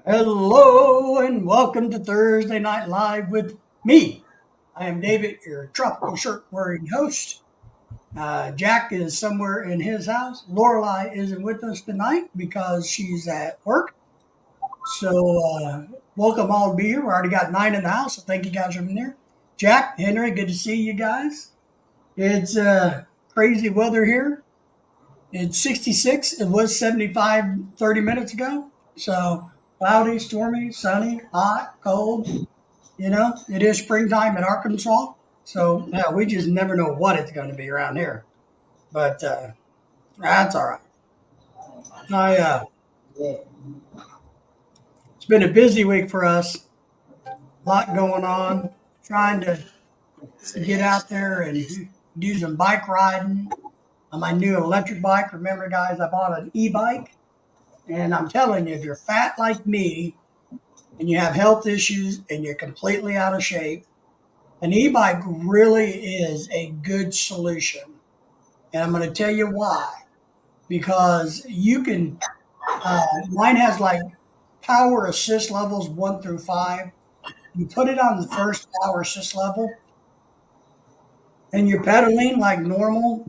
Hello and welcome to Thursday Night Live with me. I am David, your tropical shirt wearing host. Jack is somewhere in his house. Lorelai isn't with us tonight because she's at work. So welcome all to be here. We already got 9 in the house, so thank you guys for being here. Jack, Henry, good to see you guys. It's crazy weather here. It's 66. It was 75 30 minutes ago. So cloudy, stormy, sunny, hot, cold. It is springtime in Arkansas. So yeah, we just never know what it's going to be around here. But that's all right. It's been a busy week for us. A lot going on. Trying to get out there and do some bike riding on my new electric bike. Remember, guys, I bought an e-bike. And I'm telling you, if you're fat like me and you have health issues and you're completely out of shape, an e-bike really is a good solution. And I'm going to tell you why. Because mine has like power assist levels 1 through 5. You put it on the first power assist level and you're pedaling like normal.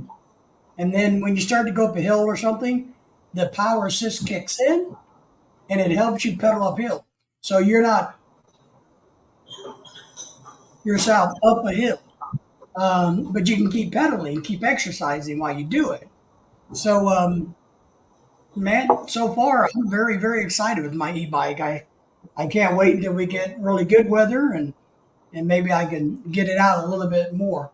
And then when you start to go up a hill or something, the power assist kicks in and it helps you pedal uphill. So you're not yourself up a hill, but you can keep pedaling, keep exercising while you do it. So, man, so far I'm very, very excited with my e-bike. I can't wait until we get really good weather and maybe I can get it out a little bit more.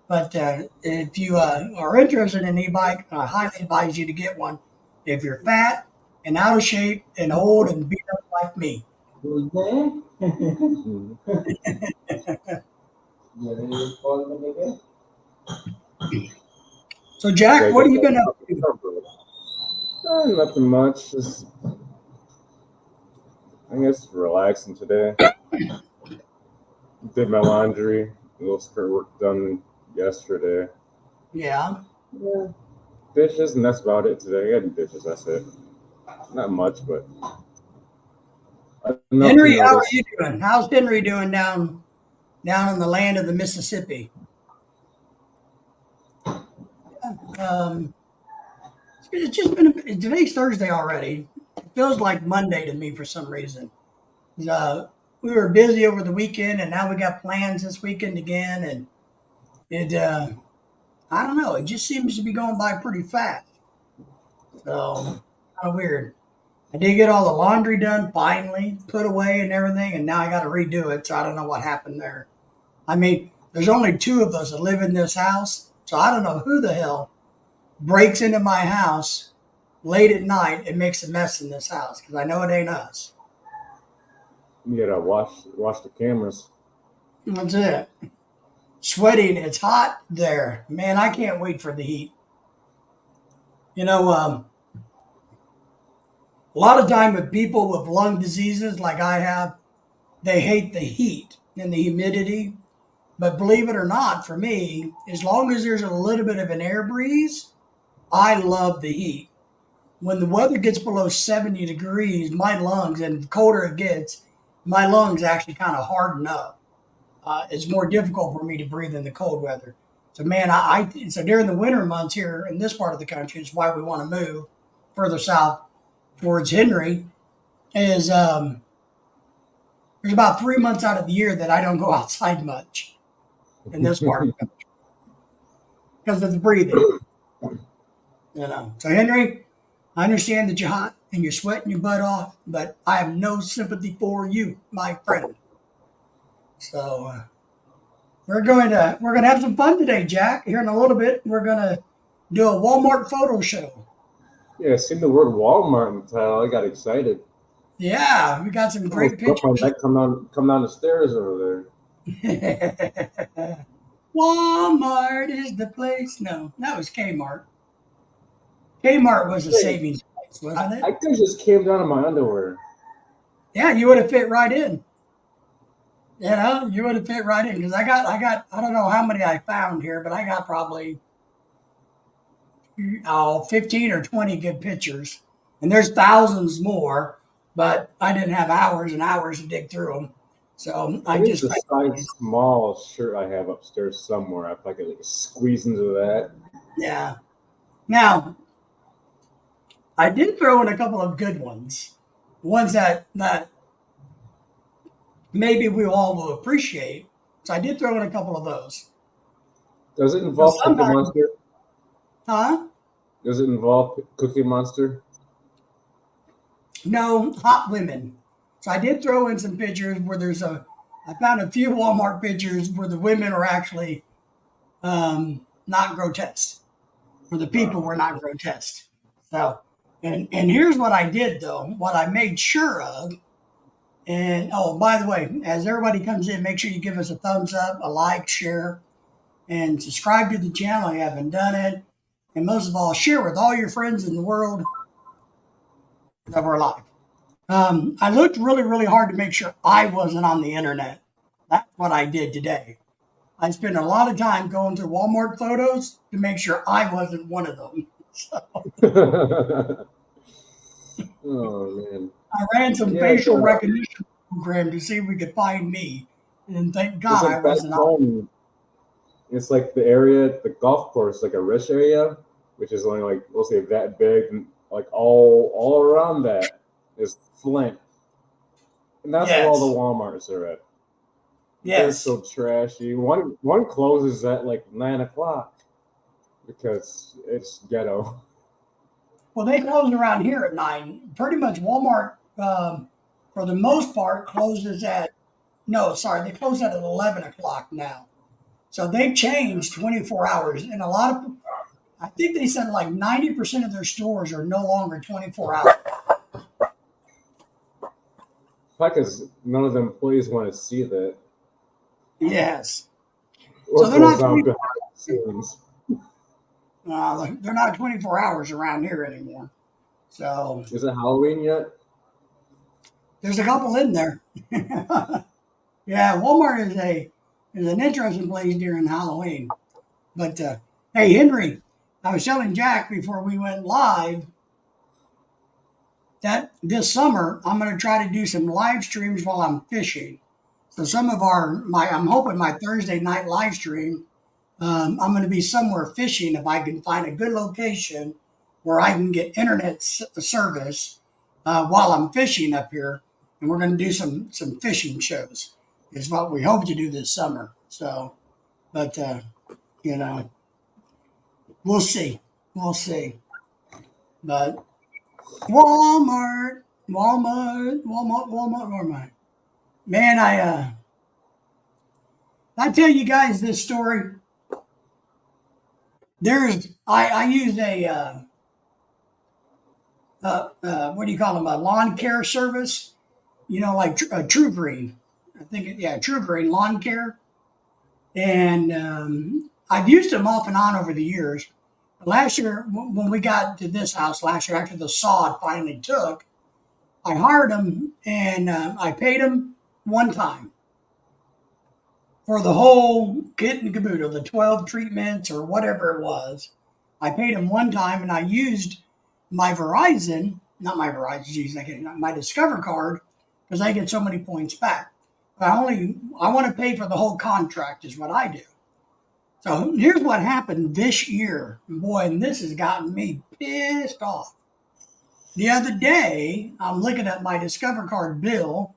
But if you are interested in an e-bike, I highly advise you to get one. If you're fat and out of shape and old and beat up like me. So, Jack, what have you been up to? Nothing much. Just, I guess, relaxing today. Did my laundry. A little skirt work done yesterday. Yeah. Dishes, and that's about it today. I got dishes. That's it. Not much, but Henry, how are you doing? How's Henry doing down in the land of the Mississippi? Um, it's just been today's Thursday already. It feels like Monday to me for some reason. Uh, we were busy over the weekend, and now we got plans this weekend again, and it I don't know. It just seems to be going by pretty fast. So kind of weird. I did get all the laundry done finally, put away and everything, and now I got to redo it. So I don't know what happened there. I mean, there's only 2 of us that live in this house, so I don't know who the hell breaks into my house late at night and makes a mess in this house because I know it ain't us. you gotta wash the cameras. That's it. Sweating, it's hot there. Man, I can't wait for the heat. You know, a lot of time with people with lung diseases like I have, they hate the heat and the humidity. But believe it or not, for me, as long as there's a little bit of an air breeze, I love the heat. When the weather gets below 70 degrees, my lungs, and the colder it gets, my lungs actually kind of harden up. It's more difficult for me to breathe in the cold weather. So, man, so during the winter months here in this part of the country, is why we want to move further south towards Henry. Is There's about 3 months out of the year that I don't go outside much in this part of the country because of the breathing. So Henry, I understand that you're hot and you're sweating your butt off, but I have no sympathy for you, my friend. So we're gonna have some fun today, Jack. Here in a little bit, we're gonna do a Walmart photo show. Yeah, seen the word Walmart in the title. I got excited. Yeah, we got some great Broke my pictures. neck come down the stairs over Walmart is the place. No, that was Kmart. Kmart was a there. savings place, wasn't I it? could just came down in my underwear. Yeah, you would have fit right in. You would have fit right in because I don't know how many I found here, but I got probably 15 or 20 good pictures, and there's thousands more. but I didn't have hours and hours to dig through them. So I I think just, the size small shirt I have upstairs somewhere. I could like squeeze into that. yeah. Now, I did throw in a couple of good ones that maybe we all will appreciate. So I did throw in a couple of those. Does it So involve Cookie sometimes, Monster? huh? Does it involve Cookie Monster? No, hot women. So I did throw in some pictures where I found a few Walmart pictures where the women are actually not grotesque, where the people were not grotesque. So, and here's what I did though, what I made sure of. And oh, by the way, as everybody comes in, make sure you give us a thumbs up, a like, share, and subscribe to the channel if you haven't done it. And most of all, share with all your friends in the world that we're live. I looked really, really hard to make sure I wasn't on the internet. That's what I did today. I spent a lot of time going through Walmart photos to make sure I wasn't one of them. Oh man. I ran some Yeah, facial recognition program to see if we could find me. And thank it's God I like back wasn't on. home. It's like the area, the golf course, like a rich area, which is only like we'll say that big, and like all around that is Flint, and that's where all the Yes. WalMarts are at. They're Yes. so trashy. One closes at like 9 o'clock because it's ghetto. Well, they close around here at 9. Pretty much Walmart, for the most part, closes at, no, sorry, they close at 11 o'clock now. So they've changed 24 hours. And a lot of, I think they said like 90% of their stores are no longer 24 hours. Because none of the employees want to see that. Yes. What So they're not goes on 24, behind the scenes. they're not 24 hours around here anymore. So Is it Halloween yet? there's a couple in there. Yeah, Walmart is an interesting place during Halloween. But hey, Henry, I was telling Jack before we went live that this summer I'm going to try to do some live streams while I'm fishing. So some of I'm hoping my Thursday night live stream, I'm going to be somewhere fishing if I can find a good location where I can get internet service while I'm fishing up here, and we're going to do some fishing shows. Is what we hope to do this summer. So, but you know, we'll see, we'll see. But Walmart. Man, I tell you guys this story. I use what do you call them, a lawn care service, like True Green. I think True Green Lawn Care, and I've used them off and on over the years. Last year, when we got to this house last year, after the sod finally took, I hired them and I paid them one time for the whole kit and caboodle, the 12 treatments or whatever it was. I paid them one time and I used my Verizon, not my Verizon, geez, my Discover card because I get so many points back. I want to pay for the whole contract is what I do. So here's what happened this year. Boy, and this has gotten me pissed off. The other day, I'm looking at my Discover card bill,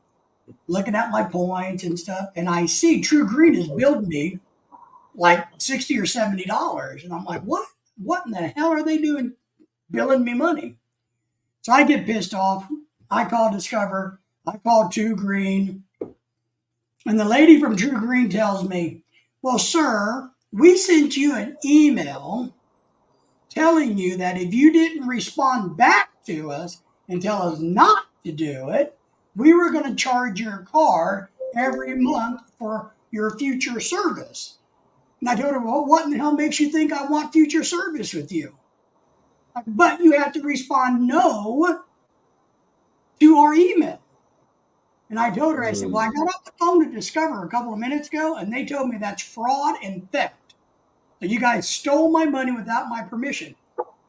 looking at my points and stuff, and I see True Green has billed me like $60 or $70. And I'm like, what? What in the hell are they doing billing me money? So I get pissed off. I call Discover. I call True Green. And the lady from True Green tells me, well, sir, we sent you an email telling you that if you didn't respond back to us and tell us not to do it, we were going to charge your card every month for your future service. And I told her, well, what in the hell makes you think I want future service with you? But you have to respond no to our email. And I told her, I said, well, I got off the phone to Discover a couple of minutes ago, and they told me that's fraud and theft. So you guys stole my money without my permission.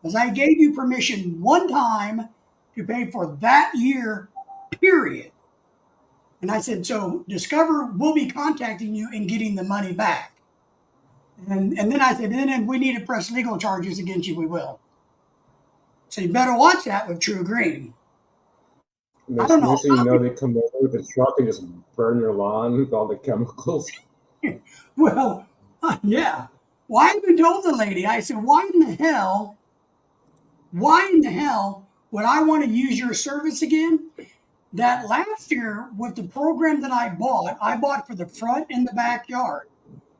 Because I gave you permission one time to pay for that year period. And I said, so Discover will be contacting you and getting the money back. And then I said, and then if we need to press legal charges against you, we will. So you better watch that with True Green. I don't know. Next thing you know, they come over with a truck and just burn your lawn with all the chemicals. Well, yeah. Well, I even told the lady, I said, why in the hell would I want to use your service again? That last year with the program that I bought for the front and the backyard.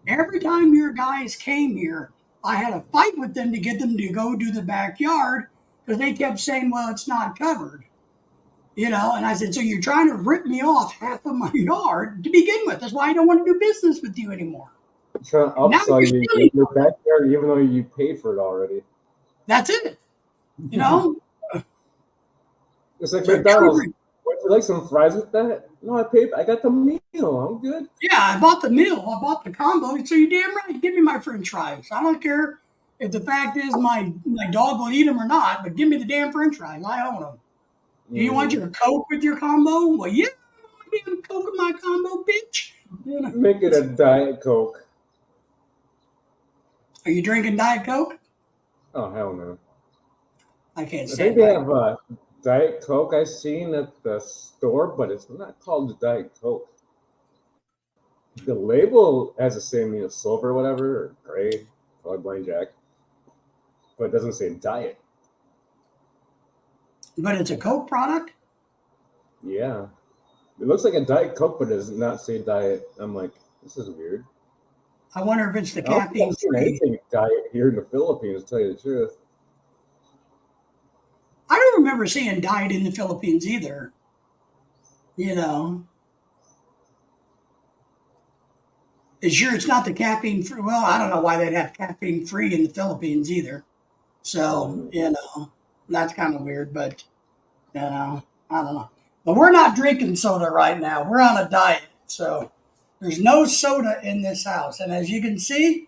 Every time your guys came here, I had a fight with them to get them to go do the backyard because they kept saying, well, it's not covered. And I said, so you're trying to rip me off half of my yard to begin with. That's why I don't want to do business with you anymore. I'm trying to upsell you in your backyard even though you paid for it already. That's it. It's like McDonald's. Would you like some fries with that? No, I got the meal. I'm good. Yeah, I bought the meal. I bought the combo. So you're damn right. Give me my french fries. I don't care if the fact is my dog will eat them or not, but give me the damn french fries. I own them. Do you want your Coke with your combo? Well, yeah, I want my damn Coke with my combo, bitch. Make it a Diet Coke. Are you drinking Diet Coke? Oh, hell no. I can't I say think they have Diet Coke I've seen at the store, but it's not called the Diet Coke. The label has the same, silver or whatever, or gray, colorblind Jack, but it doesn't say Diet. But it's a Coke product? Yeah. It looks like a Diet Coke, but it does not say Diet. I'm like, this is weird. I wonder if it's the I don't think caffeine I've seen free. anything Diet here in the Philippines, to tell you the truth. I don't remember seeing Diet in the Philippines either. It's sure it's not the caffeine free. Well, I don't know why they'd have caffeine free in the Philippines either. So, that's kind of weird, but, I don't know. But we're not drinking soda right now. We're on a diet. So there's no soda in this house. And as you can see,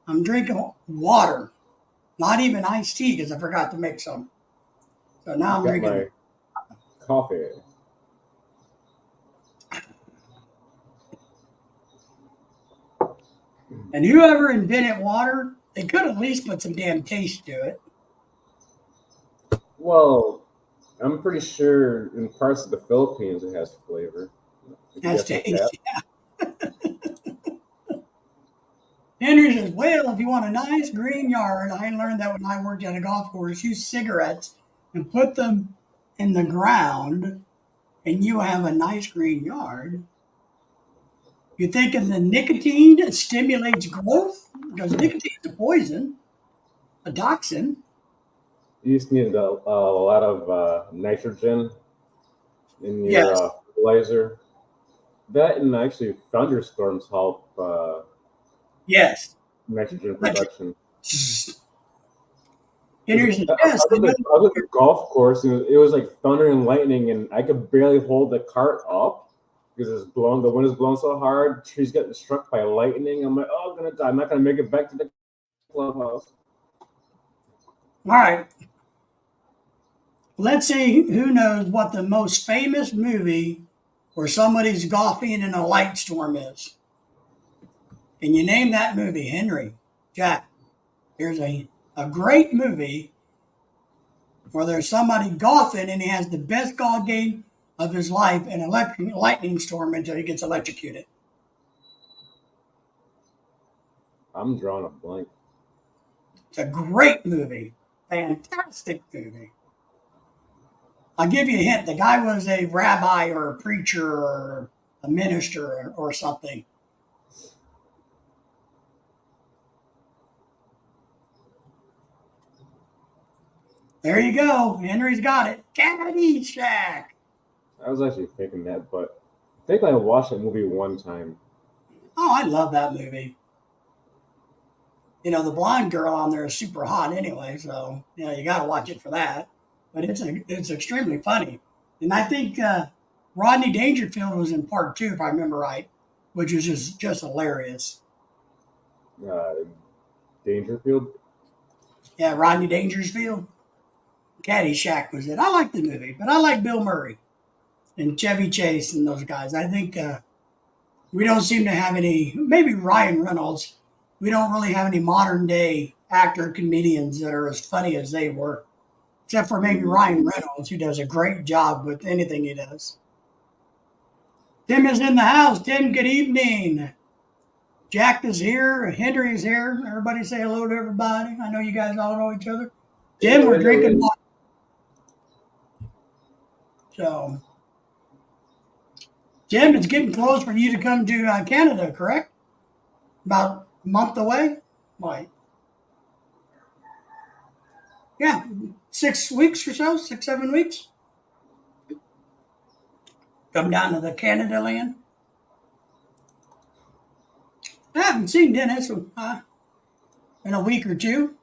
I'm drinking water, not even iced tea because I forgot to make some. So now I'm drinking my coffee. And whoever invented water, they could at least put some damn taste to it. Well, I'm pretty sure in parts of the Philippines it has flavor. That's taste. Yeah. Henry says, well, if you want a nice green yard, I learned that when I worked at a golf course, use cigarettes and put them in the ground, and you have a nice green yard. You thinking the nicotine stimulates growth? Because nicotine is a poison, a toxin. You just need a lot of nitrogen in your fertilizer. That and actually thunderstorms help Yes. nitrogen production. Henry says, I was at the golf course, and it was like thunder and lightning, and I could barely hold the cart up because the wind is blowing so hard. Trees getting struck by lightning. I'm like, oh, I'm gonna die. I'm not gonna make it back to the clubhouse. All right. Let's see who knows what the most famous movie where somebody's golfing in a light storm is. Can you name that movie, Henry? Jack, here's a great movie where there's somebody golfing and he has the best golf game of his life in a lightning storm until he gets electrocuted. I'm drawing a blank. It's a great movie. Fantastic movie. I'll give you a hint. The guy was a rabbi or a preacher or a minister or something. There you go. Henry's got it. Caddyshack. I was actually thinking that, but I think I watched that movie one time. Oh, I love that movie. The blonde girl on there is super hot anyway, so you got to watch it for that. But it's extremely funny, and I think Rodney Dangerfield was in part 2, if I remember right, which was just hilarious. Dangerfield. Yeah, Rodney Dangerfield. Caddyshack was it. I like the movie, but I like Bill Murray. and Chevy Chase and those guys. I think we don't seem to have any, maybe Ryan Reynolds. We don't really have any modern day actor comedians that are as funny as they were, except for maybe Ryan Reynolds, who does a great job with anything he does. Tim is in the house. Tim, good evening. Jack is here. Henry is here. Everybody say hello to everybody. I know you guys all know each other. Tim, we're drinking water. So, Jim, it's getting close for you to come to Canada, correct? About a month away? Why? Yeah, 6 weeks or so, 6, 7 weeks. Come down to the Canada land. I haven't seen Dennis in a week or two.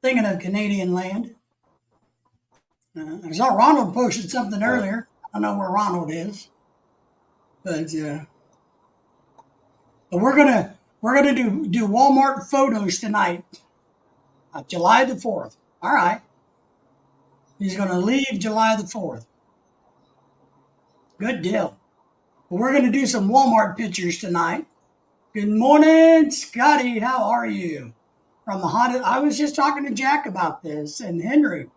Thinking of Canadian land. I saw Ronald posted something earlier. I don't know where Ronald is, but we're gonna do Walmart photos tonight, July the 4th. All right, he's gonna leave July the 4th. Good deal. Well, we're gonna do some Walmart pictures tonight. Good morning, Scotty. How are you? From the haunted. I was just talking to Jack about this and Henry.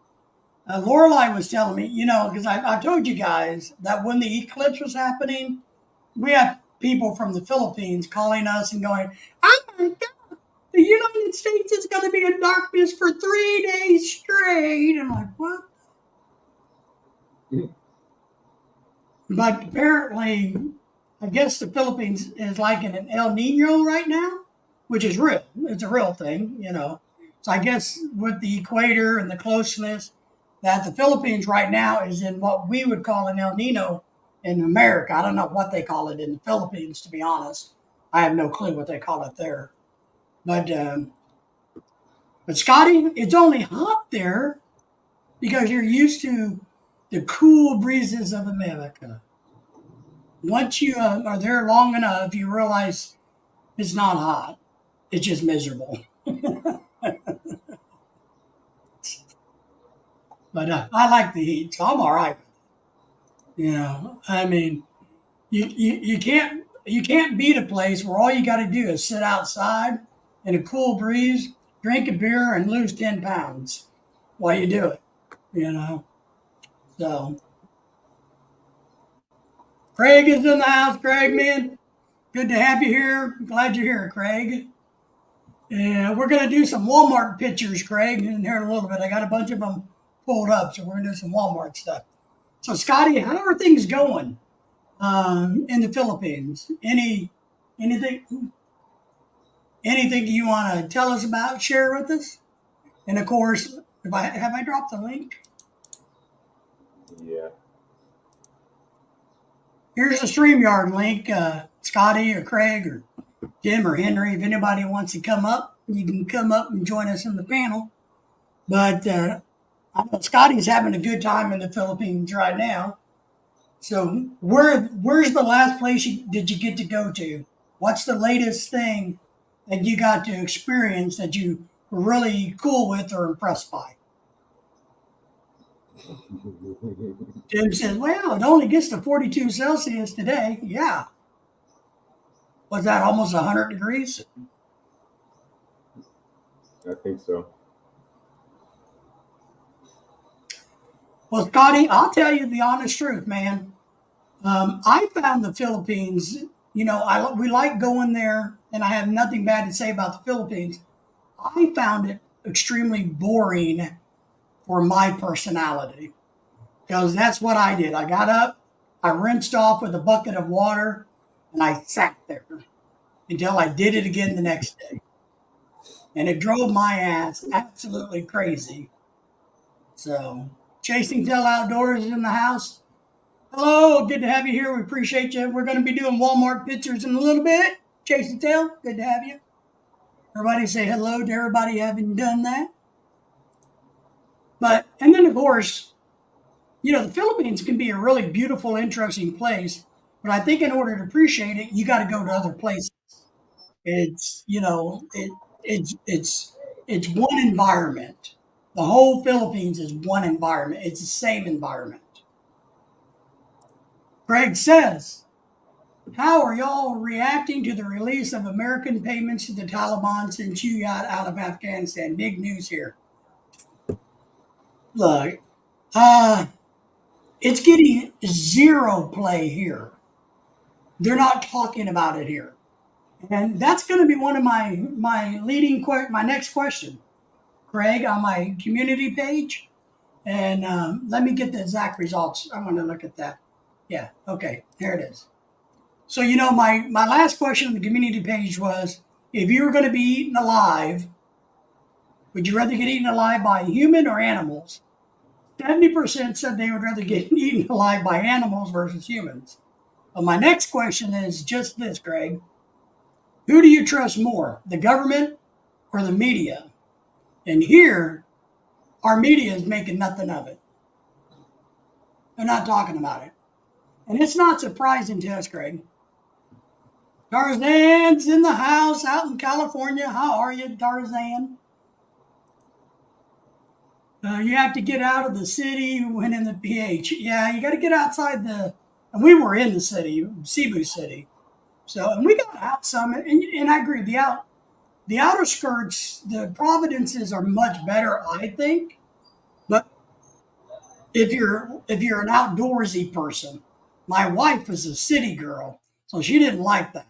Lorelai was telling me, because I told you guys that when the eclipse was happening, we had people from the Philippines calling us and going, "Oh my God, the United States is going to be in darkness for 3 days straight." I'm like, what? But apparently, I guess the Philippines is like in an El Nino right now, which is real. It's a real thing, So I guess with the equator and the closeness, that the Philippines right now is in what we would call an El Nino in America. I don't know what they call it in the Philippines, to be honest. I have no clue what they call it there. But Scotty, it's only hot there because you're used to the cool breezes of America. Once you are there long enough, you realize it's not hot. It's just miserable. But I like the heat, so I'm all right. I mean, you can't beat a place where all you got to do is sit outside in a cool breeze, drink a beer, and lose 10 pounds while you do it. So, Craig is in the house. Craig, man, good to have you here. Glad you're here, Craig. And we're going to do some Walmart pictures, Craig, in here in a little bit. I got a bunch of them pulled up, so we're going to do some Walmart stuff. So, Scotty, how are things going in the Philippines? Anything you want to tell us about, share with us? And of course, have I dropped the link? Yeah. Here's the StreamYard link. Scotty or Craig or Jim or Henry, if anybody wants to come up, you can come up and join us in the panel. But I know Scotty's having a good time in the Philippines right now. So where's the last place did you get to go to? What's the latest thing that you got to experience that you were really cool with or impressed by? Jim says, well, it only gets to 42 Celsius today. Yeah. Was that almost 100 degrees? I think so. Well, Scotty, I'll tell you the honest truth, man. I found the Philippines, we like going there, and I have nothing bad to say about the Philippines. I found it extremely boring for my personality because that's what I did. I got up, I rinsed off with a bucket of water, and I sat there until I did it again the next day. And it drove my ass absolutely crazy. So, Chasing Tail Outdoors is in the house. Hello, good to have you here. We appreciate you. We're going to be doing Walmart pictures in a little bit. Chasing Tail, good to have you. Everybody say hello to everybody having done that. And then of course, the Philippines can be a really beautiful, interesting place. But I think in order to appreciate it, you got to go to other places. It's it's one environment. The whole Philippines is one environment. It's the same environment. Greg says, how are y'all reacting to the release of American payments to the Taliban since you got out of Afghanistan? Big news here. Look, it's getting zero play here. They're not talking about it here. And that's going to be one of my my next question, Craig, on my community page. And let me get the exact results. I want to look at that. Yeah, okay, there it is. So, my last question on the community page was, if you were going to be eaten alive, would you rather get eaten alive by a human or animals? 70% said they would rather get eaten alive by animals versus humans. But my next question is just this, Greg. Who do you trust more, the government or the media? And here, our media is making nothing of it. They're not talking about it. And it's not surprising to us, Greg. Tarzan's in the house out in California. How are you, Tarzan? You have to get out of the city when in the PH. Yeah, you got to get outside and we were in the city, Cebu City. So, and we got out some, and I agree, the outer skirts, the Providences are much better, I think. But if you're an outdoorsy person, my wife is a city girl, so she didn't like that.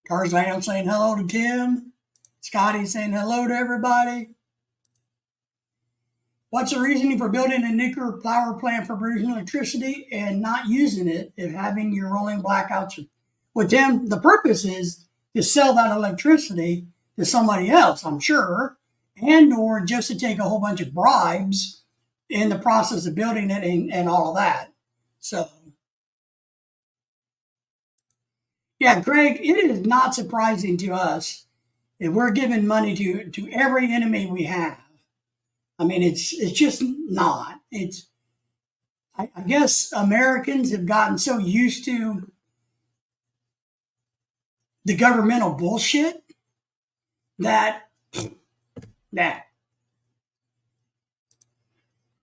Tarzan saying hello to Tim. Scotty saying hello to everybody. What's the reasoning for building a nuclear power plant for producing electricity and not using it if having your rolling blackouts? Well, Tim, the purpose is to sell that electricity to somebody else, I'm sure, and or just to take a whole bunch of bribes in the process of building it and all of that. So, yeah, Greg, it is not surprising to us if we're giving money to every enemy we have. I mean, it's just not. I guess Americans have gotten so used to the governmental bullshit that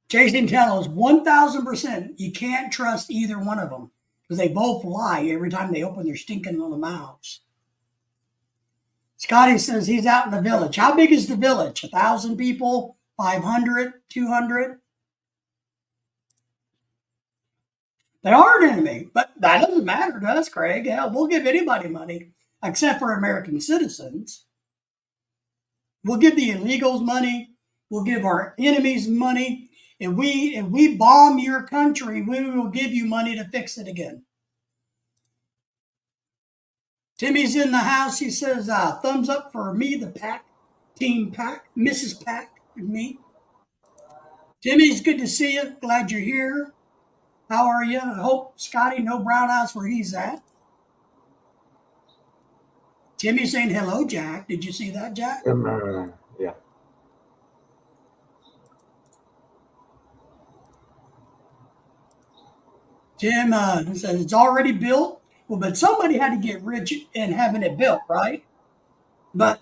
Jason tells us 1,000% you can't trust either one of them because they both lie every time they open their stinking little mouths. Scotty says he's out in the village. How big is the village? 1,000 people? 500? 200? They are an enemy, but that doesn't matter to us, Craig. Hell, we'll give anybody money except for American citizens. We'll give the illegals money. We'll give our enemies money. If we bomb your country, we will give you money to fix it again. Timmy's in the house. He says, thumbs up for me, the Pack, Team Pack, Mrs. Pack, and me. Timmy's good to see you. Glad you're here. How are you? I hope, Scotty, no brown house where he's at. Timmy saying hello, Jack. Did you see that, Jack? Yeah. Tim says it's already built. Well, but somebody had to get rich in having it built, right? But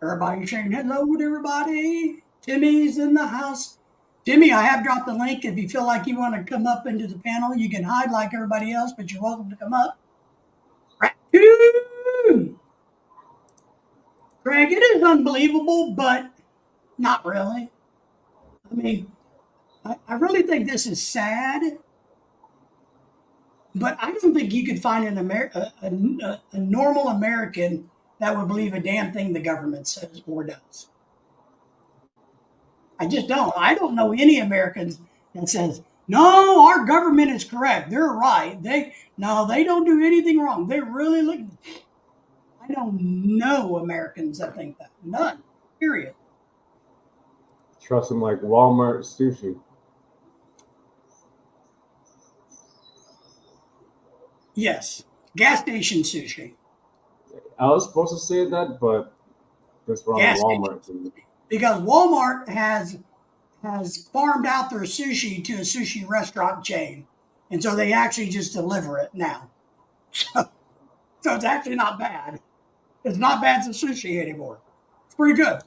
everybody saying hello to everybody. Timmy's in the house. Timmy, I have dropped the link. If you feel like you want to come up into the panel, you can hide like everybody else, but you're welcome to come up. Raccoon! Greg, it is unbelievable, but not really. I mean, I really think this is sad, but I don't think you could find a normal American that would believe a damn thing the government says or does. I just don't. I don't know any Americans that says, no, our government is correct. They're right. They don't do anything wrong. They really look. I don't know Americans that think that. None. Period. Trust them like Walmart sushi. Yes. Gas station sushi. I was supposed to say that, but that's wrong. Walmart. Because Walmart has farmed out their sushi to a sushi restaurant chain. And so they actually just deliver it now. So it's actually not bad. It's not bad to sushi anymore. It's pretty good.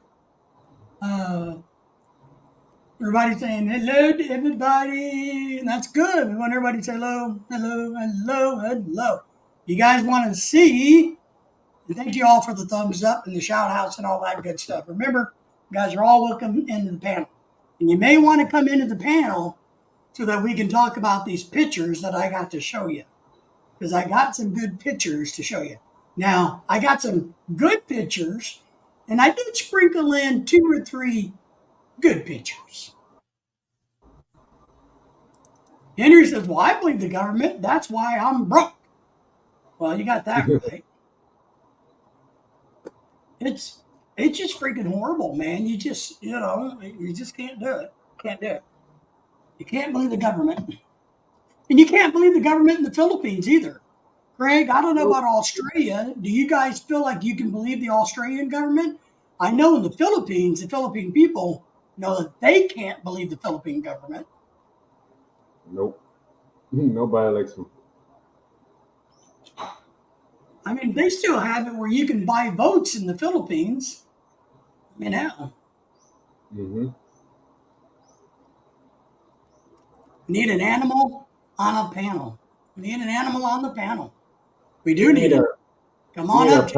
Everybody saying hello to everybody, and that's good. We want everybody to say hello, hello, hello, hello. You guys want to see, and thank you all for the thumbs up and the shout outs and all that good stuff. Remember, you guys are all welcome into the panel. And you may want to come into the panel so that we can talk about these pictures that I got to show you. Because I got some good pictures to show you. Now, I got some good pictures, and I did sprinkle in 2 or 3 good pictures. Henry says, well, I believe the government. That's why I'm broke. Well, you got that right. It's just freaking horrible, man. You just can't do it. Can't do it. You can't believe the government. And you can't believe the government in the Philippines either. Greg, I don't know about Australia. Do you guys feel like you can believe the Australian government? I know in the Philippines, the Philippine people know that they can't believe the Philippine government. Nope. Nobody likes them. I mean, they still have it where you can buy votes in the Philippines. I mean, hell. Mm-hmm. Need an animal on a panel. We need an animal on the panel. We do need it. Come on up.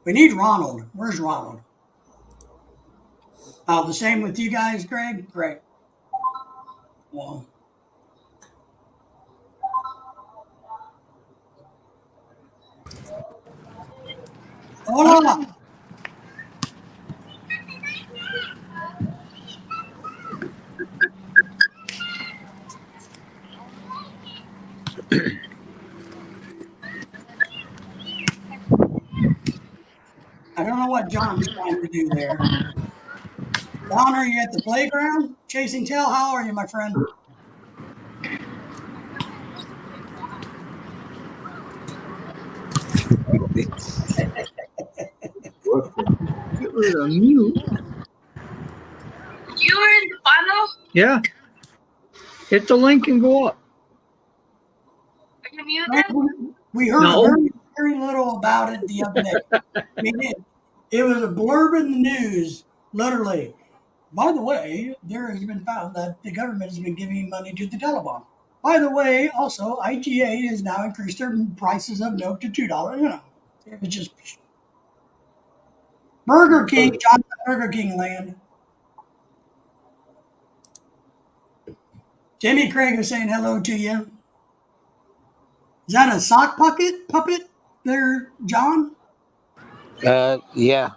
We need Ronald. Where's Ronald? Oh, the same with you guys, Greg? Great. Well, hold on. I don't know what John's trying to do there. John, are you at the playground? Chasing tail, how are you, my friend? It was a mute. You were in the funnel? Yeah. Hit the link and go up. Are you muted? We heard No. very, very little about it the other day. I mean, it was a blurb in the news, literally. By the way, there has been found that the government has been giving money to the Taliban. By the way, also, IGA has now increased their prices of milk to $2. You know, it's just Burger King, John, Burger King land. Jimmy Craig is saying hello to you. Is that a sock puppet there, John? Yeah.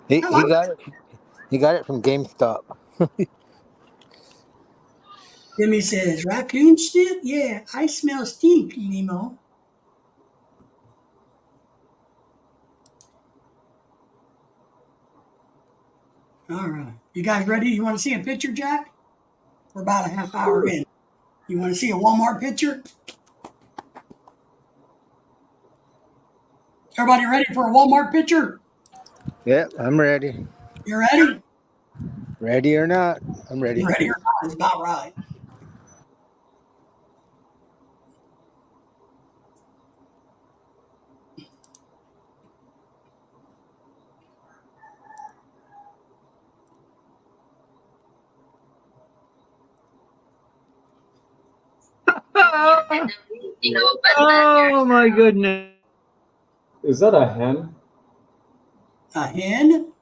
He got it. He got it from GameStop. Jimmy says, raccoon sniff? Yeah, I smell stink, Nemo. All right. You guys ready? You want to see a picture, Jack? We're about a half hour in. You want to see a Walmart picture? Everybody ready for a Walmart picture? Yeah, I'm ready. You ready? Ready or not, I'm ready. Ready or not is about right. Oh my goodness. Is that a hen? A hen?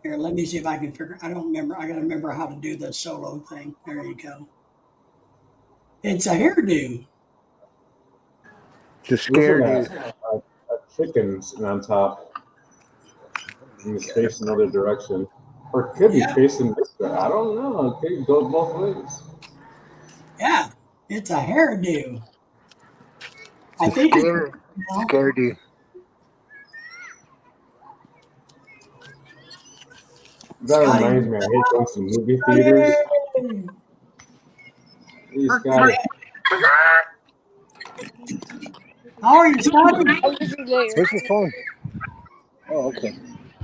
Here, let me see if I can figure. I don't remember. I got to remember how to do the solo thing. There you go. It's a hairdo. The scared Looks you. like a chicken sitting on top. And it's facing another direction. Or it could be facing this way. I don't know. It could go both ways. Yeah, it's a hairdo. I think it's, Scared you. That reminds me, I hate going to movie theaters. These guys. How are you, Scotty? I'll use it later. Where's your phone? Oh, okay.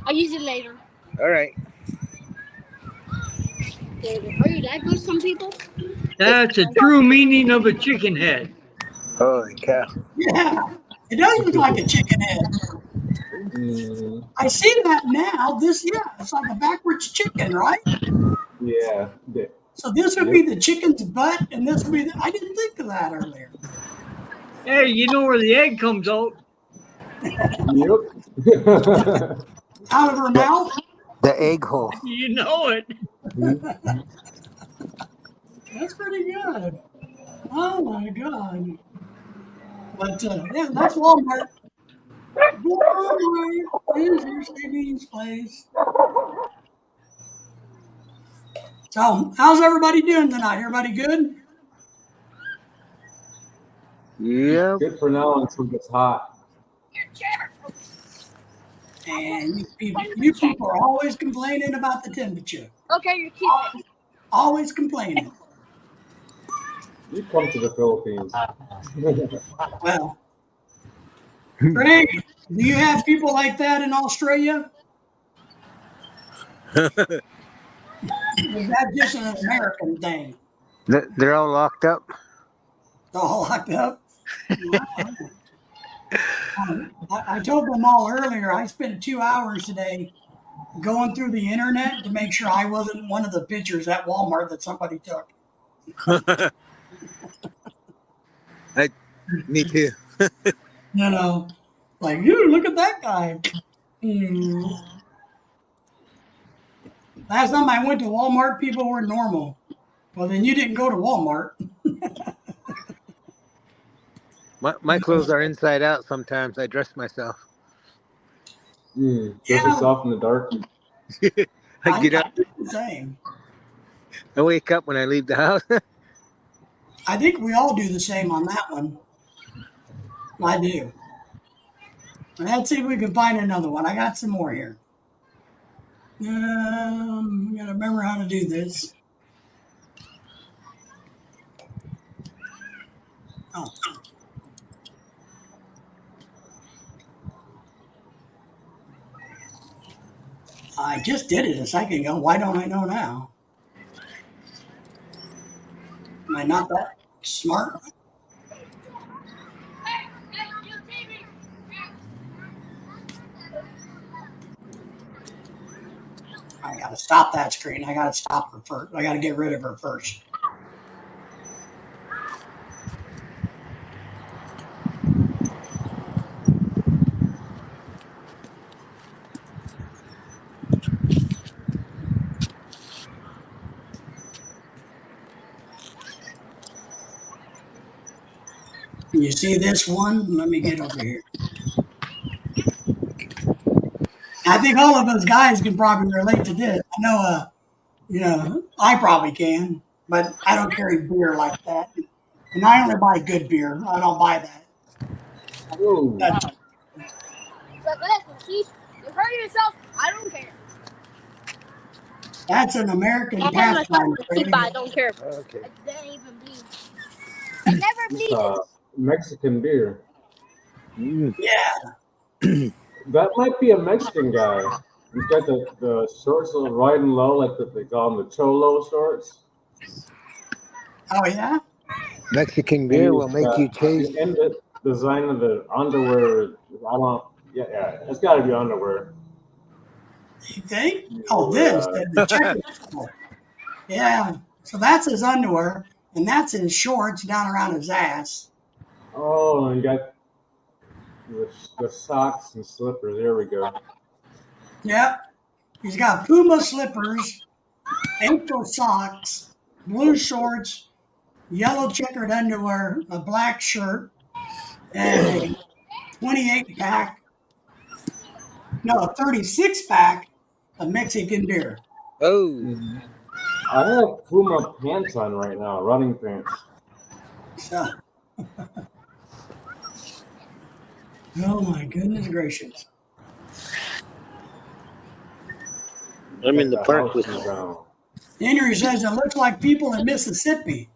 I'll use it later. All right. Are you that good, some people? That's a true meaning of a chicken head. Holy cow. Yeah, it does look like a chicken head. Mm, I see that now. It's like a backwards chicken, right? yeah. So this would be the chicken's butt, and this would be I didn't think of that earlier. Hey, you know where the egg comes out? Yep. Out of her mouth. The egg hole. You know it. That's pretty good. Oh my god. But yeah, that's Walmart. Walmart is your savings place. So, how's everybody doing tonight? Everybody good? Yep. Good for now until it gets hot. And you people are always complaining about the temperature. Okay, you're keeping. Always complaining. You come to the Philippines. Well, Craig, do you have people like that in Australia? Is that just an American thing? They're all locked up. All locked up? I told them all earlier, I spent 2 hours today going through the internet to make sure I wasn't one of the pictures at Walmart that somebody took. Me too. You know, like, you look at that guy. Last time I went to Walmart, people were normal. Well, then you didn't go to Walmart. My clothes are inside out sometimes. I dress myself. Dress Yeah. yourself in the dark. I get up. I do the same. I wake up when I leave the house. I think we all do the same on that one. I do. Let's see if we can find another one. I got some more here. I gotta remember how to do this. Oh. I just did it a second ago. Why don't I know now? Am I not that smart? I gotta stop that screen. I gotta stop her first. I gotta get rid of her first. You see this one? Let me get over here. I think all of us guys can probably relate to this. I know, I probably can, but I don't carry beer like that. And I only buy good beer. I don't buy that. Whoa. That's, But listen, see, you hurt yourself. I don't care. that's an American I have myself pastime. to keep, but I don't care. Okay. It didn't even bleed. It never It's bleeds. Mexican beer. Yeah. That might be a Mexican guy. He's got the shorts riding low, like they call them the cholo shorts. Oh, yeah? Mexican beer will make you chase. And the design of the underwear, yeah, it's got to be underwear. You think? Oh, this. The checkers. Yeah. So that's his underwear, and that's his shorts down around his ass. Oh, and you got the socks and slippers. There we go. Yep. He's got Puma slippers, ankle socks, blue shorts, yellow checkered underwear, a black shirt, and a 28 pack, no, a 36 pack of Mexican beer. Oh, I have Puma pants on right now, running pants. So. Oh my goodness gracious. I'm in the Got park house with in the you. ground. Henry says it looks like people in Mississippi.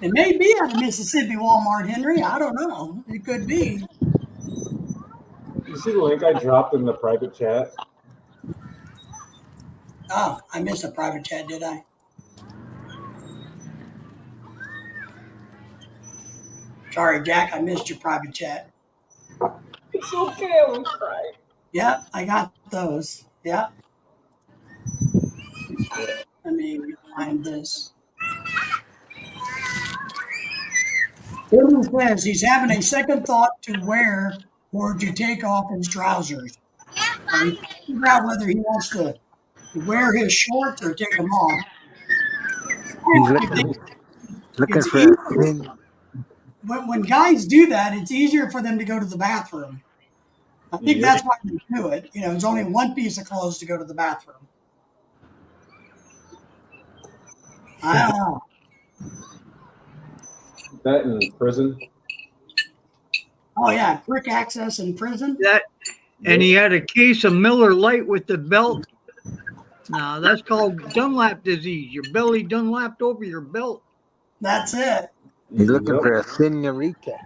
It may be at a Mississippi Walmart, Henry. I don't know. It could be. You see the link I dropped in the private chat? Oh, I missed a private chat, did I? Sorry, Jack, I missed your private chat. It's okay, I won't cry. Yeah, I got those. Yeah. Let me find this. Gordon says he's having a second thought to wear or to take off his trousers. He's trying to figure out whether he wants to wear his shorts or take them off. He's I think looking it's for easier a thin. when guys do that. It's easier for them to go to the bathroom. I think Yep. that's why they do it. You know, it's only one piece of clothes to go to the bathroom. I don't know. That in prison. Oh yeah, quick access in prison. That, and he had a case of Miller Lite with the belt. Now that's called Dunlap disease. Your belly Dunlapped over your belt. That's it. He's looking Yep. for a senorita.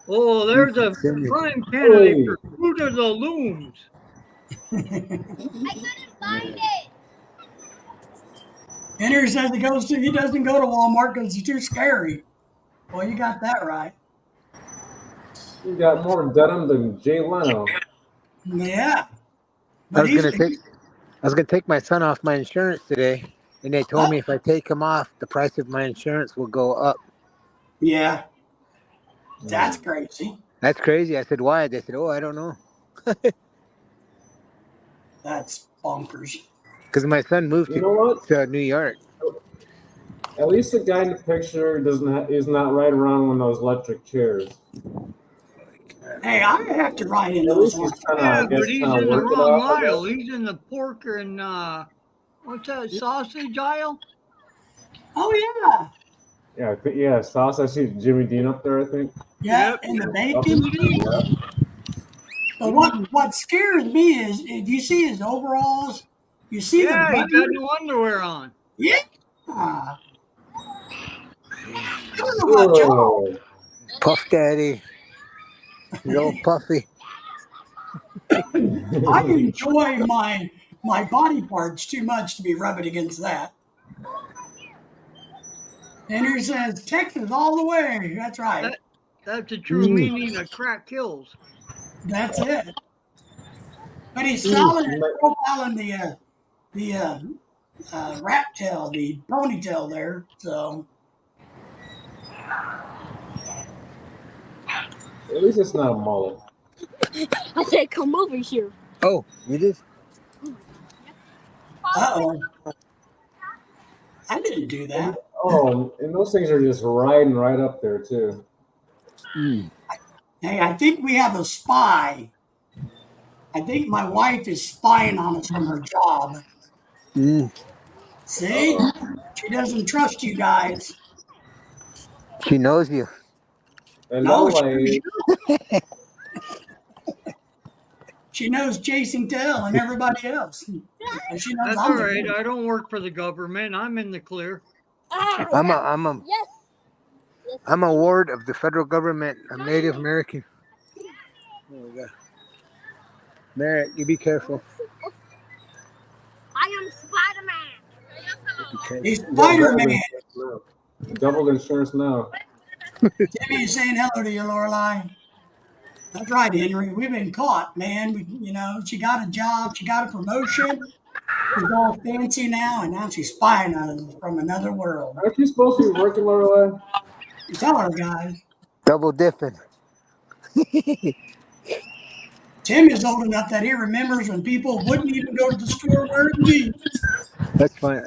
Oh, there's a Send me- prime candidate Hey. for Fruit of the Looms. I couldn't find it. Henry says he doesn't go to Walmart because he's too scary. Well, you got that right. You got more denim than Jay Leno. Yeah. I But was gonna take my son off my insurance today, and they told me if I take him off, the price of my insurance will go up. yeah, that's crazy. That's crazy. I said, why? They said, oh, I don't know. That's bonkers. Because my son moved You know what? to New York. At least the guy in the picture is not right around one of those electric chairs. Hey, I have to ride in At those least he's ones. Yeah, but he's in the work it wrong off, I aisle. guess. He's in the pork and what's that, sausage aisle? Oh Yeah, sauce. I see Jimmy Dean up there, I think. yeah, Yep. and the bacon. But what scares me is if you see his overalls, you see Yeah, the he got button. no underwear on. Yeah. I don't know about y'all. Oh, Puff Daddy. He's all puffy. I enjoy my body parts too much to be rubbing against that. Henry says Texas all the way. That's right. That's the true meaning of crack kills. That's it. But he's solid at profiling the rat tail, the ponytail there. So at least it's not a mullet. I said, come over here. Oh, you did? uh-oh. I didn't do that. Oh, and those things are just riding right up there too. Hey, I think we have a spy. I think my wife is spying on us from her job. See? She doesn't trust you guys. She knows you. Hello, No, lady. She knows Chasing Tail and everybody else. And she knows That's I'm all the right. one. I don't work for the government. I'm in the clear. Yes. I'm a ward of the federal government. I'm Native American. Oh, God. Merritt, you be careful. I am Spider-Man. He's Spider-Man. Double insurance now. Timmy is saying hello to you, Lorelai. That's right, Henry. We've been caught, man. She got a job. She got a promotion. She's all fancy now, and now she's spying on us from another world. Aren't you supposed to be working, Lorelai? Tell her, guys. Double dipping. Tim is old enough that he remembers when people wouldn't even go to the store wearing jeans. That's fine.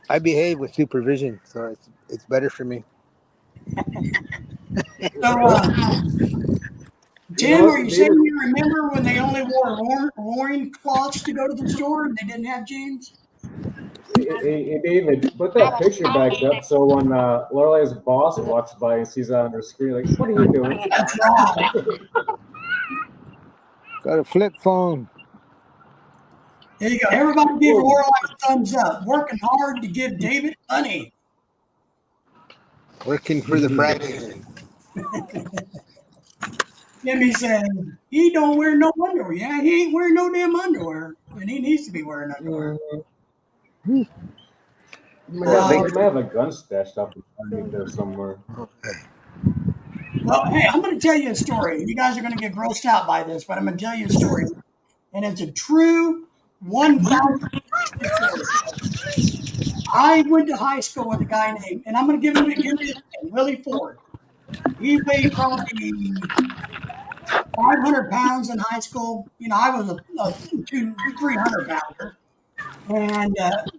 I behave with supervision, so it's better for me. So, Tim, are you saying you remember when they only wore loin cloths to go to the store and they didn't have jeans? Hey, David, put that picture back up so when Lorelai's boss walks by and sees that on her screen, like, what are you doing? That's right. Got a flip phone. There you go. Everybody give Lorelai a thumbs up. Working hard to give David money. Working for the Friday. Jimmy said he don't wear no underwear. Yeah, he ain't wearing no damn underwear, and he needs to be wearing underwear. You might have a gun stashed up underneath there somewhere. Well, hey, I'm going to tell you a story. You guys are going to get grossed out by this, but I'm going to tell you a story. And it's a true 1,000 story. I went to high school with a guy named, and I'm going to give him his name, Willie Ford. He weighed probably 500 pounds in high school. You know, I was a 300 pounder. And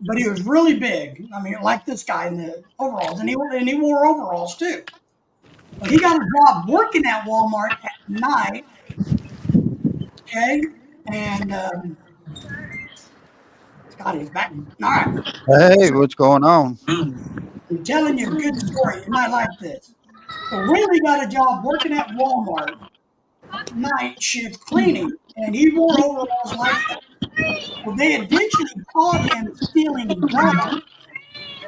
but he was really big. I mean, like this guy in the overalls, and he wore overalls too. But he got a job working at Walmart at night. Okay, and Scotty's back. All right, Hey, what's going on? I'm telling you a good story. You might like this. So Willie got a job working at Walmart night shift cleaning, and he wore overalls like that. Well, they eventually caught him stealing gum,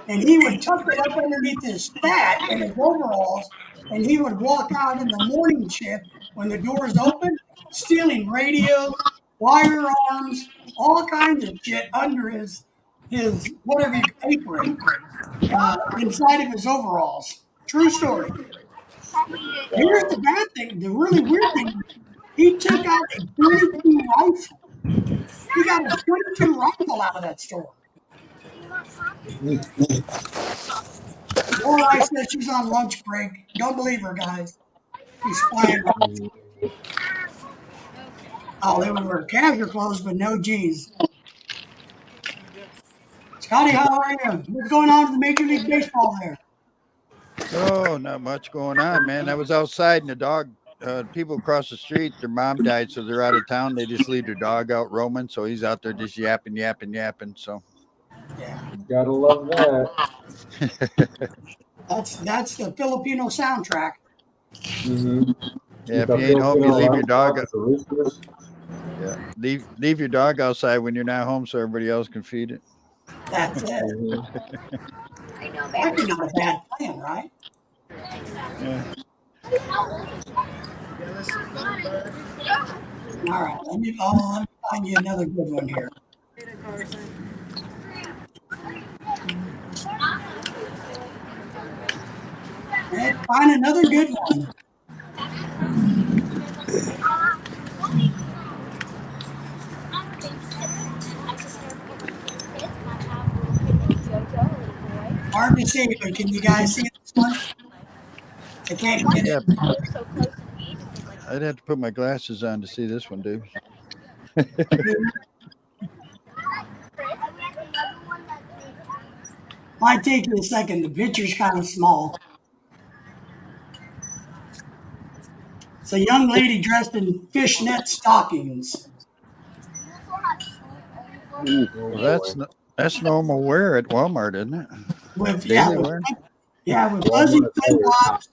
and he would tuck it up underneath his fat in his overalls, and he would walk out in the morning shift when the doors open, stealing radios, firearms, all kinds of shit under his whatever apron inside of his overalls. True story. Here's the bad thing. The really weird thing: he took out a 22 rifle. He got a 22 rifle out of that store. Lorelai says she's on lunch break. Don't believe her, guys. She's spying. Oh, they would wear casual clothes, but no jeans. Scotty, how are you? What's going on in the Major League Baseball there? Oh, not much going on, man. I was outside and the dog, people across the street, their mom died, so they're out of town. They just leave their dog out roaming, so he's out there just yapping. So, Yeah, Gotta love that. that's the Filipino soundtrack. Mm-hmm. yeah, if you ain't home, you leave your dog. Yeah, leave your dog outside when you're not home, so everybody else can feed it. That's it. Mm-hmm. That's not a bad plan, right? Yeah. All right, let me find you another good one here. Let's find another good one. Hard to see, but can you guys see this one? I can't get it. Yeah, I'd have to put my glasses on to see this one, dude. Might take you a second. The picture's kind of small. It's a young lady dressed in fishnet stockings. Well, that's normal wear at Walmart, isn't it? With Daily wear? with fuzzy flip-flops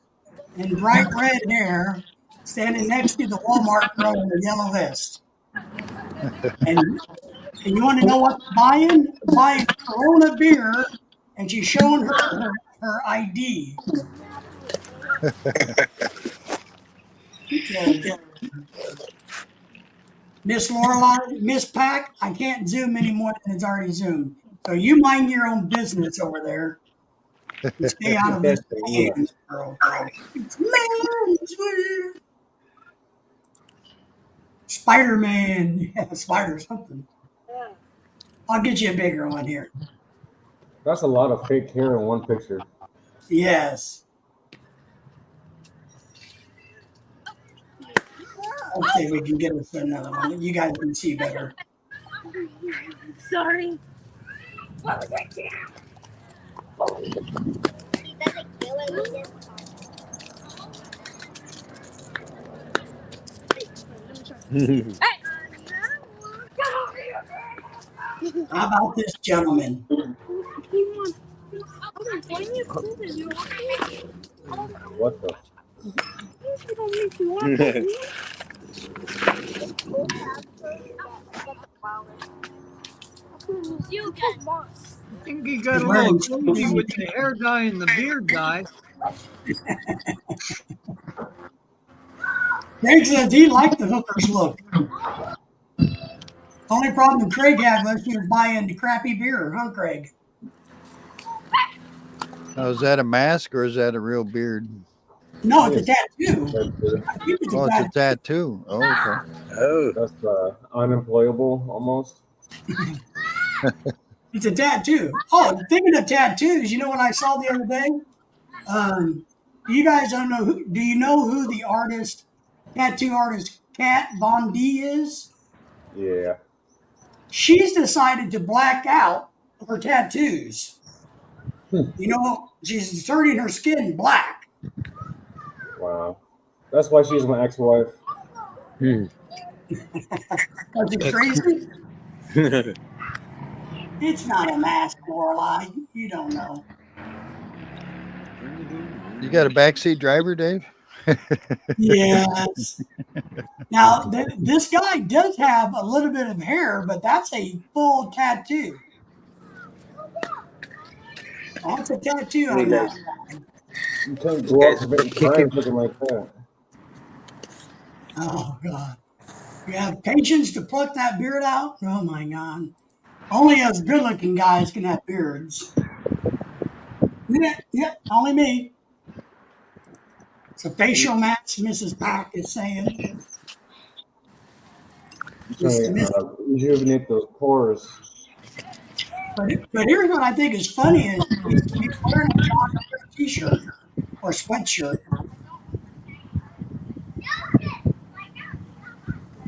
and bright red hair, standing next to the Walmart girl in the yellow vest. And you want to know what they're buying? Buying Corona beer, and she's showing her ID. Miss Lorelai, Miss Pack, I can't zoom any more than it's already zoomed. So you mind your own business over there. And stay out of this hands, girl. Spider-Man. Yeah, spider something. I'll get you a bigger one here. That's a lot of fake hair in one picture. Yes. Okay, we can get us another one. You guys can see better. Sorry. How about this gentleman? What the? I think he got a little cozy with the hair dye and the beard dye. Craig says he liked the hooker's look. Only problem Craig had was he was buying the crappy beer, huh, Craig? Oh, is that a mask or is that a real beard? No, it's a tattoo. That's, I think it's a Oh, it's a tattoo. tattoo. Oh, okay. Oh, that's unemployable almost. It's a tattoo. Oh, thinking of tattoos, you know what I saw the other day? You guys don't know who? Do you know who the tattoo artist Kat Von D is? Yeah. She's decided to black out her tattoos. Hmm. You know, she's turning her skin black. Wow. That's why she's my ex-wife. Is it crazy? It's not a mask, Lorelai. You don't know. You got a backseat driver, Dave? Yes. Now, this guy does have a little bit of hair, but that's a full tattoo. That's a tattoo on that. You can't go up to bed crying looking like that. Oh, God. You have patience to pluck that beard out? Oh, my God. Only us good looking guys can have beards. Yeah, only me. It's a facial mask, Mrs. Pack is saying. Rejuvenate those pores. But here's what I think is funny is he's wearing a John Deere t-shirt or sweatshirt.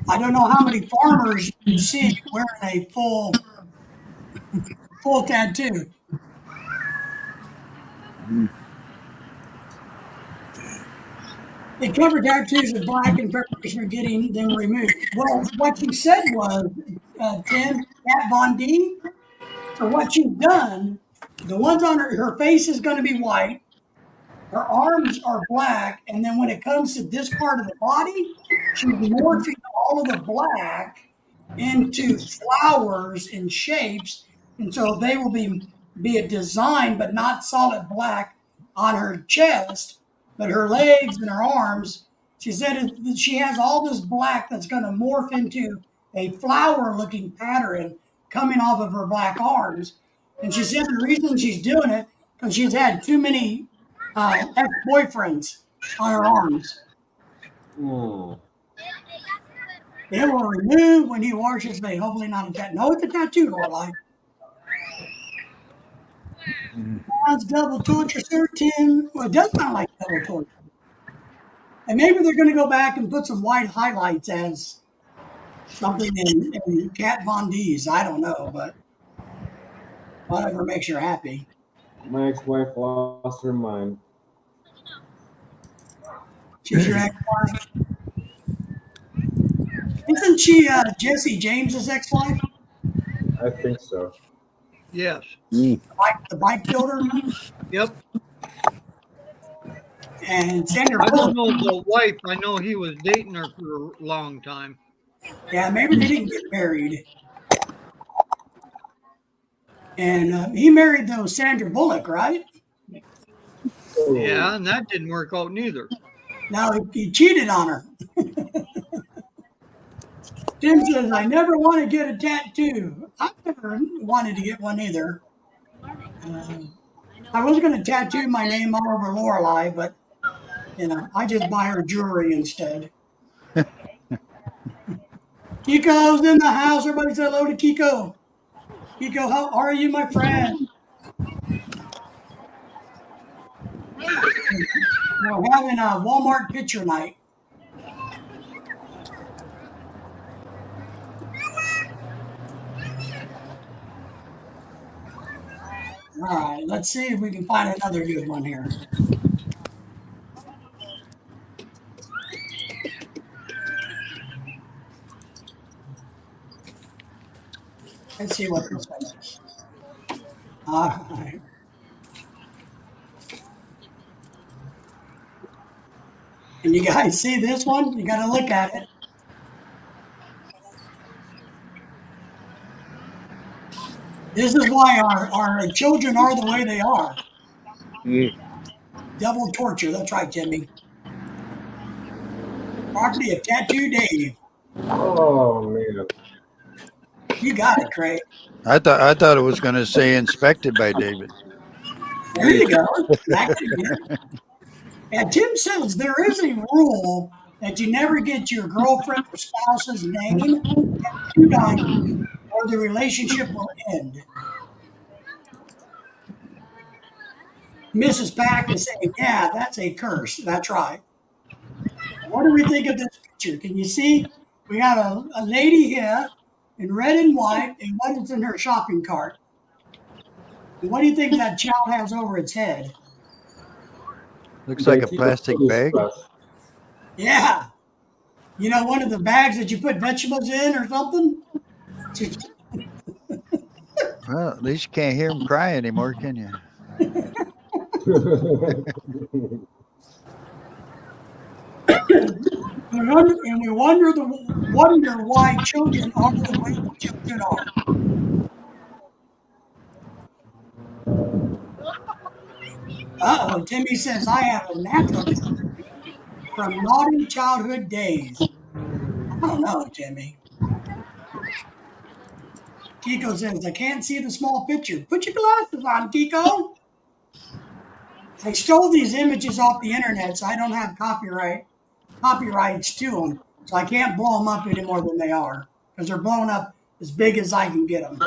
I don't know how many farmers you see wearing a full tattoo. They cover tattoos with black in preparation for getting them removed. Well, what she said was, Tim, Kat Von D. So what she's done, the ones on her face is going to be white. Her arms are black, and then when it comes to this part of the body, she's morphing all of the black into flowers and shapes, and so they will be a design, but not solid black on her chest, but her legs and her arms. She said she has all this black that's going to morph into a flower-looking pattern coming off of her black arms, and she said the reason she's doing it because she's had too many ex-boyfriends on her arms. It will remove when he washes his face. Hopefully not a tattoo. No, it's a tattoo, Lorelai. Sounds double torture, sir, Tim. Well, it does sound like double torture. And maybe they're going to go back and put some white highlights as something in Kat Von D's. I don't know, but whatever makes you happy. My ex-wife lost her mind. She's your ex-wife. Isn't she Jesse James's ex-wife? I think so. Yes. The bike builder? Yep. And Sandra I don't Bullock. know the wife. I know he was dating her for a long time. Yeah, maybe they didn't get married. And he married those Sandra Bullock, right? Yeah, and that didn't work out neither. Now he cheated on her. Tim says, I never want to get a tattoo. I never wanted to get one either. I was going to tattoo my name all over Lorelai, but, I just buy her jewelry instead. Kiko's in the house. Everybody say hello to Kiko. Kiko, how are you, my friend? We're having a Walmart picture night. All right, let's see if we can find another good one here. Let's see what this one is. All right. Can you guys see this one? You got to look at it. This is why our children are the way they are. Double torture. That's right, Jimmy. Property of Tattoo Dave. Oh man. You got it, Craig. I thought it was going to say inspected by David. There you go. Back again. And Tim says there is a rule that you never get your girlfriend or spouse's name tattooed on you or the relationship will end. Mrs. Pack is saying, yeah, that's a curse. That's right. What do we think of this picture? Can you see? We got a lady here in red and white, and what is in her shopping cart? And what do you think that child has over its head? Looks like a plastic bag. Yeah. You know, one of the bags that you put vegetables in or something? Well, at least you can't hear him cry anymore, can you? And we wonder why children are the way children are. Uh-oh, Timmy says I have a natural from naughty childhood days. I don't know, Timmy. Kiko says, I can't see the small picture. Put your glasses on, Kiko. I stole these images off the internet, so I don't have copyrights to them. So I can't blow them up any more than they are because they're blown up as big as I can get them.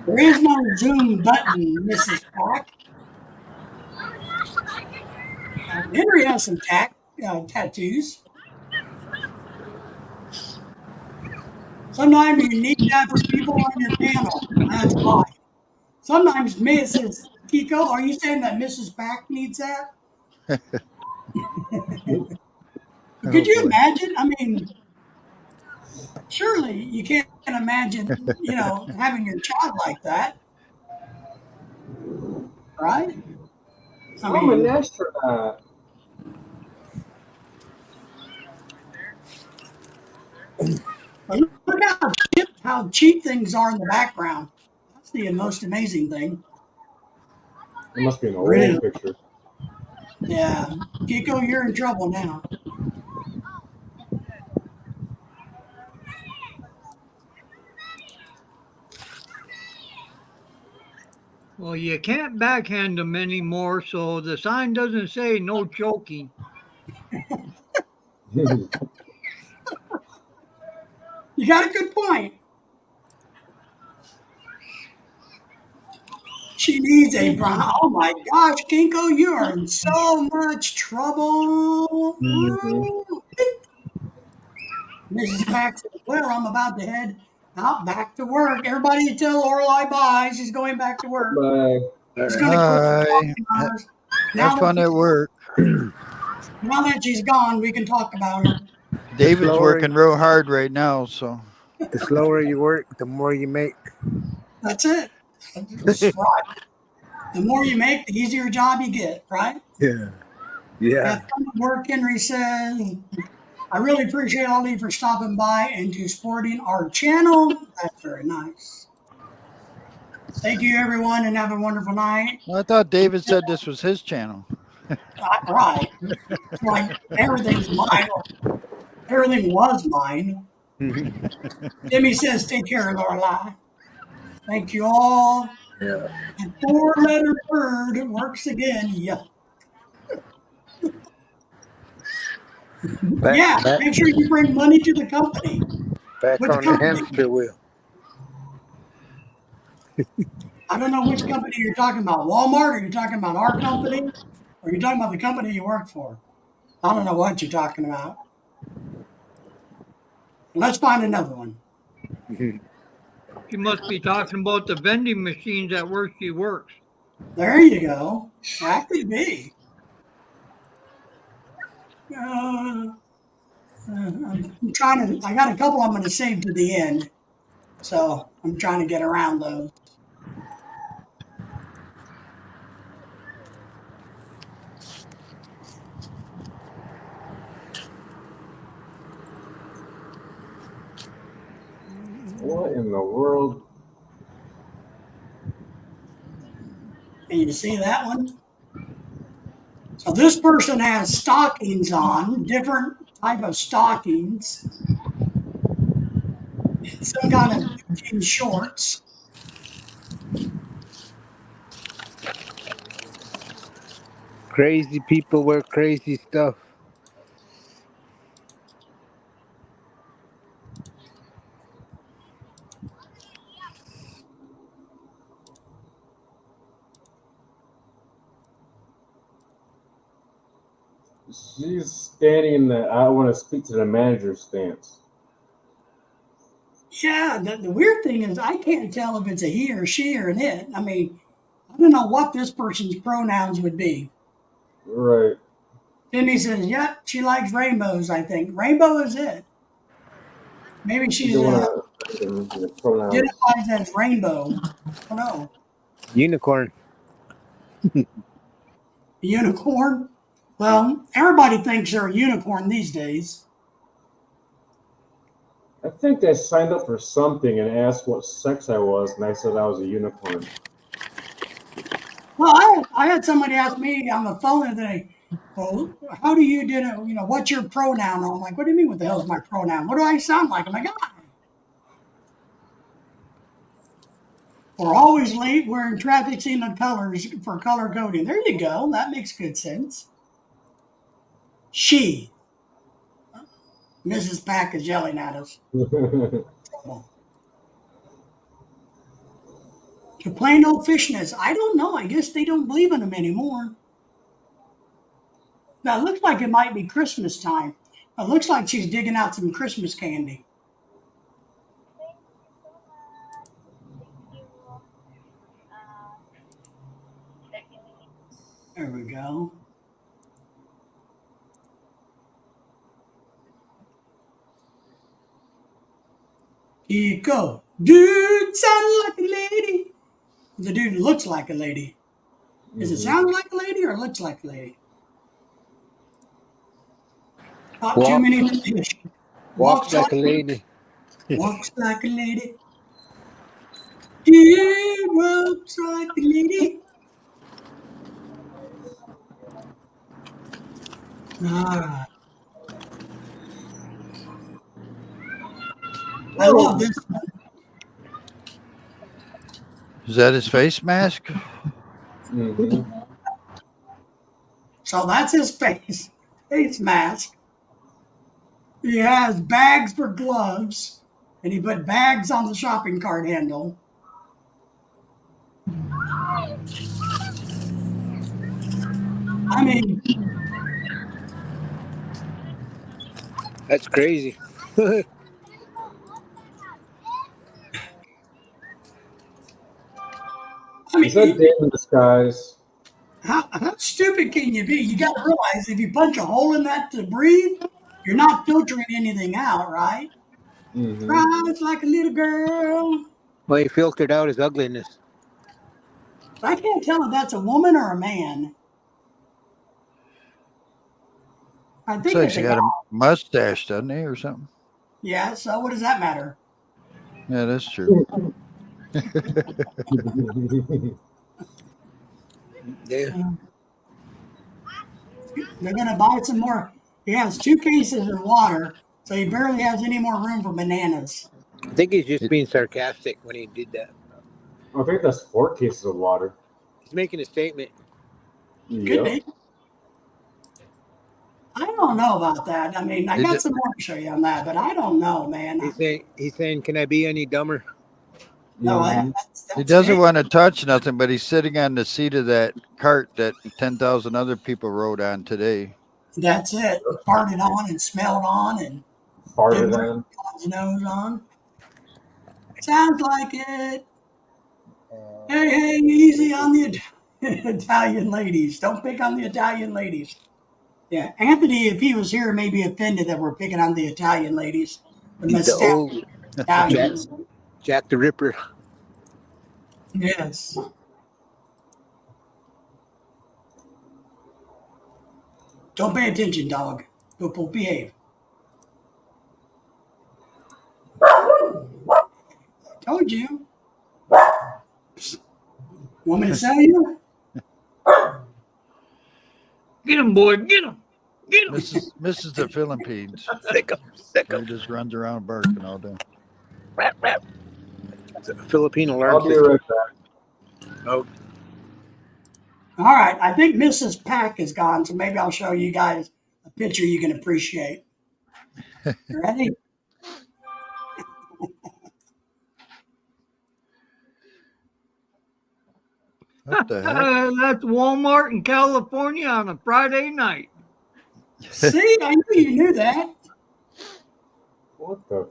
There is no zoom button, Mrs. Pack. Henry has some tattoos. Sometimes you need that for people on your panel. That's why. Sometimes Mrs. Kiko, are you saying that Mrs. Pack needs that? Could you imagine? I mean, surely you can't imagine, having your child like that. Right? I'm an astronaut. Look how cheap things are in the background. That's the most amazing thing. It must be an old Really? picture. Yeah. Kiko, you're in trouble now. Well, you can't backhand them anymore, so the sign doesn't say no choking. You got a good point. She needs a bra. Oh my gosh, Kinko, you are in so much trouble. Mrs. Pack says, well, I'm about to head out back to work. Everybody tell Lorelai bye. She's going back to work. Bye. She's gonna quit Hi. us. Have fun at work. Now that she's gone, we can talk about her. David's working real hard right now, so. The slower you work, the more you make. That's it. That's right. The more you make, the easier job you get, right? Yeah. Yeah. Have fun at work, Henry says. I really appreciate all of you for stopping by and to supporting our channel. That's very nice. Thank you, everyone, and have a wonderful night. I thought David said this was his channel. Right. It's like everything's mine. Everything was mine. Timmy says, take care, Lorelai. Thank you all. Yeah. And 4-letter word works again. Yeah. Back Make sure you bring money to the company. on Which the company? hamster wheel. I don't know which company you're talking about. Walmart, or you're talking about our company, or you're talking about the company you work for. I don't know what you're talking about. Let's find another one. She must be talking about the vending machines at where she works. There you go. That could be. I'm trying to. I got a couple I'm going to save to the end, so I'm trying to get around those. What in the world? Can you see that one? So this person has stockings on, different type of stockings, and some kind of jean shorts. Crazy people wear crazy stuff. She's standing in the I want to speak to the manager stance. Yeah, the weird thing is I can't tell if it's a he or she or an it. I mean, I don't know what this person's pronouns would be. Right. Timmy says, "Yep, she likes rainbows." I think rainbow is it. Maybe You she's don't want to pronouns. identifies as rainbow. I don't know. Unicorn. A unicorn. Well, everybody thinks they're a unicorn these days. I think I signed up for something and asked what sex I was, and I said I was a unicorn. Well, I had somebody ask me on the phone today, well, how do you do it? What's your pronoun? I'm like, what do you mean, what the hell is my pronoun? What do I sound like? I'm like, ah. We're always late wearing traffic signal colors for color coding. There you go. That makes good sense. She. Mrs. Pack is yelling at us. The plain old fishnets. I don't know. I guess they don't believe in them anymore. Now, it looks like it might be Christmas time. It looks like she's digging out some Christmas candy. There we go. Here you go. Dude, sound like a lady. The dude looks like a lady. Does it sound like a lady or looks like a lady? Not too many fish. Walks like a lady. Walks like a lady. He walks like a lady. All right. I love this. Is that his face mask? Mhm. So that's his face mask. He has bags for gloves, and he put bags on the shopping cart handle. I mean, That's crazy. Is that Dave in disguise? how stupid can you be? You got to realize if you punch a hole in that to breathe, you're not filtering anything out, right? Mm-hmm. Cries like a little girl. Well, he filtered out his ugliness. I can't tell if that's a woman or a man. I think Looks like it's she a got guy. a mustache, doesn't he, or something? Yeah, so what does that matter? Yeah, that's true. Yeah. They're going to buy some more. He has 2 cases of water, so he barely has any more room for bananas. I think he's just being sarcastic when he did that. I think that's 4 cases of water. He's making a statement. Could Yep. be. I don't know about that. I mean, I got some more to show you on that, but I don't know, man. He's saying, can I be any dumber? No, Mhm. that's He doesn't it. want to touch nothing, but he's sitting on the seat of that cart that 10,000 other people rode on today. That's it. Farted on and smelled on and Farted did on. his nose on. Sounds like it. Hey, easy on the Italian ladies. Don't pick on the Italian ladies. Yeah, Anthony, if he was here, may be offended that we're picking on the Italian ladies. The He's the mustache old Italians. Jack the Ripper. Yes. Don't pay attention, dog. Go behave. Told you. Want me to sell you? Get him, boy. Get him. Get him. Mrs. the Philippines. Sick He him. just runs around barking all day. Rap, rap. It's a Filipino I'll alarm be system. right back. Oh, All right, I think Mrs. Pack is gone, so maybe I'll show you guys a picture you can appreciate. You ready? What the heck? That's Walmart in California on a Friday night. See, I knew you knew that. What the?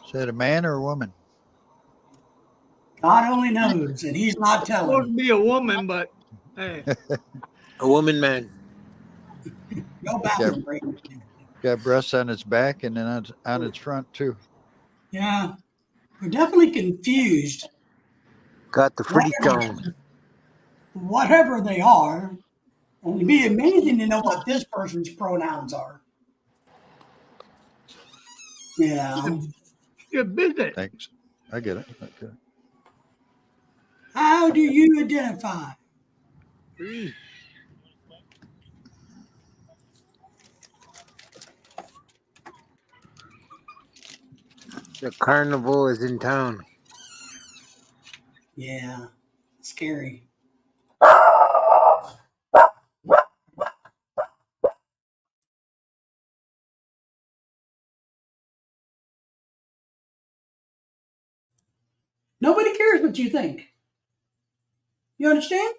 Is that a man or a woman? God only knows, and he's not Supposed telling. to be a woman, but hey, A woman, man. No bathroom break. Got breasts on its back and then on its front too. Yeah, we're definitely confused. Got the pretty stone. Whatever they are, and it'd be amazing to know what this person's pronouns are. Yeah. good visit. Thanks. I get it. Okay. How do you identify? The carnival is in town. Yeah, scary. Nobody cares what you think. You understand?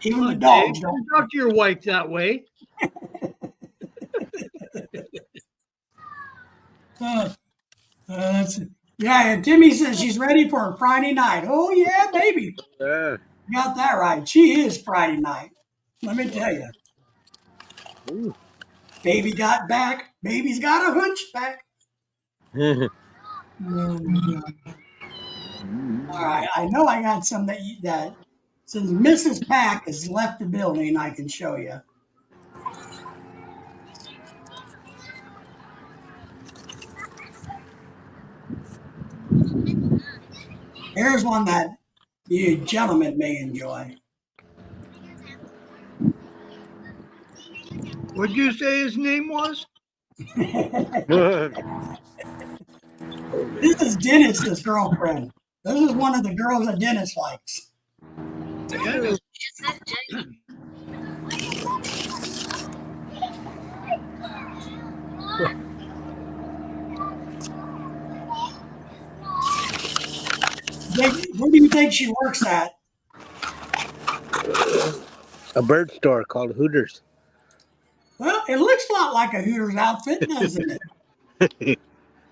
Even the dogs Dave, don't. don't talk to your wife that way. Yeah, and Timmy says she's ready for a Friday night. Oh, yeah, baby. Yeah. You got that right. She is Friday night. Let me tell you. Ooh. Baby got back. Baby's got a hunchback. Oh, God. All right. I know I got some that since Mrs. Pack has left the building, I can show you. Here's one that you gentlemen may enjoy. What'd you say his name was? This is Dennis's girlfriend. This is one of the girls that Dennis likes. Dennis. Where do you think she works at? A bird store called Hooters. Well, it looks a lot like a Hooters outfit, doesn't it?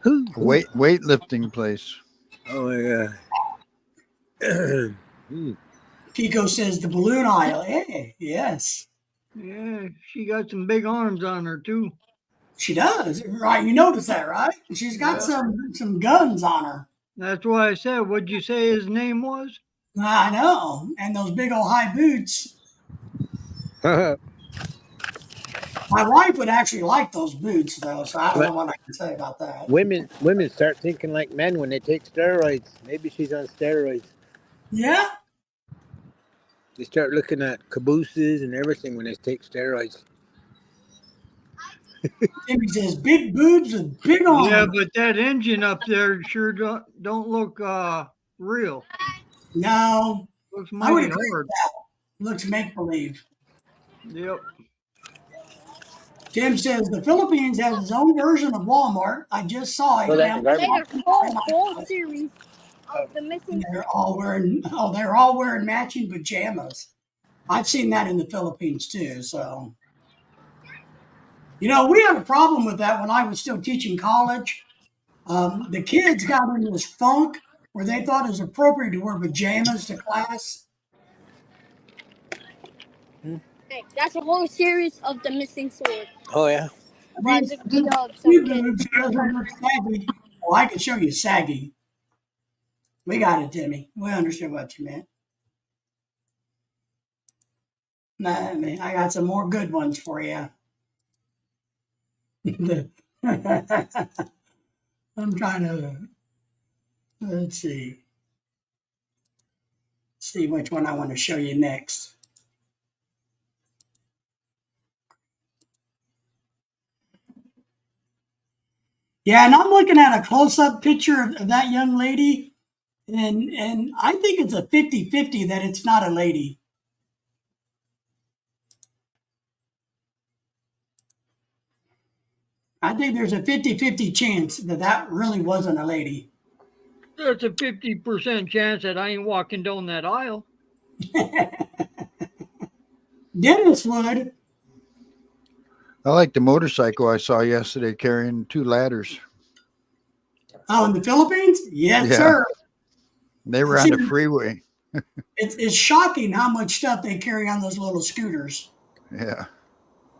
Weightlifting place. Oh my god. Pico says the balloon aisle. Hey, yes, Yeah, she got some big arms on her too. she does. Right, you notice that, right? She's got some guns on her. That's why I said, what'd you say his name was? I know, and those big old high boots. My wife would actually like those boots, though, so I don't know what I can say about that. Women start thinking like men when they take steroids. Maybe she's on steroids. Yeah, They start looking at cabooses and everything when they take steroids. Timmy says big boobs and big arms. Yeah, but that engine up there sure don't look real. No, Looks I would mighty agree with hard. that. Looks make believe. Yep. Tim says the Philippines has its own version of Walmart. I just saw it. Oh, that's Now, garbage. Like a whole series of the missing. they're all wearing matching pajamas. I've seen that in the Philippines too. So, we had a problem with that when I was still teaching college. The kids got into this funk where they thought it was appropriate to wear pajamas to class. Hey, that's a whole series of the missing sword. Oh yeah. By the of some You kid. boobs doesn't look saggy. Oh, I can show you saggy. We got it, Timmy. We understood what you meant. Nah, I got some more good ones for you. I'm trying to let's see which one I want to show you next. Yeah, and I'm looking at a close-up picture of that young lady, and I think it's a 50-50 that it's not a lady. I think there's a 50-50 chance that that really wasn't a lady. There's a 50% chance that I ain't walking down that aisle. Dennis would. I like the motorcycle I saw yesterday carrying 2 ladders. Oh, in the Philippines? Yes, Yeah. sir. They were on the freeway. It's shocking how much stuff they carry on those little scooters. Yeah.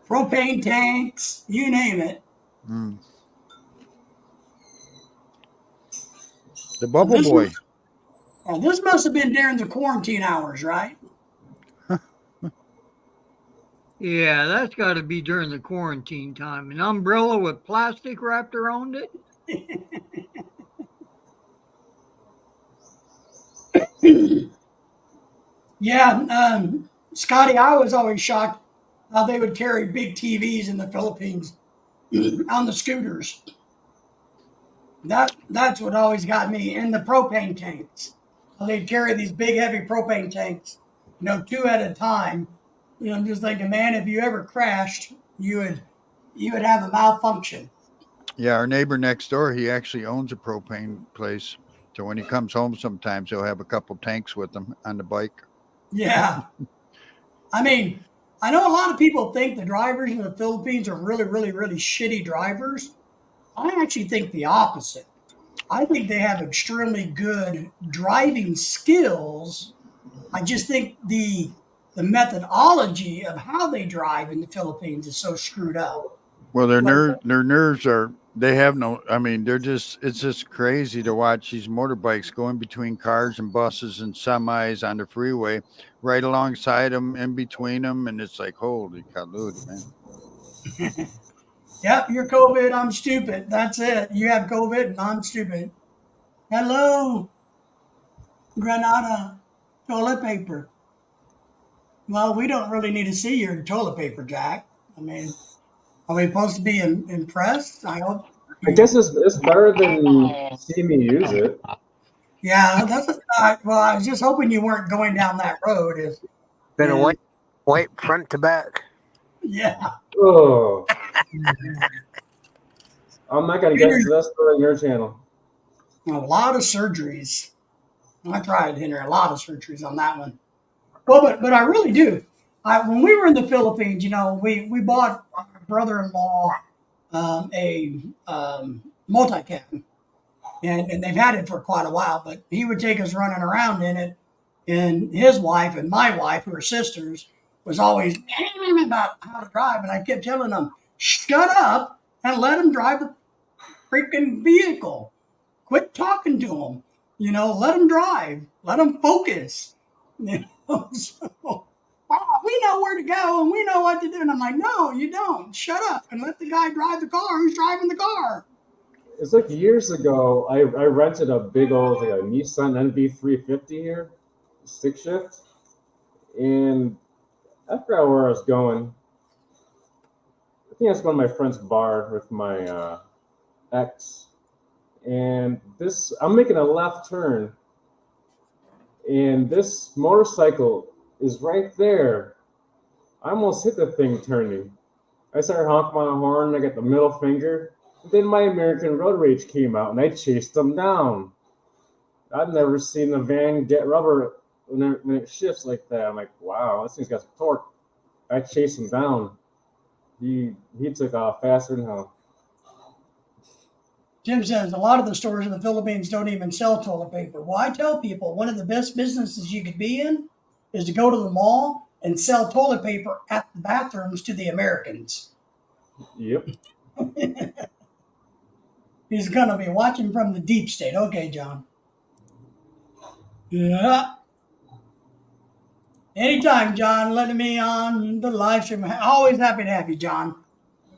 Propane tanks, you name it. Mm. The Bubble Boy. This must have been during the quarantine hours, right? Yeah, that's got to be during the quarantine time. An umbrella with plastic wrapped around it. Yeah, Scotty, I was always shocked how they would carry big TVs in the Philippines on the scooters. That's what always got me. And the propane tanks. They'd carry these big, heavy propane tanks, 2 at a time. I'm just thinking, man, if you ever crashed, you would have a malfunction. Yeah, our neighbor next door, he actually owns a propane place. So when he comes home, sometimes he'll have a couple tanks with him on the bike. Yeah. I mean, I know a lot of people think the drivers in the Philippines are really, really, really shitty drivers. I actually think the opposite. I think they have extremely good driving skills. I just think the methodology of how they drive in the Philippines is so screwed up. Well, their nerves are, they have no, I mean, it's just crazy to watch these motorbikes going between cars and buses and semis on the freeway, right alongside them, in between them. And it's like, holy caloodie, man. Yep, you're COVID, I'm stupid. That's it. You have COVID and I'm stupid. Hello, Granada toilet paper. Well, we don't really need to see your toilet paper, Jack. I mean, are we supposed to be impressed? I hope. I guess it's better than seeing me use it. Yeah, well, I was just hoping you weren't going down that road. Then a white front to back. Yeah. Oh. I'm not going to get into that story on your channel. A lot of surgeries. I tried, Henry, a lot of surgeries on that one. Well, but I really do. When we were in the Philippines, we bought our brother-in-law a multi-cam, and they've had it for quite a while. But he would take us running around in it, and his wife and my wife, who are sisters, was always about how to drive, and I kept telling them, "Shut up and let him drive the freaking vehicle. Quit talking to him. Let him drive. Let him focus." So, wow, we know where to go and we know what to do. And I'm like, no, you don't. Shut up and let the guy drive the car who's driving the car. It's like years ago, I rented a big old a Nissan NV350 here, stick shift, and I forgot where I was going. I think I was going to my friend's bar with my ex, and I'm making a left turn, and this motorcycle is right there. I almost hit the thing turning. I started honking my horn. I got the middle finger. Then my American road rage came out, and I chased them down. I've never seen a van get rubber when it shifts like that. I'm like, wow, this thing's got some torque. I chased him down. He took off faster than hell. Jim says a lot of the stores in the Philippines don't even sell toilet paper. Well, I tell people one of the best businesses you could be in is to go to the mall and sell toilet paper at the bathrooms to the Americans. Yep. He's going to be watching from the deep state. Okay, John. Yeah. Anytime, John, letting me on the live stream. Always happy to have you, John.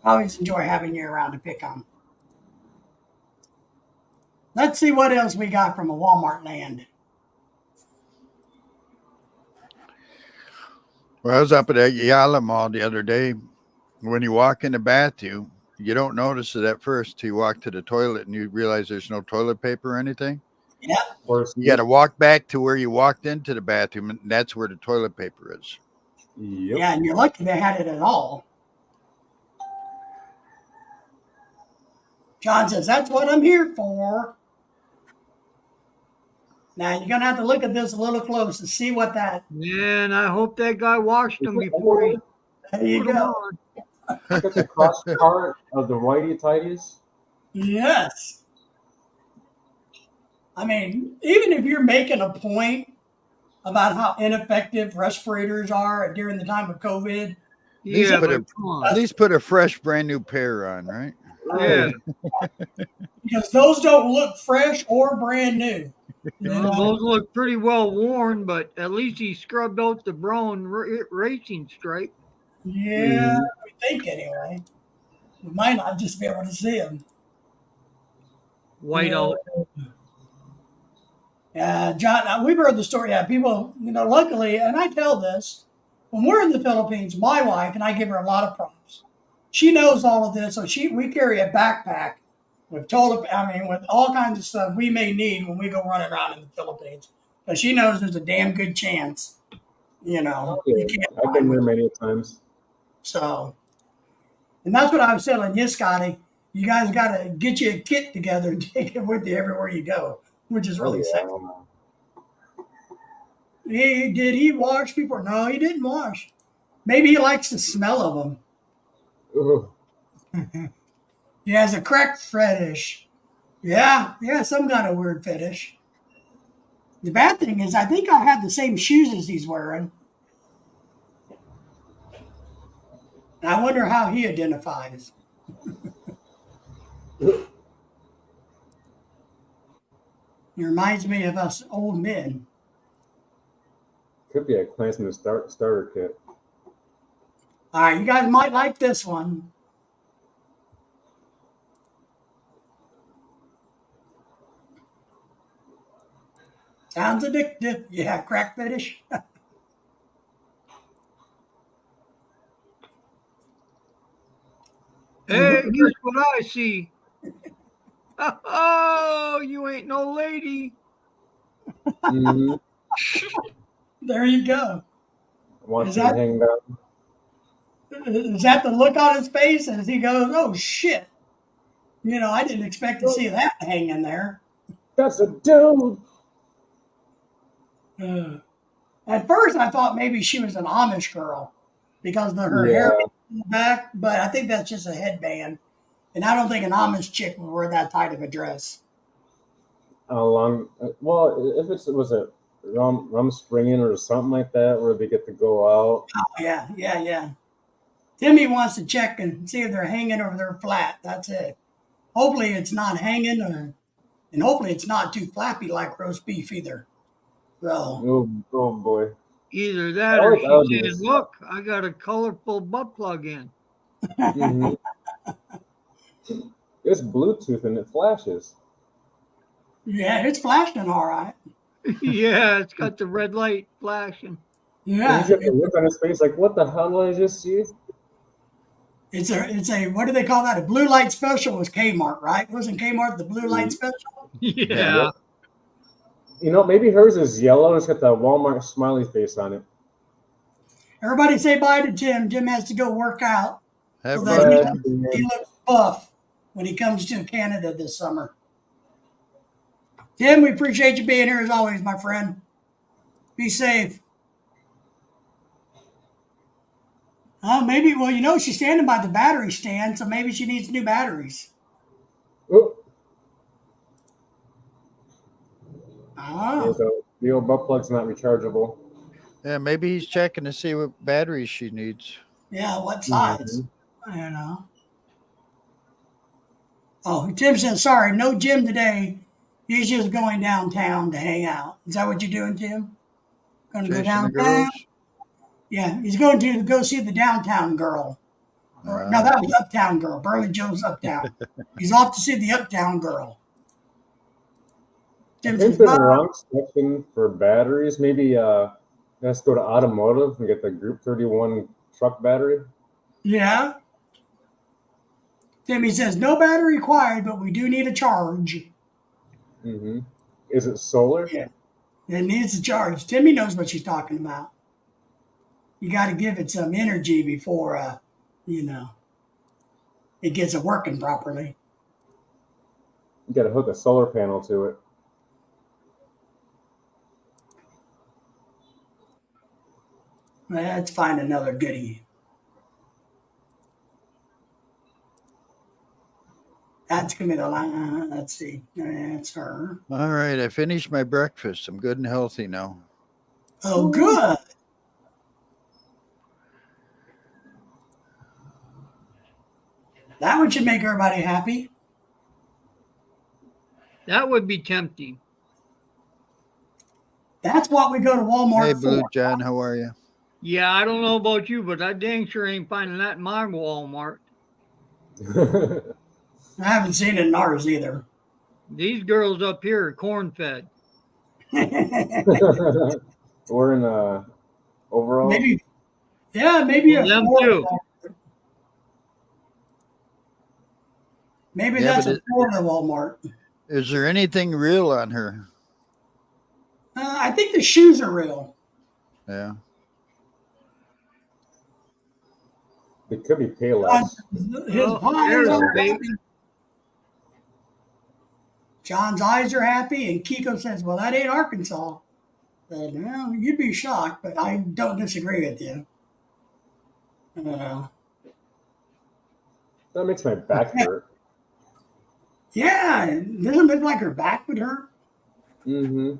Always enjoy having you around to pick on. Let's see what else we got from a Walmart land. Well, I was up at Ayala Mall the other day. When you walk in the bathroom, You don't notice it at first till you walk to the toilet and you realize there's no toilet paper or anything. Yeah. Of course, You got to walk back to where you walked into the bathroom, and that's where the toilet paper is. Yep. Yeah, and you're lucky they had it at all. John says, that's what I'm here for. Now, you're going to have to look at this a little close to see what that. Man, I hope that guy washed them before he There you put them go. on. Look at the cross part of the whitey tighties. Yes. I mean, even if you're making a point about how ineffective respirators are during the time of COVID, These Yeah, put but a- come on. At least put a fresh, brand new pair on, right? Yeah. because those don't look fresh or brand new. You Well, know? those look pretty well worn, but at least he scrubbed out the brown racing stripe. Yeah, we think anyway. We might not just be able to see them. White out. Yeah, John, we've heard the story. Yeah, people, luckily, and I tell this, when we're in the Philippines, my wife, and I give her a lot of props. She knows all of this, so we carry a backpack with with all kinds of stuff we may need when we go running around in the Philippines. But she knows there's a damn good chance, you Yeah, can't I've been find there one. many times. So, and that's what I was telling you, Scotty. You guys got to get you a kit together and take it with you everywhere you go, which is really sad. Did he wash before? No, he didn't wash. Maybe he likes the smell of them. Ugh. He has a crack fetish. Yeah, some kind of weird fetish. The bad thing is, I think I have the same shoes as he's wearing. And I wonder how he identifies. It reminds me of us old men. Could be a Klansman starter kit. All right, you guys might like this one. Sounds addictive. Yeah, crack fetish. Hey, guess what I see? Oh, you ain't no lady. Mm-hmm. There you go. Watch Is him that- hang down. Is that the look on his face as he goes, oh shit. I didn't expect to see that hanging there. That's a dude. At first, I thought maybe she was an Amish girl because of her hair in the back, but I think that's just a headband. And I don't think an Amish chick would wear that tight of a dress. Well, if it was a rum springing or something like that, where they get to go out. Oh, yeah. Timmy wants to check and see if they're hanging or they're flat. That's it. Hopefully it's not hanging, and hopefully it's not too flappy like roast beef either. So, Oh boy. Either that I or like she's ugliness. saying, look, I got a colorful butt plug in. Mhm. It's Bluetooth and it flashes. yeah, it's flashing all right. Yeah, it's got the red light flashing. And Yeah, he's got the look on his face like, what the hell did I just see? it's a what do they call that? A blue light special was Kmart, right? Wasn't Kmart the blue light special? Yeah. Maybe hers is yellow and it's got the Walmart smiley face on it. Everybody say bye to Tim. Jim has to go work out. Have So fun. that he looks buff when he comes to Canada this summer. Tim, we appreciate you being here as always, my friend. Be safe. Maybe, she's standing by the battery stand, so maybe she needs new batteries. Oh, Oh, the old butt plug's not rechargeable. Yeah, maybe he's checking to see what batteries she needs. yeah, what size? I don't know. Oh, Tim says, sorry, no Jim today. He's just going downtown to hang out. Is that what you're doing, Tim? Going to go Chasing the downtown? girls. Yeah, he's going to go see the downtown girl. No, that was Uptown Girl. Burley Joe's Uptown. He's off to see the Uptown Girl. I Tim think says, the "Bye." wrong section for batteries. Maybe let's go to automotive and get the Group 31 truck battery. Yeah. Timmy says no battery required, but we do need a charge. Mm-hmm. Is it solar? Yeah. It needs a charge. Timmy knows what she's talking about. You got to give it some energy before, it gets it working properly. You got to hook a solar panel to it. Let's find another goodie. That's going to be the line. Let's see. That's her. All right, I finished my breakfast. I'm good and healthy now. Oh, good. That one should make everybody happy. That would be tempting. That's what we go to Walmart Hey, for. Blue John, how are you? Yeah, I don't know about you, but I dang sure ain't finding that in my Walmart. I haven't seen it in ours either. These girls up here are corn-fed. We're in overall. maybe maybe Well, a them Florida too. Walmart. Maybe Yeah, that's but a Florida Walmart. Is there anything real on her? I think the shoes are real. Yeah. It could be Payless. His Oh, eyes there's are a bait. happy. John's eyes are happy, and Kiko says, "Well, that ain't Arkansas." But, well, you'd be shocked, but I don't disagree with you. That makes my back hurt. Yeah, it doesn't look like her back would hurt. Mm-hmm.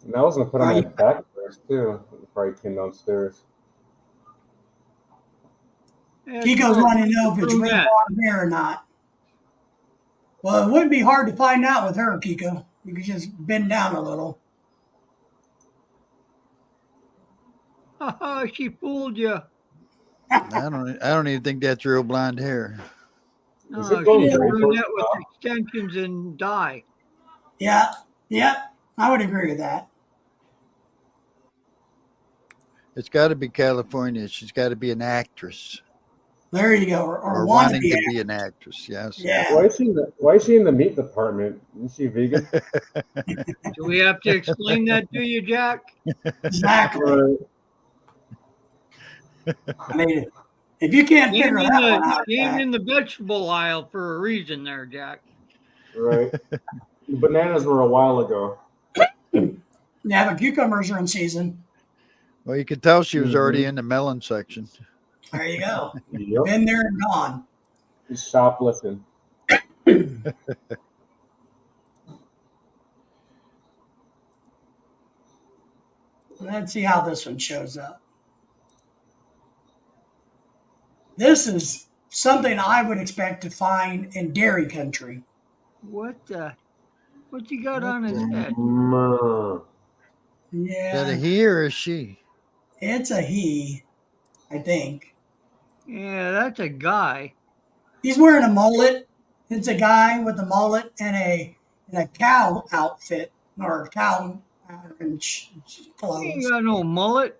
And I was gonna put on my back first too before I came downstairs. That's Kiko's all. wanting to know if it's red Brunette. blonde hair or not. Well, it wouldn't be hard to find out with her, Kiko. You could just bend down a little. She fooled you. I don't even think that's real blonde hair. No, Is it going she's a gray brunette towards with the top? extensions and dye. Yeah, I would agree with that. It's got to be California. She's got to be an actress There you go. Or or want to wanting be. to be an actress. Yes. Yeah. Why is she in the meat department? Is she vegan? Do we have to explain that to you, Jack? Exactly. I mean, if you can't She ain't figure in that one out, the, she ain't Jack, in the vegetable aisle for a reason there, Jack. Right. The bananas were a while ago. yeah, but cucumbers are in season. Well, you could tell she was already Mhm. in the melon section. There you go. Yep. Been there and gone. He's shoplifting. Let's see how this one shows up. This is something I would expect to find in dairy country. What you got on his head? Mm. Is that a Yeah, he or a she? it's a he, I think. Yeah, that's a guy. He's wearing a mullet. It's a guy with a mullet and a cow outfit or cow He clothes. ain't got no mullet.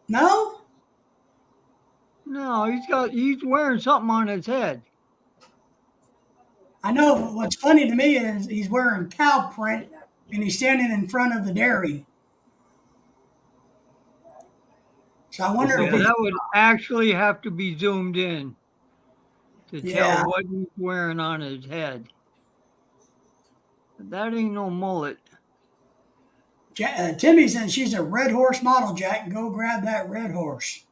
No, No, he's wearing something on his head. I know. What's funny to me is he's wearing cow print and he's standing in front of the dairy. So I wonder Yeah, if he's, that would actually have to be zoomed in to Yeah. tell what he's wearing on his head. But that ain't no mullet. Timmy says she's a red horse model, Jack. Go grab that red horse.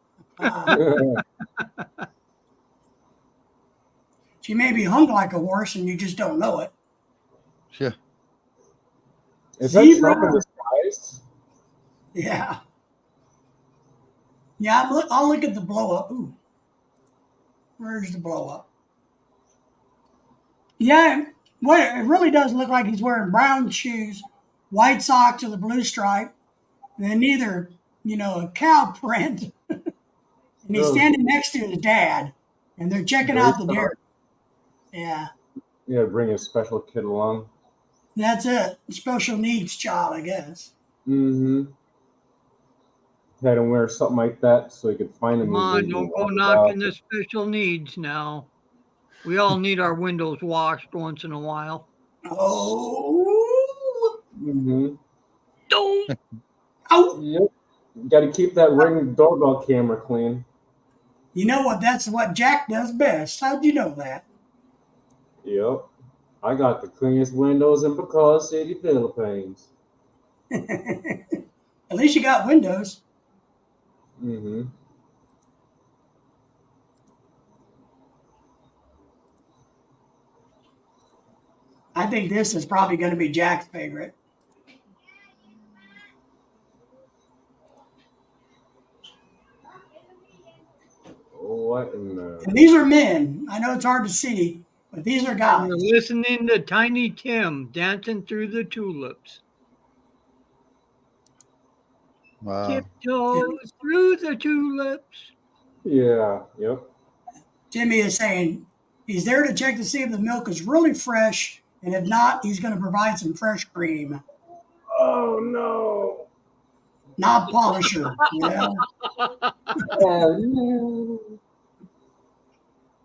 She may be hung like a horse and you just don't know it. Yeah. Is that Zebra. Trump in disguise? Yeah. Yeah, I'll look at the blow up. Ooh. Where's the blow up? Yeah, well, it really does look like he's wearing brown shoes, white socks with a blue stripe, and then either, a cow print. And he's No. standing next to his dad, and they're checking out the dairy. Yeah, Yeah, bring a special kid along. that's it. Special needs child, I guess. Mm-hmm. had him wear something like that so he could find him. Come on, don't go knocking the special needs now. We all need our windows washed once in a while. Oh, Mm-hmm. Don't. oh. Yep. Got to keep that Ring doorbell camera clean. You know what? That's what Jack does best. How'd you know that? Yep. I got the cleanest windows in Bacolod City, Philippines. At least you got windows. Mm-hmm. I think this is probably going to be Jack's favorite. What in the... And these are men. I know it's hard to see, but these are guys. You're listening to Tiny Tim dancing through the tulips. Wow. Tiptoes through the tulips. Yeah, yep. Jimmy is saying he's there to check to see if the milk is really fresh, and if not, he's going to provide some fresh cream. Oh, no. Knob polisher, you know? Oh, no.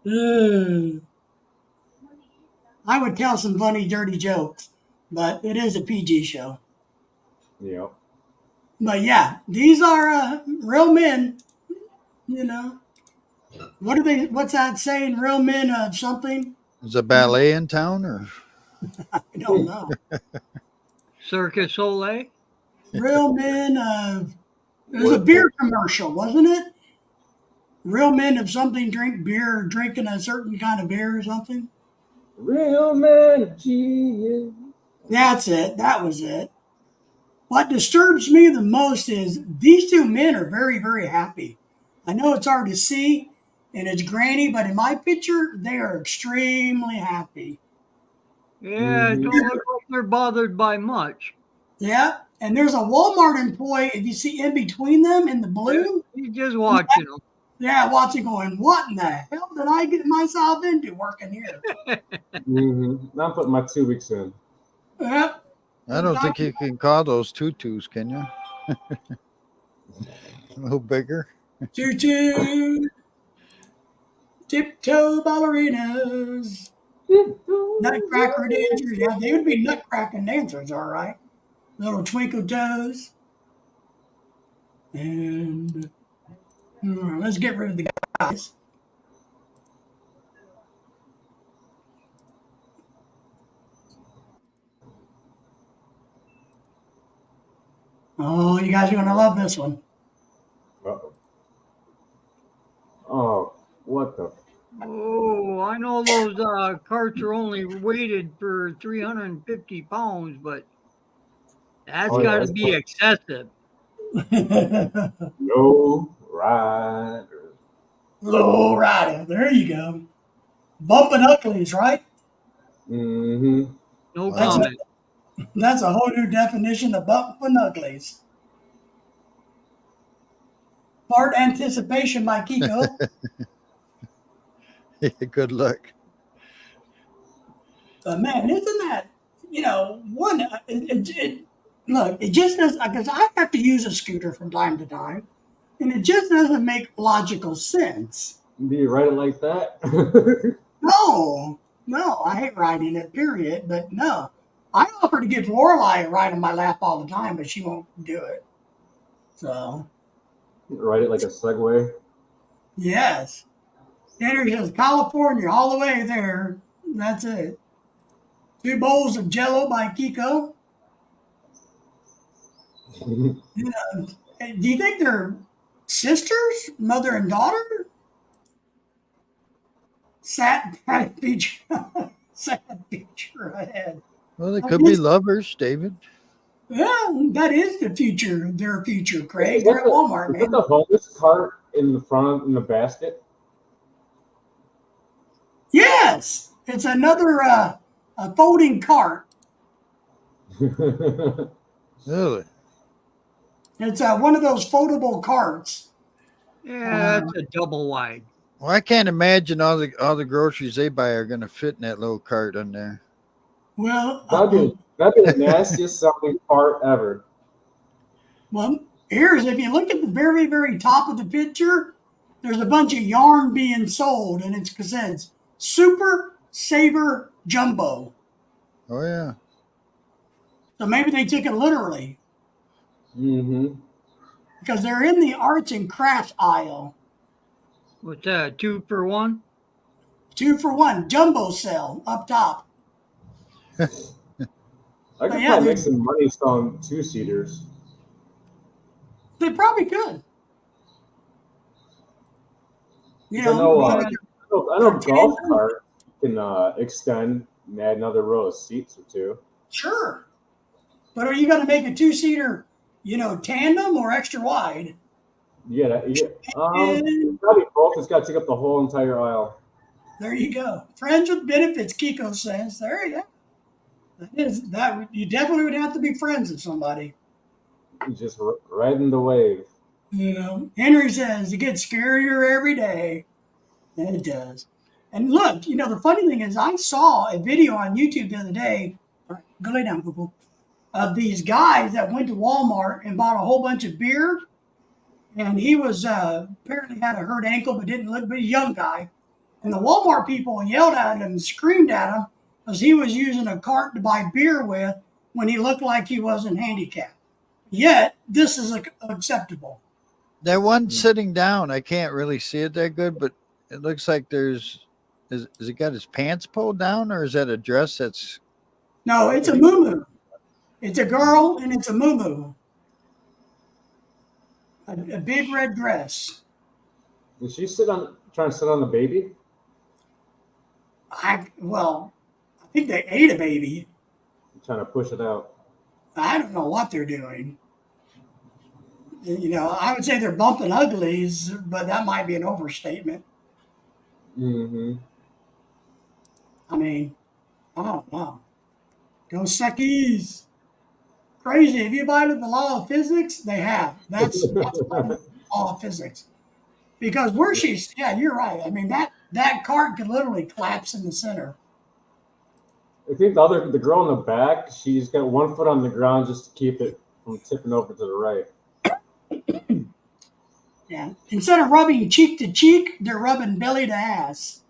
Ugh. I would tell some funny, dirty jokes, but it is a PG show. Yep. But yeah, these are real men, you know. What are they? What's that saying? Real men of something? Is a ballet in town or? I don't know. Circus Soleil. Real men of. It was a beer commercial, wasn't it? Real men of something drink beer, drinking a certain kind of beer or something. Real man of genius. That's it. That was it. What disturbs me the most is these two men are very, very happy. I know it's hard to see and it's grainy, but in my picture, they are extremely happy. Yeah, Mhm. don't look like they're bothered by much. Yeah. And there's a Walmart employee, if you see in between them in the blue, He's just watching them. yeah, watching going, what in the hell did I get myself into working here? Mm-hmm. I'm putting my 2 weeks in. Yep. I don't think you can call those tutus, can you? A little bigger. Choo-choo. Tiptoe ballerinas. Nutcracker dancers. Yeah, they would be nutcracking dancers, all right. Little twinkle toes. And let's get rid of the guys. Oh, you guys are going to love this one. Uh-oh. Oh, what the... Oh, I know those carts are only weighted for 350 pounds, but that's Oh, yeah, got to that's be excessive. No rider. Low rider. There you go. Bumping uglies, right? Mm-hmm. No Wow. comment. That's a whole new definition of bumping uglies. Part anticipation by Kiko. Good luck. But man, isn't that, one, look, it just does, because I have to use a scooter from time to time, and it just doesn't make logical sense. Do you write it like that? No, I hate riding it, period, but no. I offer to give Lorelai a ride on my lap all the time, but she won't do it. So, Write it like a Segway. yes. Henry says, California, all the way there. That's it. 2 bowls of Jell-O by Kiko. Do you think they're sisters, mother and daughter? Sad feature. Sad feature ahead. Well, they could be lovers, David. Yeah, that is the future. Their future, Craig. They're at Walmart, Is that man. the homeless cart in the front in the basket? Yes, it's another a folding cart. Really? It's one of those foldable carts. Yeah, that's a double wide. Well, I can't imagine all the groceries they buy are going to fit in that little cart on there. Well, That'd be the nastiest sounding part ever. well, Here's, if you look at the very, very top of the picture, there's a bunch of yarn being sold, and it says Super Saver Jumbo. Oh yeah. So maybe they took it literally Mm-hmm. because they're in the arts and crafts aisle. What's that? 2 for 1? 2 for 1 jumbo sale up top. I could yeah, probably they- make some money selling 2-seaters. They probably could. You I know, know, maybe I know golf cart can extend and add another row of seats or two. sure. But are you going to make a 2-seater, tandem or extra wide? Yeah, probably both. It's got to take up the whole entire aisle. There you go. Friends with benefits, Kiko says. There you go. You definitely would have to be friends with somebody. Just riding the wave. Henry says it gets scarier every day. And it does. And look, the funny thing is I saw a video on YouTube the other day. All right, go lay down, Google. Of these guys that went to Walmart and bought a whole bunch of beer. And he was apparently had a hurt ankle, but didn't look, but a young guy. And the Walmart people yelled at him and screamed at him because he was using a cart to buy beer with when he looked like he wasn't handicapped. Yet, this is acceptable. That one sitting down, I can't really see it that good, but it looks like is he got his pants pulled down, or is that a dress that's? No, it's a muumuu. It's a girl and it's a muumuu. A big red dress. Did she trying to sit on the baby? I think they ate a baby. Trying to push it out. I don't know what they're doing. I would say they're bumping uglies, but that might be an overstatement. Mm-hmm. I mean, oh wow. Go suckies. Crazy. If you abide by the law of physics, they have. That's the law of physics. Because you're right. I mean, that cart could literally collapse in the center. I think the girl in the back, she's got one foot on the ground just to keep it from tipping over to the right. Yeah. Instead of rubbing cheek to cheek, they're rubbing belly to ass.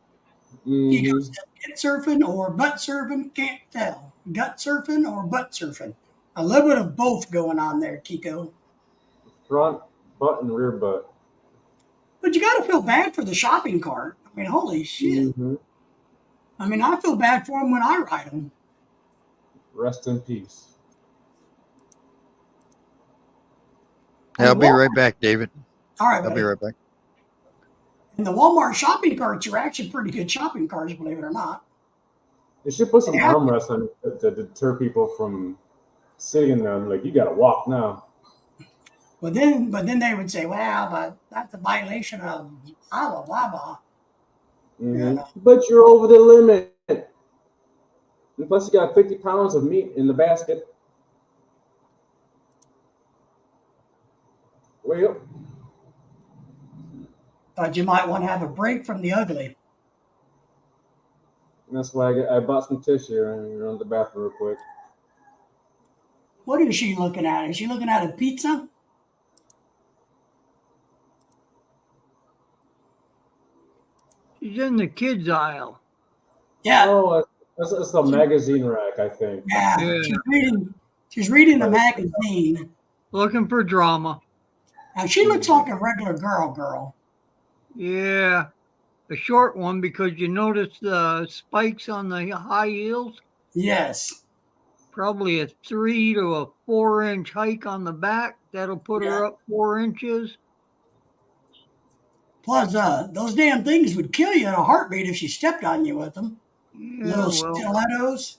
He Mm-hmm. goes gut surfing or butt surfing, can't tell. Gut surfing or butt surfing. A little bit of both going on there, Kiko. Front butt and rear butt. But you got to feel bad for the shopping cart. I mean, holy shit. Mm-hmm. I mean, I feel bad for them when I ride them. Rest in peace. I'll be right back, David. All right, I'll buddy. be right back. And the Walmart shopping carts are actually pretty good shopping carts, believe it or not. They should put some Yeah. armrests on it to deter people from sitting in them. Like, you got to walk now. But then they would say, well, but that's a violation of blah, blah, blah. Mm-hmm. Yeah. But you're over the limit. And plus, you got 50 pounds of meat in the basket. Well, But you might want to have a break from the ugly. that's why I bought some tissue and run to the bathroom real quick. What is she looking at? Is she looking at a pizza? She's in the kids aisle. Yeah. Oh, that's the magazine rack, I think. Yeah. Yeah. She's reading the magazine. Looking for drama. Now she looks like a regular girl. Yeah. A short one because you notice the spikes on the high heels. Yes. Probably a 3 to a 4-inch hike on the back. That'll put her up 4 inches. Plus, those damn things would kill you in a heartbeat if she stepped on you with them. Yeah, Little well, stilettos.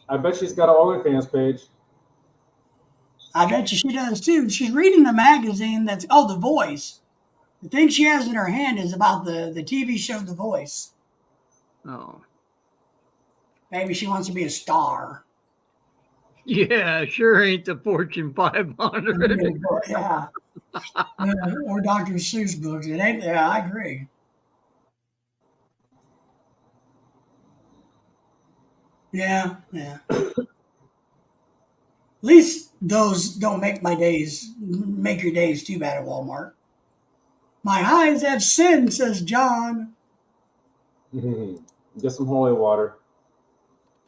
I bet she's got an OnlyFans page. I bet you she does too. She's reading the magazine The Voice. The thing she has in her hand is about the TV show The Voice. oh. Maybe she wants to be a star. Yeah, sure ain't the Fortune 500. Yeah. Or Dr. Seuss books. It ain't. Yeah, I agree. Yeah. least those don't make your days too bad at Walmart. My eyes have sinned, says John. Get some holy water.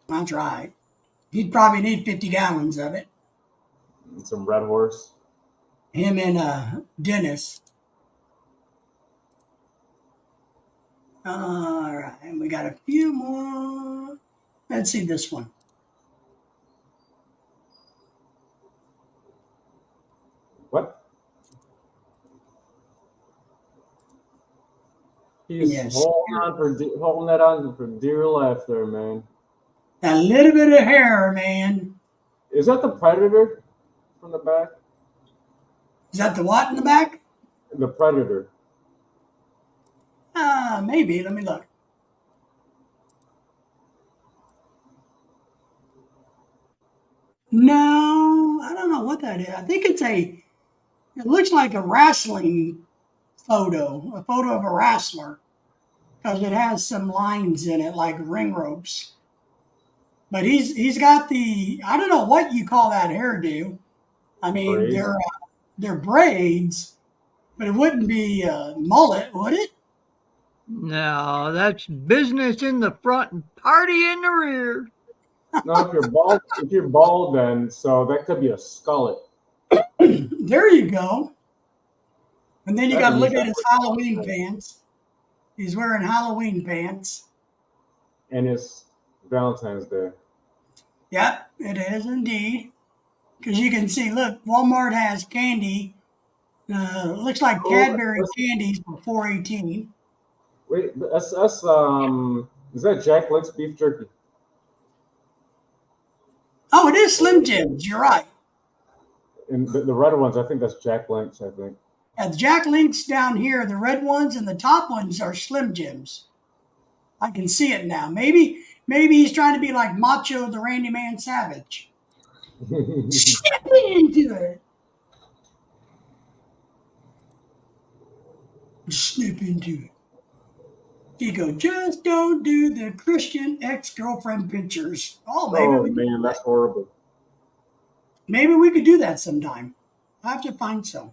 That's right. He'd probably need 50 gallons of it. And some Red Horse. Him and Dennis. All right, and we got a few more. Let's see this one. What? He's Yes. holding that on for dear life there, man. A little bit of hair, man. Is that the Predator from the back? Is that the what in the back? The Predator. Maybe. Let me look. No, I don't know what that is. I think it looks like a wrestling photo, a photo of a wrestler, because it has some lines in it like ring ropes. But he's got I don't know what you call that hairdo. I mean, Braids. they're braids, but it wouldn't be a mullet, would it? No, that's business in the front and party in the rear. No, if you're bald, then so that could be a skullet. There you go. And then you got to look at his That's Halloween pants. He's wearing Halloween pants. And it's Valentine's Day. Yep, it is indeed. Because you can see, look, Walmart has candy. Looks like Cadbury candies for $4.18. Wait, that's is that Jack Link's beef jerky? Oh, it is Slim Jims. You're right. And the red ones, I think that's Jack Link's, I think. And the Jack Links down here, the red ones, and the top ones are Slim Jims. I can see it now. Maybe he's trying to be like Macho the Randy Man Savage. Step into it. Snip into it. You go, just don't do the Christian ex-girlfriend pictures. Oh, Man, that's horrible. Maybe we could do that sometime. I have to find some.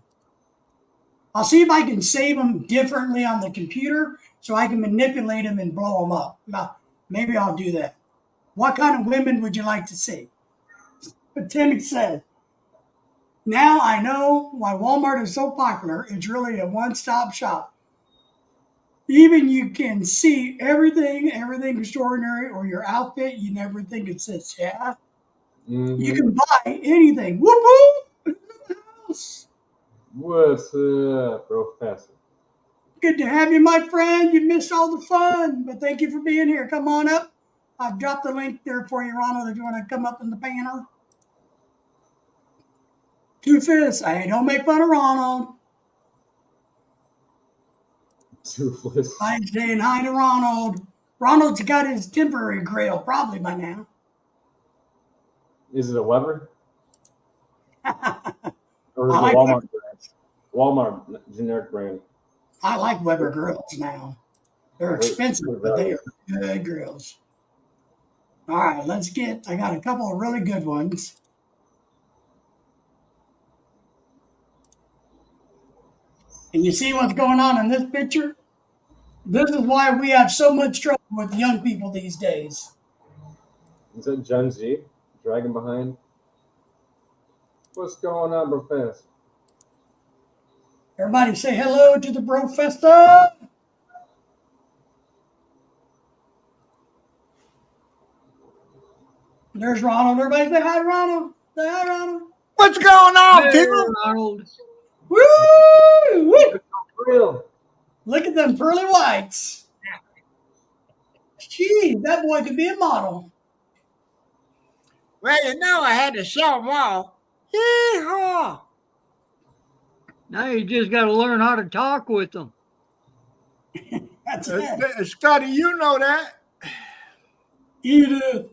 I'll see if I can save them differently on the computer so I can manipulate them and blow them up. Now, maybe I'll do that. What kind of women would you like to see? But Timmy said, now I know why Walmart is so popular. It's really a one-stop shop. Even you can see everything extraordinary, or your outfit, you never think it says, yeah. Mm-hmm. You can buy anything. Whoop, whoop, in the house. What's up, Professor? Good to have you, my friend. You missed all the fun, but thank you for being here. Come on up. I've dropped the link there for you, Ronald, if you want to come up in the panel. Two-Fist. Hey, don't make fun of Ronald. Toothless. I'm saying hi to Ronald. Ronald's got his temporary grill, probably by now. Is it a Weber? Or is I it like a Walmart brand? Walmart generic brand. I like Weber grills now. They're expensive, but they are good grills. All right, I got a couple of really good ones. And you see what's going on in this picture? This is why we have so much trouble with young people these days. Is that Gen Z? Dragging behind? What's going on, Professor? Everybody say hello to the Professor. There's Ronald. Everybody say hi to Ronald. Say hi, Ronald. What's going on, Hey, people? Ronald. Woo! Woo! Real. Look at them pearly whites. Gee, that boy could be a model. Well, you know, I had to show them all. Hee-haw! Now you just got to learn how to talk with them. That's it. Scotty, you know that. Edith.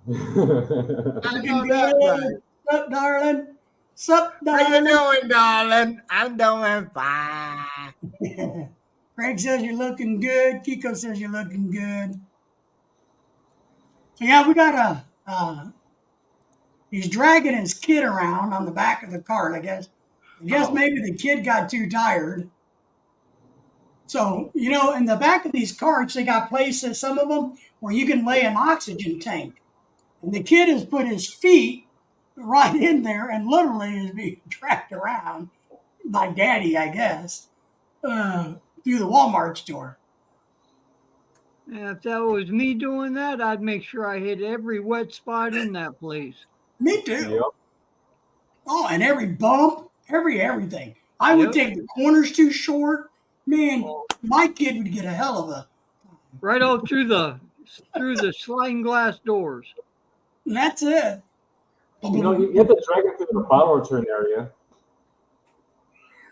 I Looking know that, good. right? Sup, darling? Sup, How you darling? doing, darling? I'm doing fine. Greg says you're looking good. Kiko says you're looking good. So yeah, we got He's dragging his kid around on the back of the cart, I guess. Maybe the kid got too tired. So, in the back of these carts, they got places, some of them, where you can lay an oxygen tank. And the kid has put his feet right in there and literally is being dragged around by daddy, I guess, through the Walmart store. Yeah, if that was me doing that, I'd make sure I hit every wet spot in that place. Me too. Yep. Oh, and every bump, everything. I would take the corners too short. Man, my kid would get a hell of a. Right out through the sliding glass doors. That's it. You have to drag it through the bottle return area.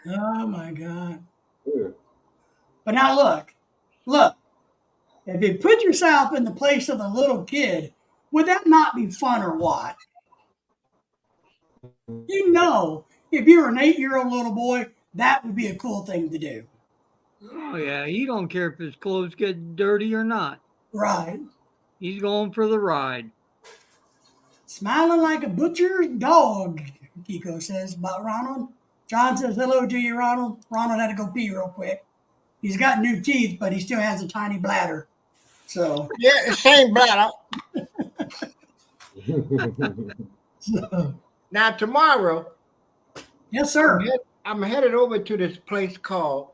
Oh my God. Ew. But now look. If you put yourself in the place of the little kid, would that not be fun or what? If you're an 8-year-old little boy, that would be a cool thing to do. Oh yeah, he don't care if his clothes get dirty or not. Right. He's going for the ride. Smiling like a butcher's dog, Kiko says about Ronald. John says hello to you, Ronald. Ronald had to go pee real quick. He's got new teeth, but he still has a tiny bladder. So Yeah, same bladder. Now tomorrow, yes, sir. I'm headed over to this place called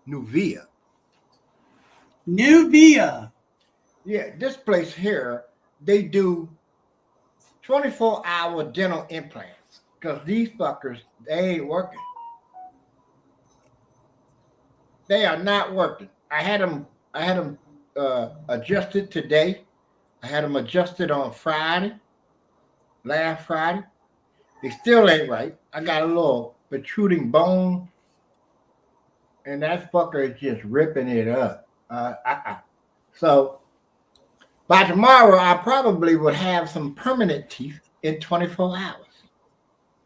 Nuvia. Nuvia. Yeah, this place here, they do 24-hour dental implants because these fuckers, they ain't working. They are not working. I had them adjusted today. I had them adjusted on last Friday. They still ain't right. I got a little protruding bone, and that fucker is just ripping it up. So by tomorrow, I probably would have some permanent teeth in 24 hours.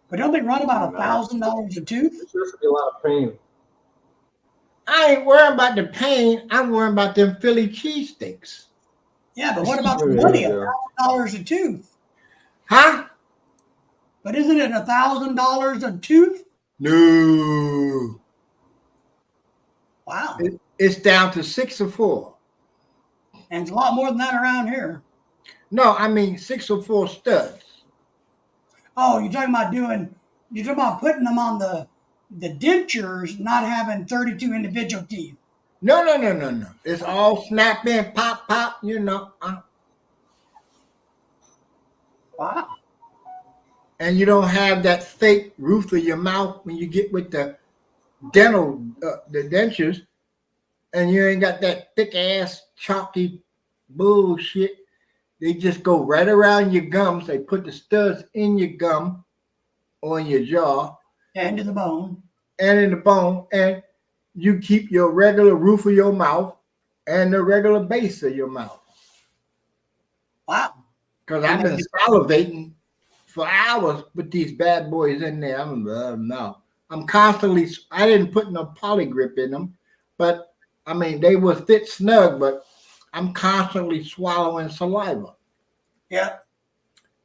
But don't they run about $1,000 a tooth? There should be a lot of pain. I ain't worrying about the pain. I'm worrying about them Philly cheesesteaks. Yeah, but what about the money? $1,000 a tooth. Huh? But isn't it $1,000 a tooth? No. Wow. It's down to 6 or 4. And it's a lot more than that around here. No, I mean 6 or 4 studs. Oh, you're talking about putting them on the dentures, not having 32 individual teeth. No. It's all snap in, pop, Wow. And you don't have that fake roof of your mouth when you get with the dental, the dentures, and you ain't got that thick ass chalky bullshit. They just go right around your gums. They put the studs in your gum or in your jaw. And in the bone. And in the bone. And you keep your regular roof of your mouth and the regular base of your mouth. Wow. Because I've been salivating for hours with these bad boys in there. I'm constantly, I didn't put no polygrip in them, but I mean, they would fit snug, but I'm constantly swallowing saliva. Yep.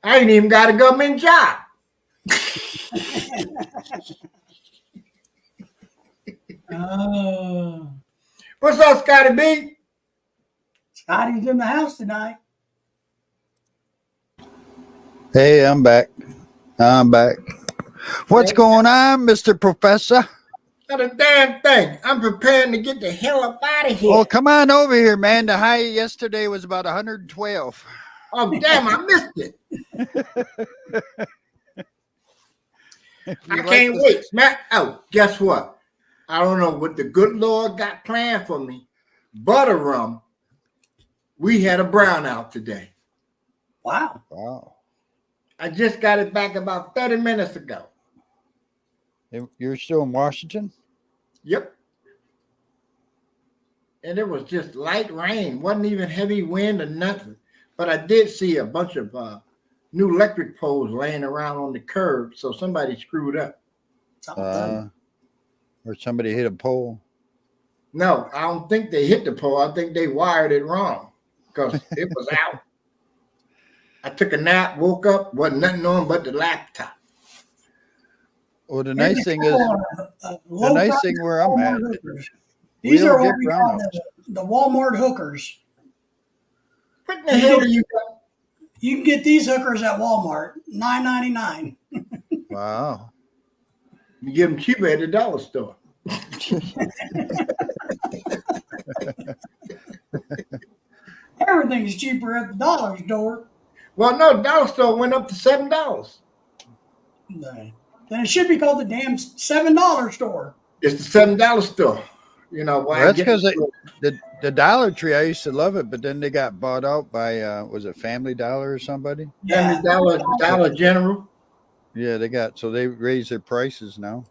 I ain't even got a government job. Oh. What's up, Scotty B? Scotty's in the house tonight. Hey, I'm back. What's going on, Mr. Professor? Not a damn thing. I'm preparing to get the hell up out of here. Well, come on over here, man. The high yesterday was about 112. Oh, damn, I missed it. I can't wait, man. Oh, guess what? I don't know what the good Lord got planned for me. Butter rum. We had a brownout today. Wow. I just got it back about 30 minutes ago. You're still in Washington? Yep. And it was just light rain. Wasn't even heavy wind or nothing. But I did see a bunch of new electric poles laying around on the curb. So somebody screwed up. Or somebody hit a pole? No, I don't think they hit the pole. I think they wired it wrong because it was out. I took a nap, woke up, wasn't nothing on but the laptop. Well, the nice thing is, the nice thing where I'm at, These we are don't what get we call brownouts. the Walmart hookers. What in the hell do you got? You can get these hookers at Walmart, $9.99. Wow. You get them cheaper at the dollar store. Everything's cheaper at the dollar store. Well, no, the dollar store went up to $7. Then it should be called the damn $7 store. It's the $7 store. You know why? Well, that's because the Dollar Tree, I used to love it, but then they got bought out by was it Family Dollar or somebody? Yeah, Dollar General. Yeah, so they raised their prices now.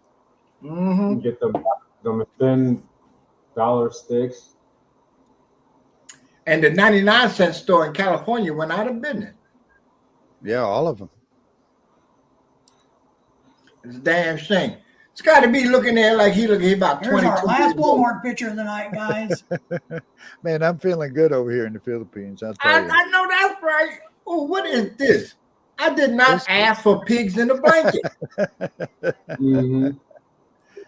Mm-hmm. Get them thin dollar sticks. And the 99-cent store in California went out of business. Yeah, all of them. It's a damn shame. Scotty B looking there like he about here's 22. our last years old. Walmart picture of the night, guys. Man, I'm feeling good over here in the Philippines. I'll tell you. I know that's right. Oh, what is this? I did not ask for pigs in a blanket.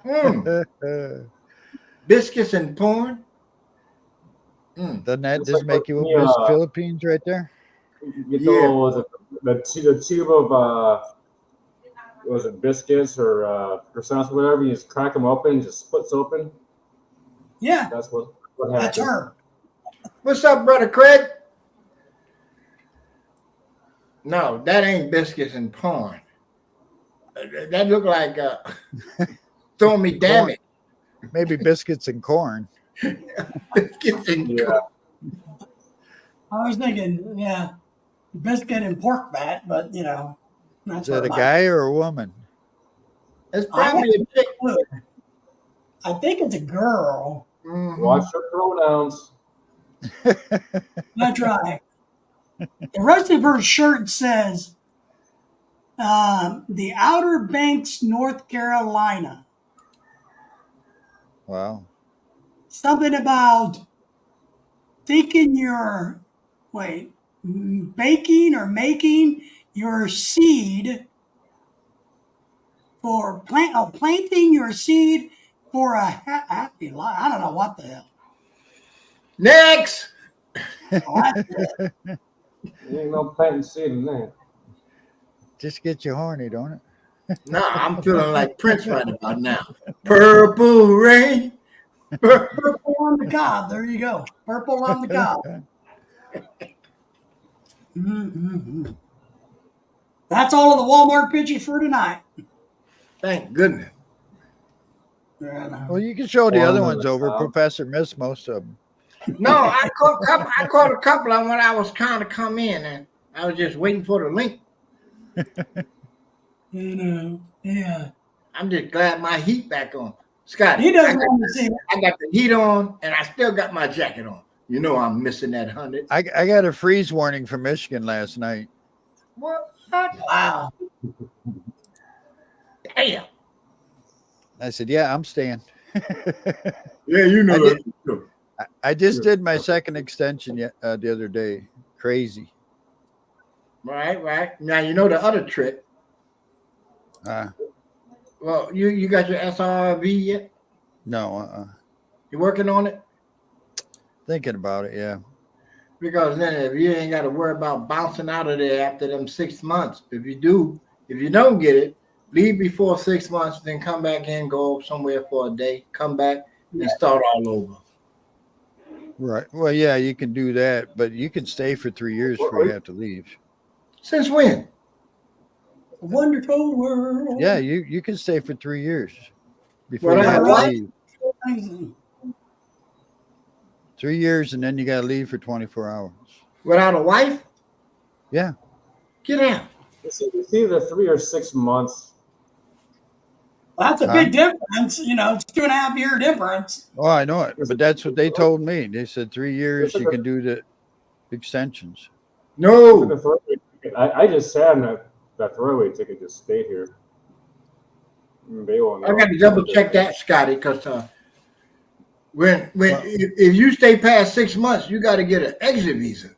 Mm-hmm. Biscuits and porn. Doesn't that It's just like make you when you, miss Philippines right there? Get Yeah. the tube of was it biscuits or croissants or whatever? You just crack them open, it just splits open. Yeah, That's what that's happens. her. What's up, brother Craig? No, that ain't biscuits and porn. That look like throwing me damage. Maybe biscuits and corn. Biscuits and Yeah. I was thinking, yeah, biscuit and pork bat, but that's Is that what a my- guy or a woman? It's probably a chick. I think it's a girl. Mhm. Watch your pronouns. That's right. The rest of her shirt says, the Outer Banks, North Carolina. Wow. Something about baking or making your seed for planting your seed for a happy life. I don't know what the hell. Next. Ain't no planting seed in there. Just get you horny, don't it? No, I'm feeling like Prince right about now. Purple rain. Purple on the cob. There you go. Purple on the cob. Mm-hmm. That's all of the Walmart pictures for tonight. Thank goodness. Well, you can show the other Corn on ones the over. cob. Professor missed most of them. No, I caught a couple of them when I was trying to come in, and I was just waiting for the link. Yeah. I'm just glad my heat back on. Scotty, He doesn't want to see it. I got the heat on, and I still got my jacket on. You know I'm missing that 100. I got a freeze warning from Michigan last night. What? Wow. Damn. I said, yeah, I'm staying. Yeah, you know I that. I just did my second extension the other day. Crazy. Right. Now you know the other trick. Well, you got your SRV yet? No, You working on it? thinking about it, yeah. Because then if you ain't got to worry about bouncing out of there after them 6 months. If you don't get it, leave before 6 months, then come back in, go somewhere for a day, come back and start all over. Right. Well, yeah, you can do that, but you can stay for 3 years before you have to leave. Since when? A wonderful world. Yeah, you can stay for 3 years before Well, you have to right. leave. 3 years, and then you got to leave for 24 hours. Without a wife? Yeah. Get out. It's either 3 or 6 months. That's a big difference. It's 2.5 year difference. Oh, I know it, but that's what they told me. They said 3 years you can do the extensions. No. I just sat on that throwaway ticket, just stayed here. They won't I know. got to double check that, Scotty, because if you stay past 6 months, you got to get an exit visa.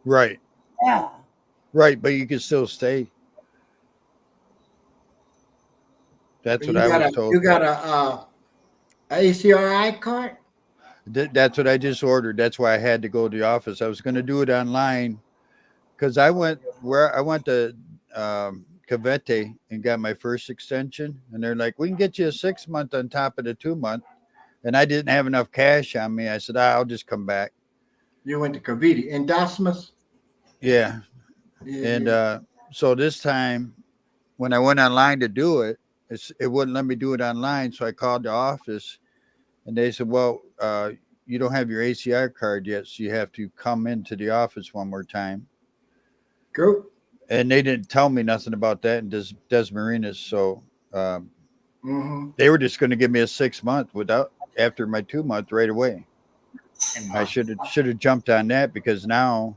Right. Yeah. Right, but you can still stay. That's what I was told. You got a ACRI card? That's what I just ordered. That's why I had to go to the office. I was going to do it online because I went to Cavite and got my first extension, and they're like, "We can get you a 6 month on top of the 2 month," and I didn't have enough cash on me. I said, "I'll just come back." You went to Cavite, Endosmus? Yeah, Yeah, and so this time when I went online to do it, it wouldn't let me do it online. So I called the office, and they said, "Well, you don't have your ACR card yet, so you have to come into the office one more time." Go. And they didn't tell me nothing about that in Des Marinas, so Mm-hmm. they were just going to give me a 6 month after my 2 month right away. I should have jumped on that because now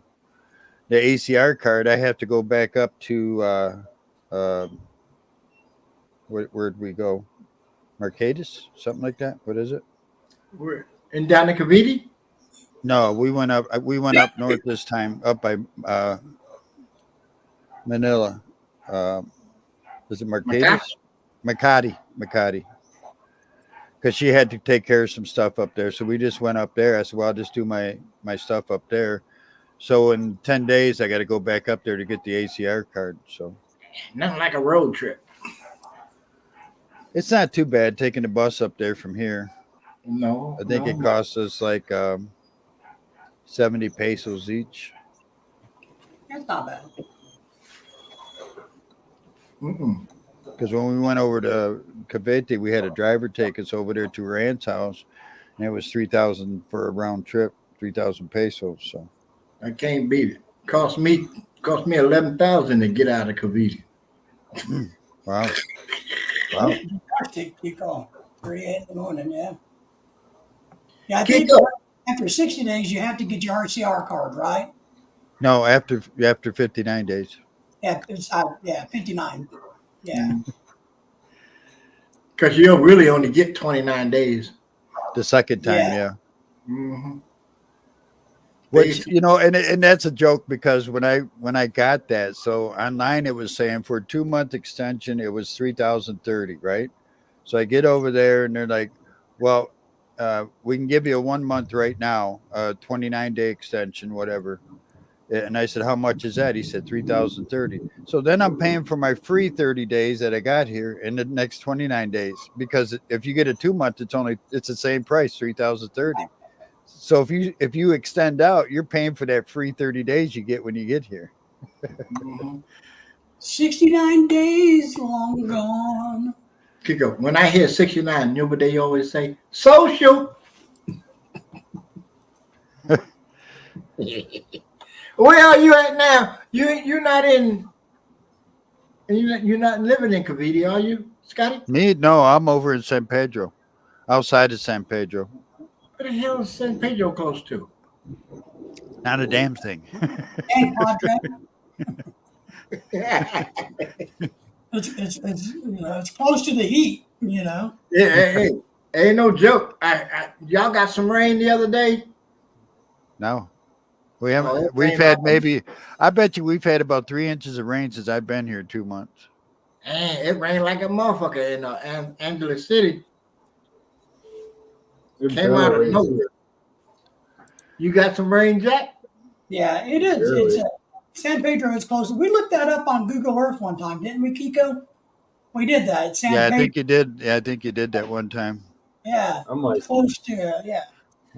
the ACR card, I have to go back up to where'd we go? Mercatus, something like that. What is it? And down in Cavite? No, we went up north this time, up by Manila. Is it Mercatus? Makati. Because she had to take care of some stuff up there. So we just went up there. I said, well, I'll just do my stuff up there. So in 10 days, I got to go back up there to get the ACR card. So Nothing like a road trip. it's not too bad taking the bus up there from here. No. I think it costs us like 70 pesos each. That's not bad. Mm-mm. Because when we went over to Cavite, we had a driver take us over there to her aunt's house, and it was 3,000 for a round trip, 3,000 pesos. So I can't beat it. Cost me 11,000 to get out of Cavite. wow. You call 3 in the morning, yeah. Yeah, I think after 60 days, you have to get your RCR card, right? No, after 59 days. Yeah, it's 59. Yeah. Because you'll really only get 29 days. The second time, Yeah. yeah. Mm-hmm. Which, and that's a joke because when I got that, so online it was saying for a 2 month extension it was 3,030, right? So I get over there and they're like, well, we can give you a 1 month right now, 29-day extension, whatever. And I said, how much is that? He said 3,030. So then I'm paying for my free 30 days that I got here in the next 29 days, because if you get a 2 month, it's the same price, 3,030. So if you extend out, you're paying for that free 30 days you get when you get here. Mm-hmm. 69 days long gone. Kiko, when I hear 69, you know what they always say? Social. Where are you at now? You're not living in Cavite, are you, Scotty? Me? No, I'm over in San Pedro, outside of San Pedro. What the hell is San Pedro close to? Not a damn thing. And Padre. It's close to the heat, Yeah, hey, ain't no joke. Y'all got some rain the other day? No, we haven't. Oh, We've had maybe. I bet you we've had about 3 inches of rain since I've been here 2 months. And it rained like a motherfucker in Angeles City. Came out of nowhere. You got some rain, Jack? Yeah, it is. Really? It's San Pedro is close. We looked that up on Google Earth one time, didn't we, Kiko? We did that. It's San Yeah, I Pedro. think you did. Yeah, I think you did that one time. Yeah, I'm like close to yeah.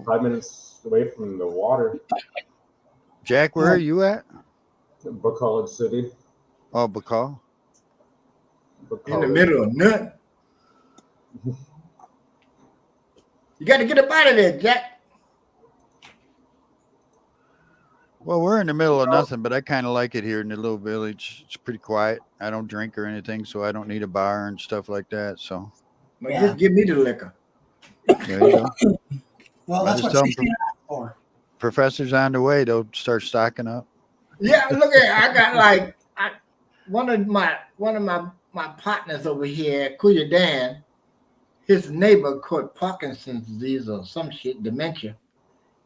5 minutes away from the water. Jack, where are you at? Bacolod City. Oh, Bacal. In the middle of nothing. You got to get up out of there, Jack. Well, we're in the middle of nothing, but I kind of like it here in the little village. It's pretty quiet. I don't drink or anything, so I don't need a bar and stuff like that. So Well, Yeah. just give me the liquor. there you go. Well, I that's just what tell 'em 69 is for. Professor's on the way. They'll start stocking up. Yeah, look at I got one of my partners over here at Kuya Dan, his neighbor caught Parkinson's disease or some shit, dementia.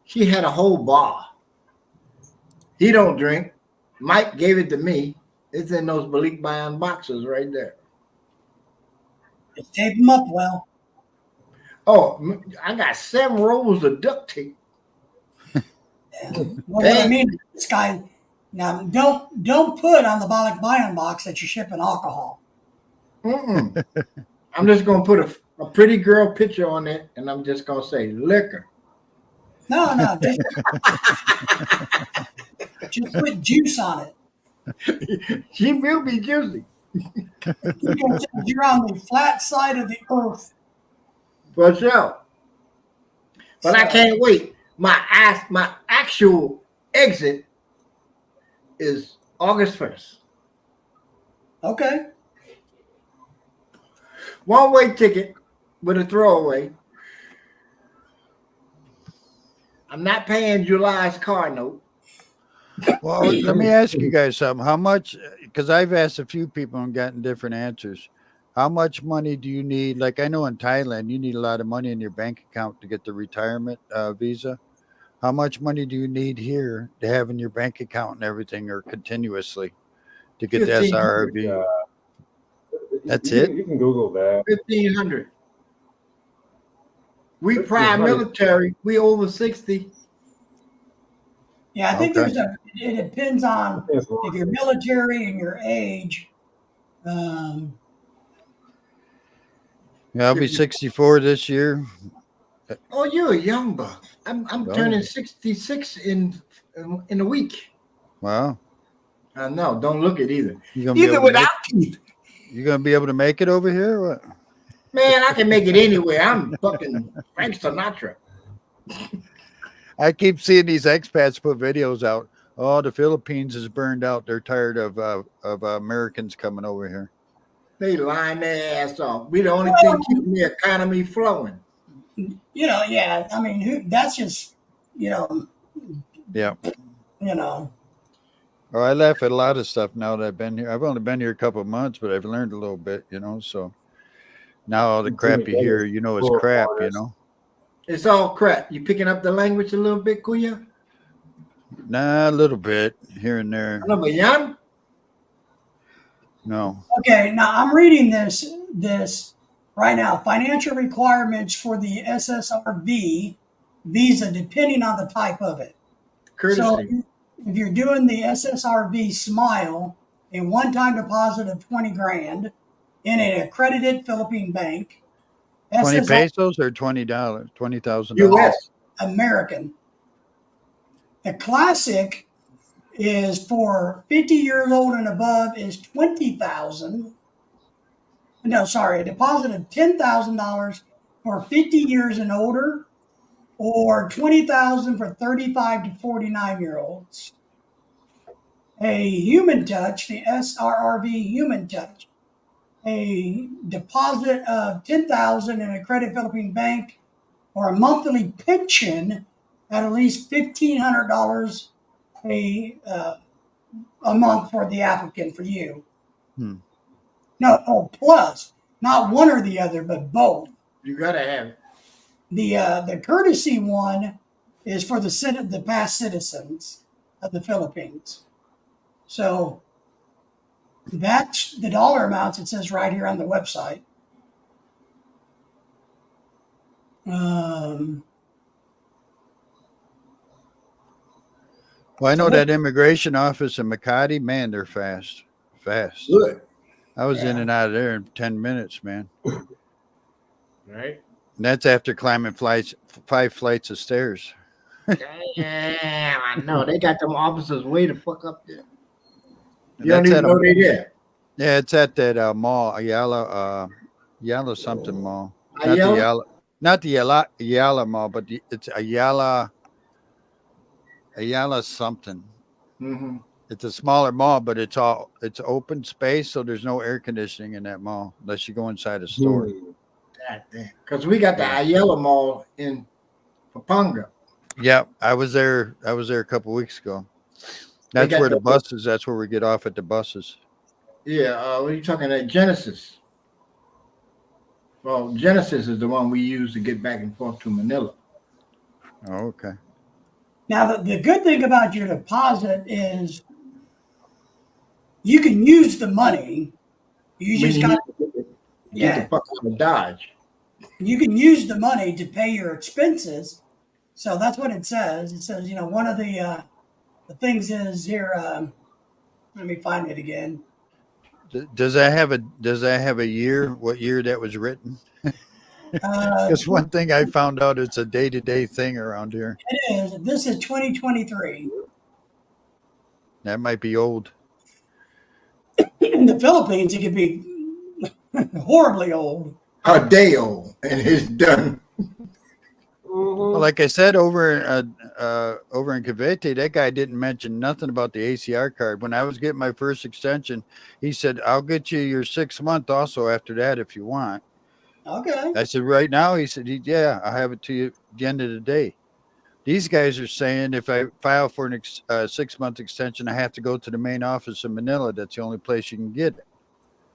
She had a whole bar. He don't drink. Mike gave it to me. It's in those Malik Bayan boxes right there. Just tape them up well. Oh, I got 7 rolls of duct tape. Well, what I mean, this guy, now don't put on the Balik Bayan box that you're shipping alcohol. Mm-mm. I'm just gonna put a pretty girl picture on it, and I'm just gonna say liquor. No, just put juice on it. She will be juicy You're on the flat side of the earth. for sure. But I can't wait. My actual exit is August 1st. Okay. One-way ticket with a throwaway. I'm not paying July's car note. Well, let me ask you guys something. How much, because I've asked a few people and gotten different answers. How much money do you need? Like I know in Thailand, you need a lot of money in your bank account to get the retirement visa. How much money do you need here to have in your bank account and everything or continuously to get the 1,500. SRV? That's you it? Can, you can Google that. 1,500. We prior military. We over 60. Yeah, I think Okay. it depends on if you're military and your age. Yeah, I'll be 64 this year. Oh, you're a young buck. I'm Oh. turning 66 in a week. Wow. No, don't look it either. You gonna be Either able to without teeth. you gonna be able to make it over here? Or what? Man, I can make it anywhere. I'm fucking Frank Sinatra. I keep seeing these expats put videos out. Oh, the Philippines is burned out. They're tired of Americans coming over here. They line their ass off. We the only thing keeping the economy flowing. Yeah. I mean, that's just, Yeah. know. Oh, I laugh at a lot of stuff now that I've been here. I've only been here a couple of months, but I've learned a little bit, So now all the crap you hear, it's crap, It's all crap. You picking up the language a little bit, Kuya? Nah, a little bit here and there. Ano ba yan? No. Okay, now I'm reading this right now. Financial requirements for the SSRV visa, depending on the type of it. Courtesy. So if you're doing the SSRV Smile, a one-time deposit of 20 grand in an accredited Philippine bank. 20 pesos or $20, $20,000? U.S. American. The classic is for 50 years old and above is $20,000. No, sorry, a deposit of $10,000 for 50 years and older, or $20,000 for 35 to 49-year-olds. A Human Touch, the SRRV Human Touch, a deposit of $10,000 in a credit Philippine bank, or a monthly pension at least $1,500 a month for the applicant, for you. No, plus, not one or the other, but both. You gotta have it. The courtesy one is for the past citizens of the Philippines. So that's the dollar amounts it says right here on the website. Well, I know that immigration office in Makati, man, they're fast. Good. I was in and out of there in 10 minutes, man. Right? And that's after climbing 5 flights of stairs. Damn, I know. They got them officers way the fuck up there. And You don't that's even at know they there. Yeah, it's at that mall, Ayala something mall. Ayala? Not the Ayala mall, but it's Ayala something. Mm-hmm. It's a smaller mall, but it's open space, so there's no air conditioning in that mall unless you go inside a store. God damn. Because we got the Ayala Mall in Pampanga. Yeah, I was there a couple weeks ago. That's where the buses. That's where we get off at the buses. Yeah, what are you talking about? Genesis. Well, Genesis is the one we use to get back and forth to Manila. Oh, okay. Now, the good thing about your deposit is You can use the money. You When just you got get the yeah. fuck out of Dodge. You can use the money to pay your expenses. So that's what it says. It says, one of the things is here. Let me find it again. Does that have a year? What year that was written? Uh, Because one thing I found out, it's a day-to-day thing around here. it is. This is 2023. That might be old. In the Philippines, it could be horribly old. A day old, and it's done. Well, like I said, over in Cavite, that guy didn't mention nothing about the ACR card. When I was getting my first extension, he said, "I'll get you your 6 month also after that if you want." Okay. I said, "Right now?" He said, "Yeah, I'll have it to you at the end of the day." These guys are saying if I file for a 6 month extension, I have to go to the main office in Manila. That's the only place you can get it.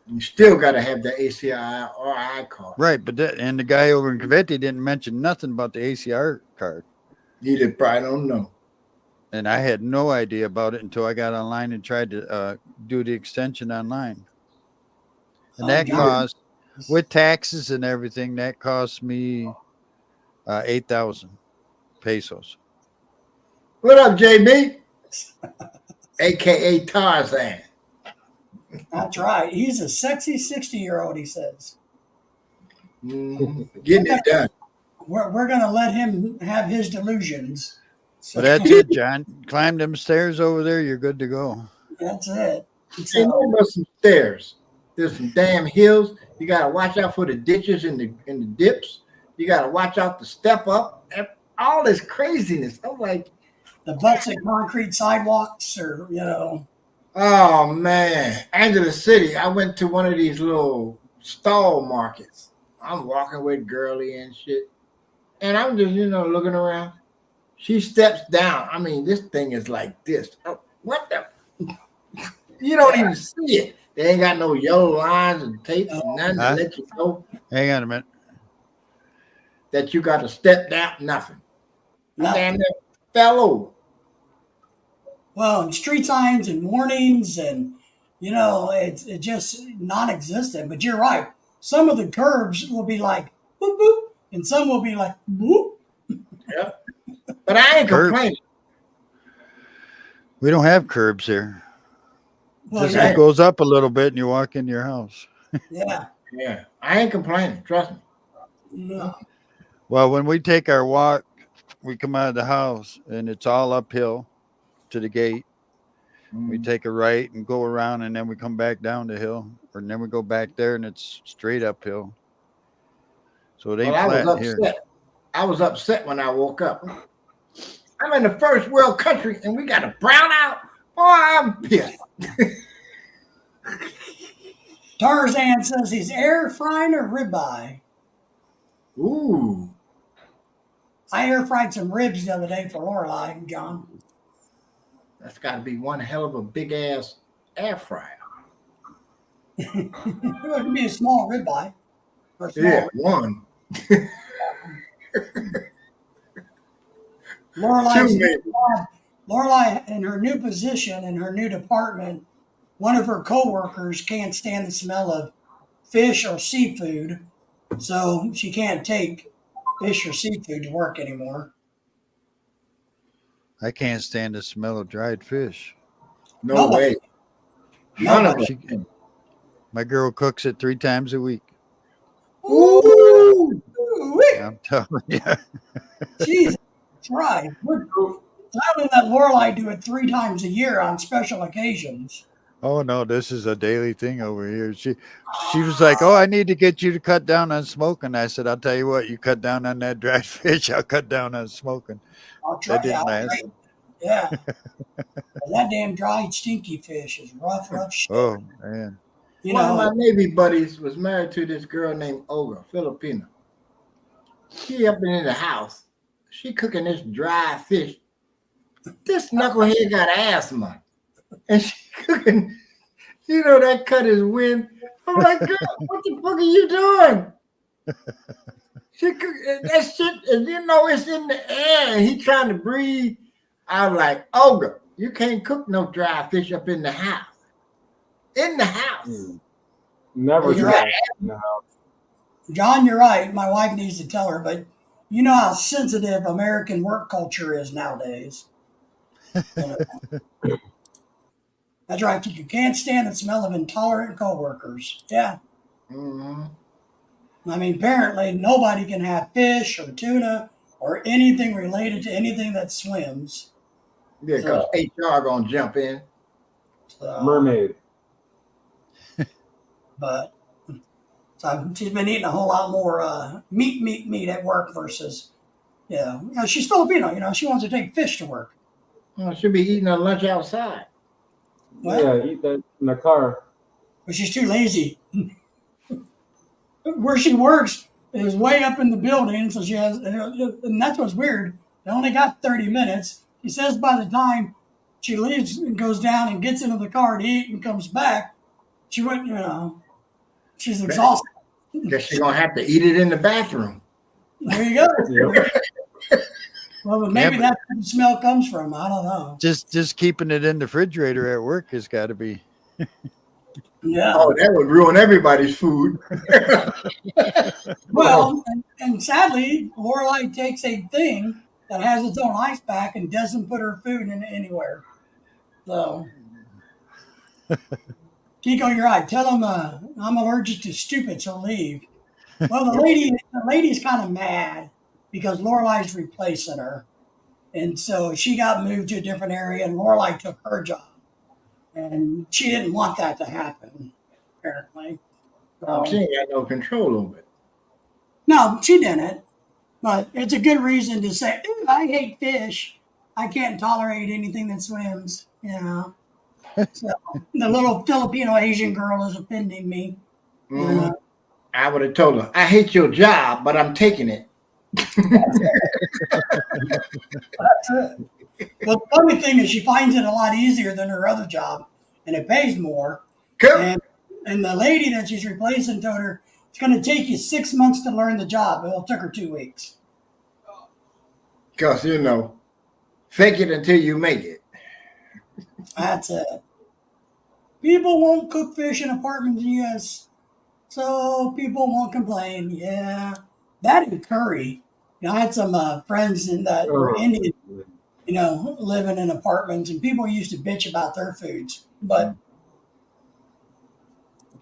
You still got to have the ACI or I card. Right, but and the guy over in Cavite didn't mention nothing about the ACR card. You probably don't know. And I had no idea about it until I got online and tried to do the extension online. And that cost, with taxes and everything, that cost me 8,000 pesos. What up, JB? AKA Tarzan. That's right. He's a sexy 60-year-old, he says. Getting it done. We're going to let him have his delusions. So But that's it, John. Climb them stairs over there. You're good to go. that's it. Ain't So, no but some stairs. There's some damn hills. You gotta watch out for the ditches and the dips. You gotta watch out the step up. And all this craziness. I'm like, the busted concrete sidewalks or, oh man. Angela City, I went to one of these little stall markets. I'm walking with girly and shit. And I'm just, looking around. She steps down. I mean, this thing is like this. Oh, what the? You don't even see it. They ain't got no yellow lines and tape and nothing to let you know Hang on a minute. that you got to step down. Nothing. nothing. Damn near fell over. Well, and street signs and warnings and, it's just non-existent. But you're right. Some of the curbs will be like, boop, boop, and some will be like, boop. Yep. But I ain't Curbs. complaining. We don't have curbs here. Well, Just yeah. it goes up a little bit and you walk in your house. Yeah. Yeah. I ain't complaining. Trust me. No. Well, when we take our walk, we come out of the house and it's all uphill to the gate. We take a right and go around and then we come back down the hill. Or then we go back there and it's straight uphill. So it ain't Well, I flat was here. upset. I was upset when I woke up. I'm in the first world country and we got a brownout. Boy, I'm pissed. Tarzan says he's air frying a ribeye. Ooh. I air fried some ribs the other day for Lorelai, John. That's got to be one hell of a big ass air fryer. It could be a small ribeye. Or a small Yeah, one. Lorelai, in her new position, in her new department, one of her coworkers can't stand the smell of fish or seafood, so she can't take fish or seafood to work anymore. I can't stand the smell of dried fish. No way. None of She, my girl cooks it 3 times a week. Ooh. I'm telling you. Jesus, try. I would let Lorelai do it 3 times a year on special occasions. Oh no, this is a daily thing over here. She was like, "Oh, I need to get you to cut down on smoking." I said, "I'll tell you what, you cut down on that dried fish, I'll cut down on smoking." I'll try. That didn't last. Yeah. That damn dried stinky fish is rough shit. Oh man. One of my Navy buddies was married to this girl named Olga, Filipina. She up in the house. She cooking this dry fish. This knucklehead got asthma. And she cooking, that cut his wind. I'm like, girl, what the fuck are you doing? She cook that shit, and it's in the air, and he trying to breathe. I was like, Olga, you can't cook no dry fish up in the house. in the house. Never You're trash right. in the house. John, you're right. My wife needs to tell her, but you know how sensitive American work culture is nowadays. That's right. You can't stand the smell of intolerant coworkers. Yeah. Mhm. I mean, apparently nobody can have fish or tuna or anything related to anything that swims. Yeah, because HR gonna jump in. So, Mermaid. But so she's been eating a whole lot more meat at work versus, she's Filipino. She wants to take fish to work. Well, she'll be eating her lunch outside. Well, Yeah, eat that in the car. but she's too lazy. Where she works is way up in the building, so she has, and that's what's weird. They only got 30 minutes. She says by the time she leaves and goes down and gets into the car to eat and comes back, she went, she's exhausted. Guess she's gonna have to eat it in the bathroom. There you go. Yep. Well, but maybe Yeah, but- that's where the smell comes from. I don't know. Just keeping it in the refrigerator at work has got to be. Yeah. Oh, that would ruin everybody's food. Well, and sadly, Lorelai takes a thing that has its own ice pack and doesn't put her food in it anywhere. So, Chico, you're right. Tell him I'm allergic to stupid, so leave. Well, the lady's kind of mad because Lorelai's replacing her, and so she got moved to a different area, and Lorelai took her job, and she didn't want that to happen. Apparently, so, She ain't got no control over it. no, she didn't. But it's a good reason to say, "Ooh, I hate fish. I can't tolerate anything that swims." So the little Filipino Asian girl is offending me. Mhm. I would have told her, I hate your job, but I'm taking it. That's it. Well, the funny thing is, she finds it a lot easier than her other job, and it pays more. Come. And the lady that she's replacing told her it's going to take you 6 months to learn the job. Well, it took her 2 weeks. Because, fake it until you make it. That's it. People won't cook fish in apartments, yes. So people won't complain. Yeah. That and curry. I had some friends that were Indian, living in apartments, and people used to bitch about their foods. But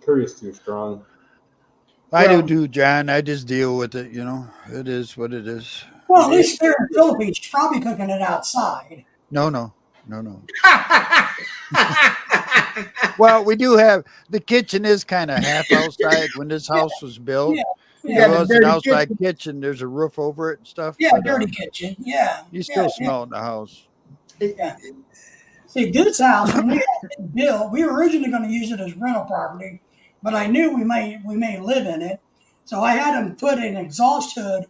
Curry's too strong. I Well- do, John. I just deal with it. It is what it is. well, at least there in the Philippines, she's probably cooking it outside. No. Well, we do have the kitchen is kind of half outside. When this house was built, Yeah. it was an dirty outside kitchen. There's a roof over it and stuff. Yeah, but, dirty kitchen. Yeah. You still Yeah, smell it in the house. Yeah. See, this house, when we had it built, we were originally going to use it as rental property, but I knew we may live in it, so I had them put an exhaust hood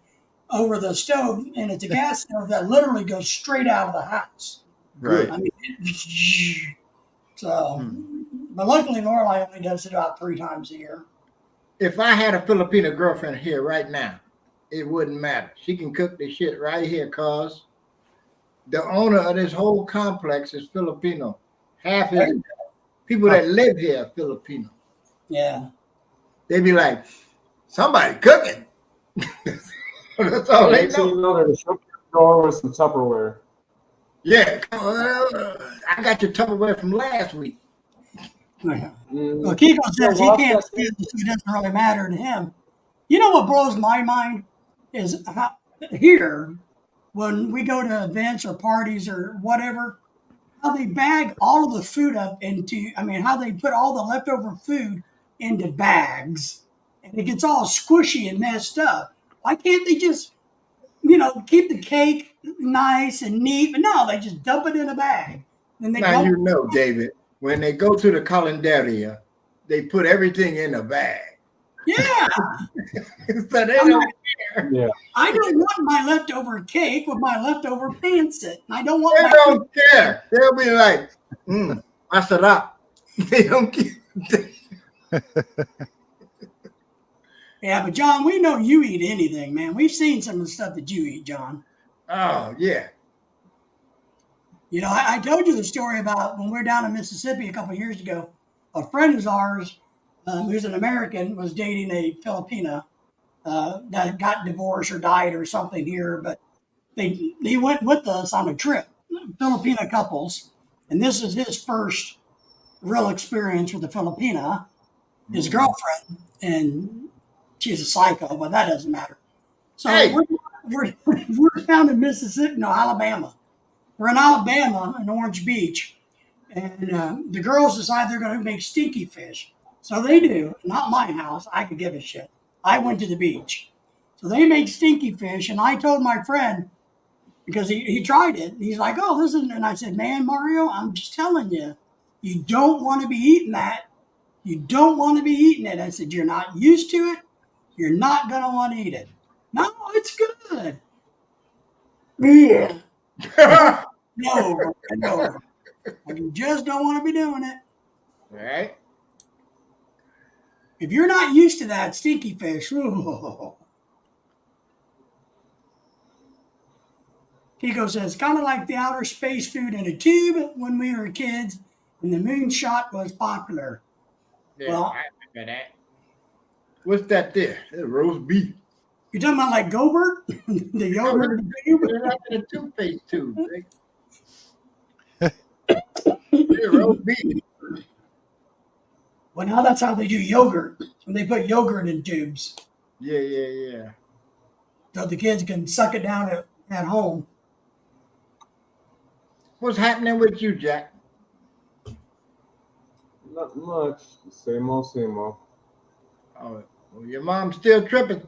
over the stove, and it's a gas stove that literally goes straight out of the house. Right. I mean, so, but luckily Lorelai only does it about 3 times a year. If I had a Filipino girlfriend here right now, it wouldn't matter. She can cook this shit right here, cause the owner of this whole complex is Filipino. Half his people that live here are Filipino. Yeah. They be like, somebody cooking. That's all they So you know. know there's a shop door with some Tupperware. Yeah, I got your Tupperware from last week. Well, Mm, Kiko says he Well, can't that's- see this, so it doesn't really matter to him. You know what blows my mind is how, here, when we go to events or parties or whatever, how they bag all of the food up how they put all the leftover food into bags, and it gets all squishy and messed up. Why can't they just, keep the cake nice and neat? But no, they just dump it in a bag. Then they Now dump David, when they go to the calendaria, they put everything in a bag. Yeah. So they don't care. Yeah. I don't want my leftover cake with my leftover pancit. I don't want They my don't care. They'll be like, masarap. They don't care. Yeah, but John, we know you eat anything, man. We've seen some of the stuff that you eat, John. Oh, yeah. I told you the story about when we were down in Mississippi a couple of years ago. a friend of ours, who's an American, was dating a Filipina that got divorced or died or something here, but they went with us on a trip, Filipina couples, and this is his first real experience with a Filipina, his girlfriend, and she's a psycho, but that doesn't matter. So Hey. we're down in Mississippi, no, Alabama. We're in Alabama, in Orange Beach, and the girls decide they're going to make stinky fish. So they do. Not my house. I could give a shit. I went to the beach. So they make stinky fish, and I told my friend, because he tried it. He's like, oh, this is, and I said, man, Mario, I'm just telling you, you don't want to be eating that. You don't want to be eating it. I said, you're not used to it. You're not going to want to eat it. No, it's good. Yeah. No. You just don't want to be doing it. Right? If you're not used to that stinky fish, ooh. Pico says, kind of like the outer space food in a tube when we were kids and the moonshot was popular. Yeah, Well- I remember that. What's that there? That's roast beef. You're talking about like Gobert? The yogurt tube? It's like in a toothpaste tube. Yeah, roast beef. Well, now that's how they do yogurt. When they put yogurt in tubes. Yeah. So the kids can suck it down at home. What's happening with you, Jack? Not much. Same old, same old. Oh, well, your mom's still tripping.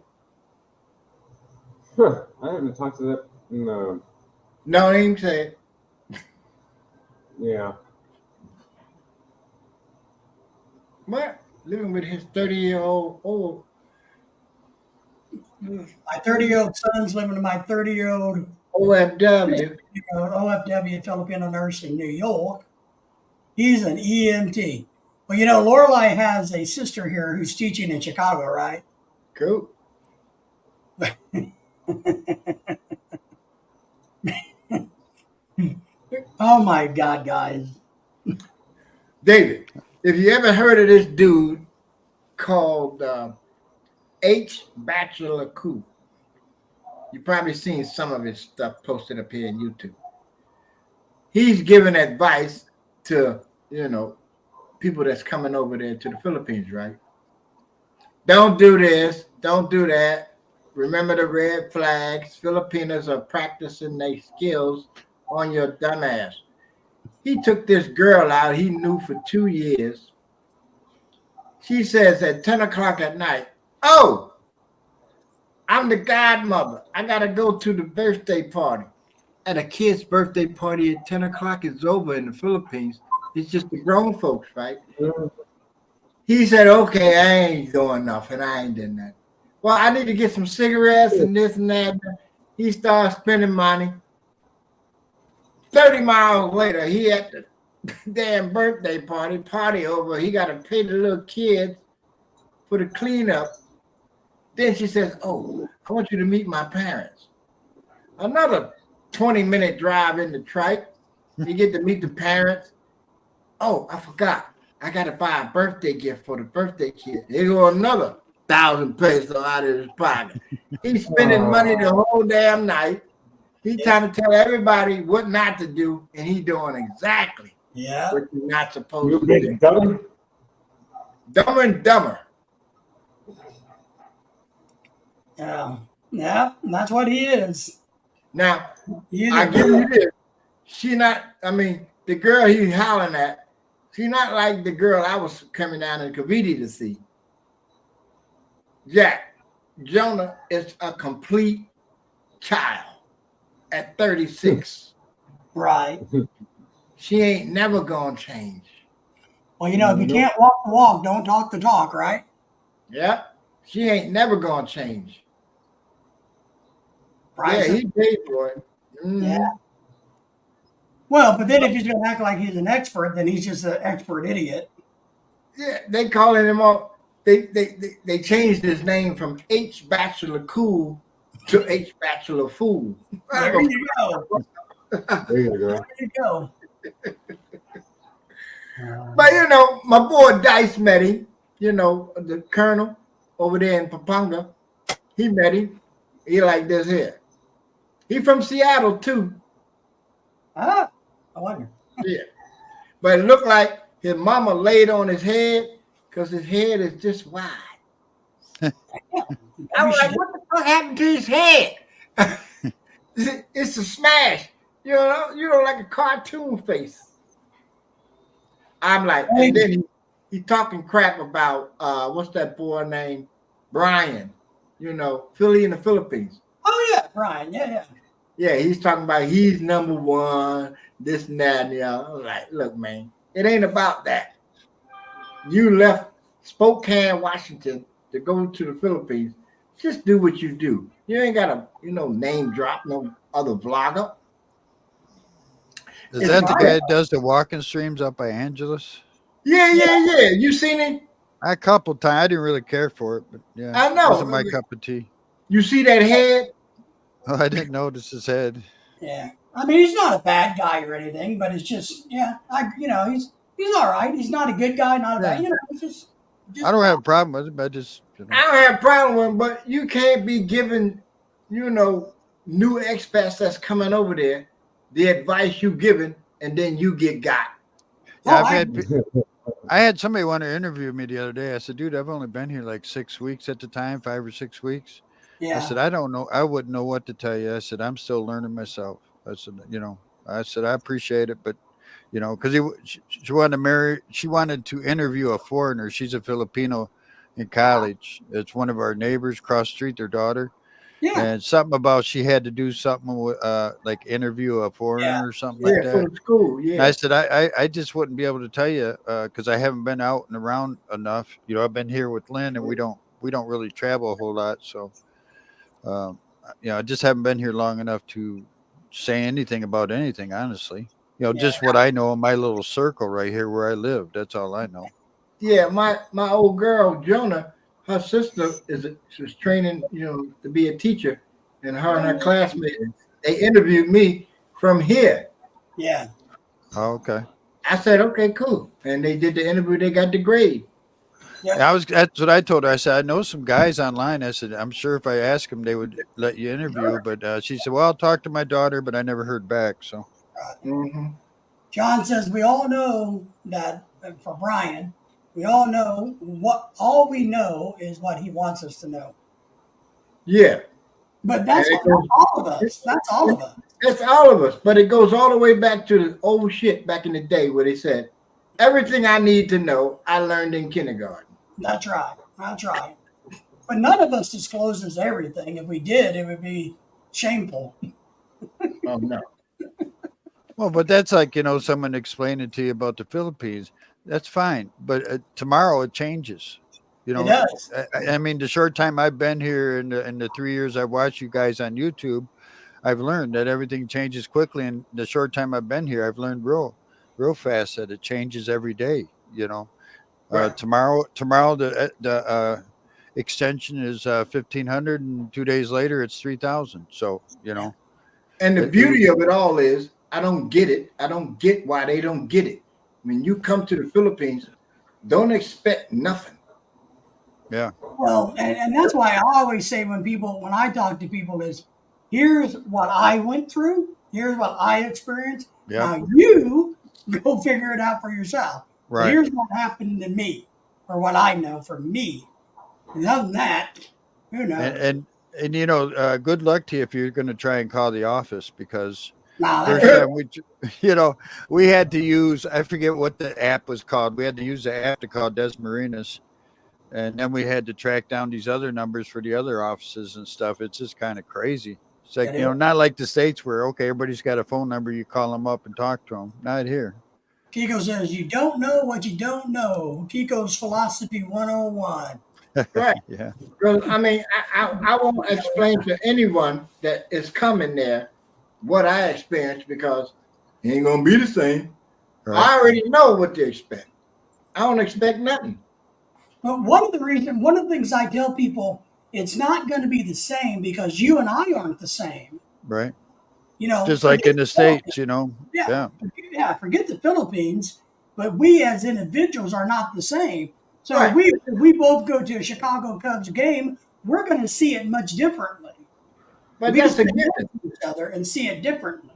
Huh. I haven't talked to that. No. No, I ain't say it. Yeah. What? Living with his 30-year-old old. My 30-year-old son's living in my 30-year-old OFW. OFW Filipino nurse in New York. He's an EMT. Well, Lorelai has a sister here who's teaching in Chicago, right? Cool. Oh my God, guys. David, if you ever heard of this dude called H. Bachelor Coup, you probably seen some of his stuff posted up here on YouTube. He's giving advice to, people that's coming over there to the Philippines, right? Don't do this. Don't do that. Remember the red flags. Filipinos are practicing their skills on your dumb ass. He took this girl out he knew for 2 years. She says at 10 o'clock at night, oh, I'm the godmother. I got to go to the birthday party. And a kid's birthday party at 10 o'clock is over in the Philippines. It's just the grown folks, right? He said, okay, I ain't doing nothing. I ain't doing that. Well, I need to get some cigarettes and this and that. He started spending money. 30 miles later, he at the damn birthday party over. He got to pay the little kids for the cleanup. Then she says, oh, I want you to meet my parents. Another 20-minute drive in the trike. You get to meet the parents. Oh, I forgot. I got to buy a birthday gift for the birthday kid. Here go another 1,000 pesos out of his pocket. He's spending money the whole damn night. He's trying to tell everybody what not to do, and he's doing exactly what you're not supposed to do. Dumb. Dumber and dumber. Yeah, that's what he is. Now, He is I a- give you this. The girl he's howling at, she's not like the girl I was coming down in Cavite to see. Jack, Jonah is a complete child at 36. Right. She ain't never gonna change. Well, if you can't walk the walk, don't talk the talk, right? Yep. She ain't never gonna change. Right. Yeah, he paid for it. Mhm. Yeah. Well, but then if he's going to act like he's an expert, then he's just an expert idiot. Yeah, they calling him up. They changed his name from H. Bachelor Cool to H. Bachelor Fool. There you go. There you go. There you go. But you know, my boy Dice met him. You know, the colonel over there in Pampanga. He met him. He like this here. He from Seattle too. Ah, I wonder. Yeah. But it looked like his mama laid on his head because his head is just wide. I was like, what the fuck happened to his head? It's a smash. You know, like a cartoon face. I'm like, and then he talking crap about what's that boy named Brian? You know, Philly in the Philippines. Oh yeah, Brian. Yeah. Yeah, he's talking about he's number one, this and that. And the other. I was like, look, man, it ain't about that. You left Spokane, Washington to go to the Philippines. Just do what you do. You ain't got to, name drop no other vlogger. Is that the guy that does the walking streams up by Angeles? Yeah. You seen him? A couple times. I didn't really care for it, but yeah, I know. It wasn't my cup of tea. You see that head? Oh, I didn't notice his head. Yeah. I mean, he's not a bad guy or anything, but it's just, he's all right. He's not a good guy, not a bad, it's just I don't have a problem with it, but I just, I don't have a problem with him, but you can't be giving, new expats that's coming over there the advice you given, and then you get got. Yeah, I had somebody want to interview me the other day. I said, dude, I've only been here like 6 weeks at the time, 5 or 6 weeks. Yeah. I said, I don't know. I wouldn't know what to tell you. I said, I'm still learning myself. I said, I appreciate it, but because she wanted to interview a foreigner. She's a Filipino in college. It's one of our neighbors across the street, their daughter. Yeah. And something about she had to do something with like interview a foreigner or something like that. For the school. Yeah. And I said, I just wouldn't be able to tell you because I haven't been out and around enough. I've been here with Lynn, and we don't really travel a whole lot. So, I just haven't been here long enough to say anything about anything, honestly. Just what I know in my little circle right here where I live. That's all I know. Yeah, my old girl Jonah, her sister was training, to be a teacher, and her classmates, they interviewed me from here. Yeah. Oh, okay. I said, okay, cool, and they did the interview. They got the grade. Yeah. That's what I told her. I said, I know some guys online. I said, I'm sure if I ask them, they would let you interview. But she said, well, I'll talk to my daughter, but I never heard back. So. Mm-hmm. John says we all know that for Brian, all we know is what he wants us to know. Yeah. But that's all of us. That's all of us. That's all of us. But it goes all the way back to the old shit back in the day where they said, everything I need to know, I learned in kindergarten. That's right. But none of us discloses everything. If we did, it would be shameful. Oh, no. Well, but that's like, someone explaining to you about the Philippines. That's fine. But tomorrow it changes. It does. I mean, the short time I've been here in the 3 years I've watched you guys on YouTube, I've learned that everything changes quickly. And the short time I've been here, I've learned real fast that it changes every day. Right. Tomorrow the extension is 1,500, and 2 days later it's 3,000. So And the beauty of it all is, I don't get it. I don't get why they don't get it. When you come to the Philippines, don't expect nothing. Yeah. Well, and that's why I always say when I talk to people is, here's what I went through. Here's what I experienced. Yeah. Now you go figure it out for yourself. Right. Here's what happened to me, or what I know for me. And other than that, who knows? And good luck to you if you're going to try and call the office, because First time we had to use, I forget what the app was called. We had to use the app to call Des Marinas, and then we had to track down these other numbers for the other offices and stuff. It's just kind of crazy. It's like, not like the States where, okay, everybody's got a phone number. You call them up and talk to them. Not here. Kiko says, you don't know what you don't know. Kiko's Philosophy 101. Right. Yeah. Because, I won't explain to anyone that is coming there what I experienced, because it ain't going to be the same. Right. I already know what to expect. I don't expect nothing. But one of the things I tell people, it's not going to be the same because you and I aren't the same. Right. Just like in the States, Yeah. Forget the Philippines. but we as individuals are not the same. So Right. we both go to a Chicago Cubs game, we're going to see it much differently. But we that's a just given. look at each other and see it differently.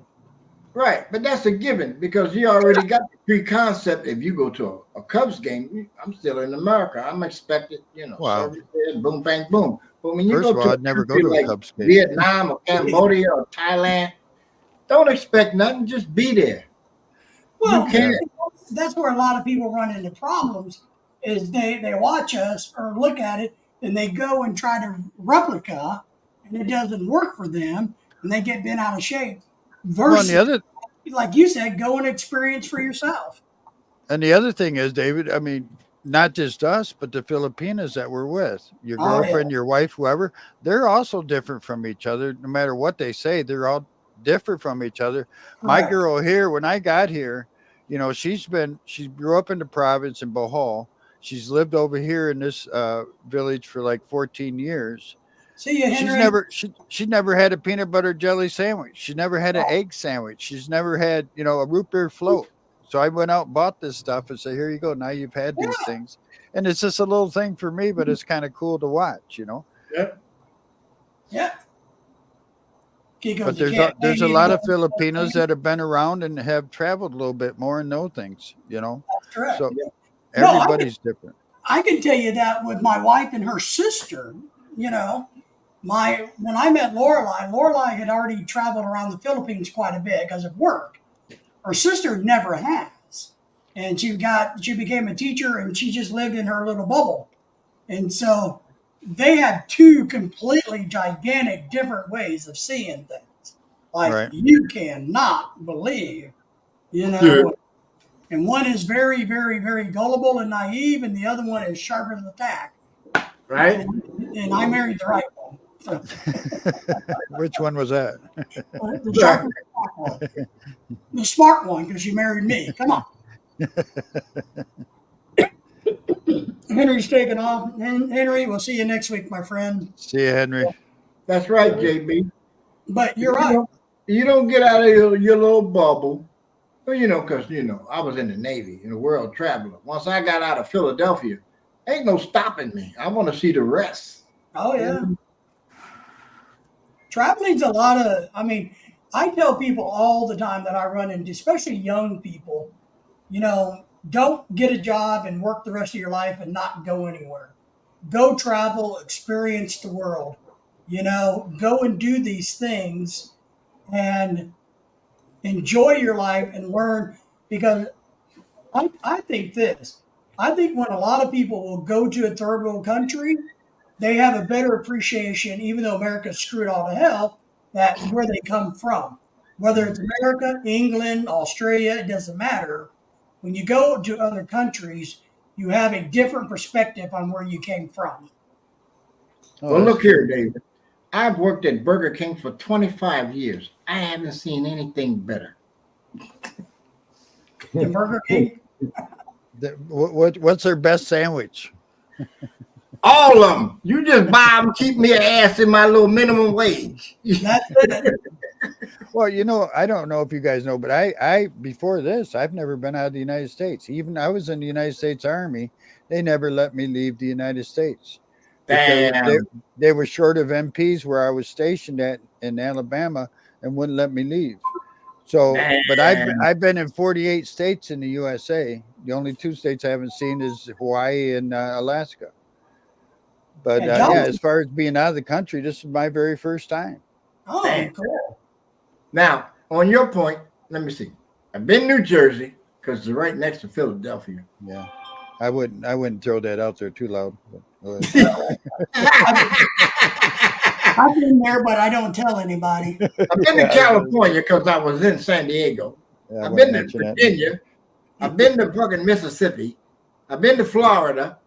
Right, but that's a given because you already got the pre-concept. If you go to a Cubs game, I'm still in America. I'm expected, Wow. service there, boom, bang, boom. But when you First go of all, to I'd never go country to a like Cubs game. Vietnam or Cambodia or Thailand, don't expect nothing. Just be there. Well, You can't. that's where a lot of people run into problems is they watch us or look at it and they go and try to replica and it doesn't work for them and they get bent out of shape. Well, Versus, like you said, go and experience for yourself. and the other thing is, David, I mean, not just us, but the Filipinas that we're with, your Oh, yeah. girlfriend, your wife, whoever, they're also different from each other. No matter what they say, they're all different from each other. My Correct. girl here, when I got here, she grew up in the province in Bohol. She's lived over here in this village for like 14 years. See you, Henry. She's never had a peanut butter jelly sandwich. She's never had an egg sandwich. She's never had, a root beer float. So I went out and bought this stuff and said, here you go. Now you've had these things. And it's just a little thing for me, but it's kind of cool to watch, Yeah. Kiko's But there's a lot of Filipinos that have been around and have traveled a little bit more and know things, That's correct. So No, everybody's different. I can tell you that with my wife and her sister, when I met Lorelai had already traveled around the Philippines quite a bit because of work. Her sister never has. And she became a teacher and she just lived in her little bubble. And so they had two completely gigantic different ways of seeing things. Like Right. you cannot believe, Yeah. And one is very, very, very gullible and naive, and the other one is sharp as a tack. Right? And I married the right one. So, Which one was that? the sharp as a tack one. The smart one, because you married me. Come on. Henry's taking off. Henry, we'll see you next week, my friend. See you, Henry. That's right, JB. But you're right. You don't get out of your little bubble. Well, because, I was in the Navy, world traveler. Once I got out of Philadelphia, ain't no stopping me. I want to see the rest. Oh, yeah. Traveling's a lot of, I tell people all the time that I run into, especially young people, don't get a job and work the rest of your life and not go anywhere. Go travel, experience the world, go and do these things and enjoy your life and learn, because I think when a lot of people will go to a third world country, they have a better appreciation, even though America screwed all to hell, that where they come from. Whether it's America, England, Australia, it doesn't matter. When you go to other countries, you have a different perspective on where you came from. Well, look here, David. I've worked at Burger King for 25 years. I haven't seen anything better. The Burger King, What's their best sandwich? All of them. You just buy them, keep me an ass in my little minimum wage. that's it. Well, I don't know if you guys know, but I before this, I've never been out of the United States. Even I was in the United States Army. They never let me leave the United States. Damn. They were short of MPs where I was stationed at in Alabama and wouldn't let me leave. So, but I've been in 48 states in the USA. The only two states I haven't seen is Hawaii and Alaska. But as far as being out of the country, this is my very first time. Oh, Damn. cool. Now, on your point, let me see. I've been New Jersey because it's right next to Philadelphia. Yeah, I wouldn't throw that out there too loud. But I've been there, but I don't tell anybody. I've been to California because I was in San Diego. yeah, I I've wouldn't been to mention that. Virginia. I've been to fucking Mississippi. I've been to Florida.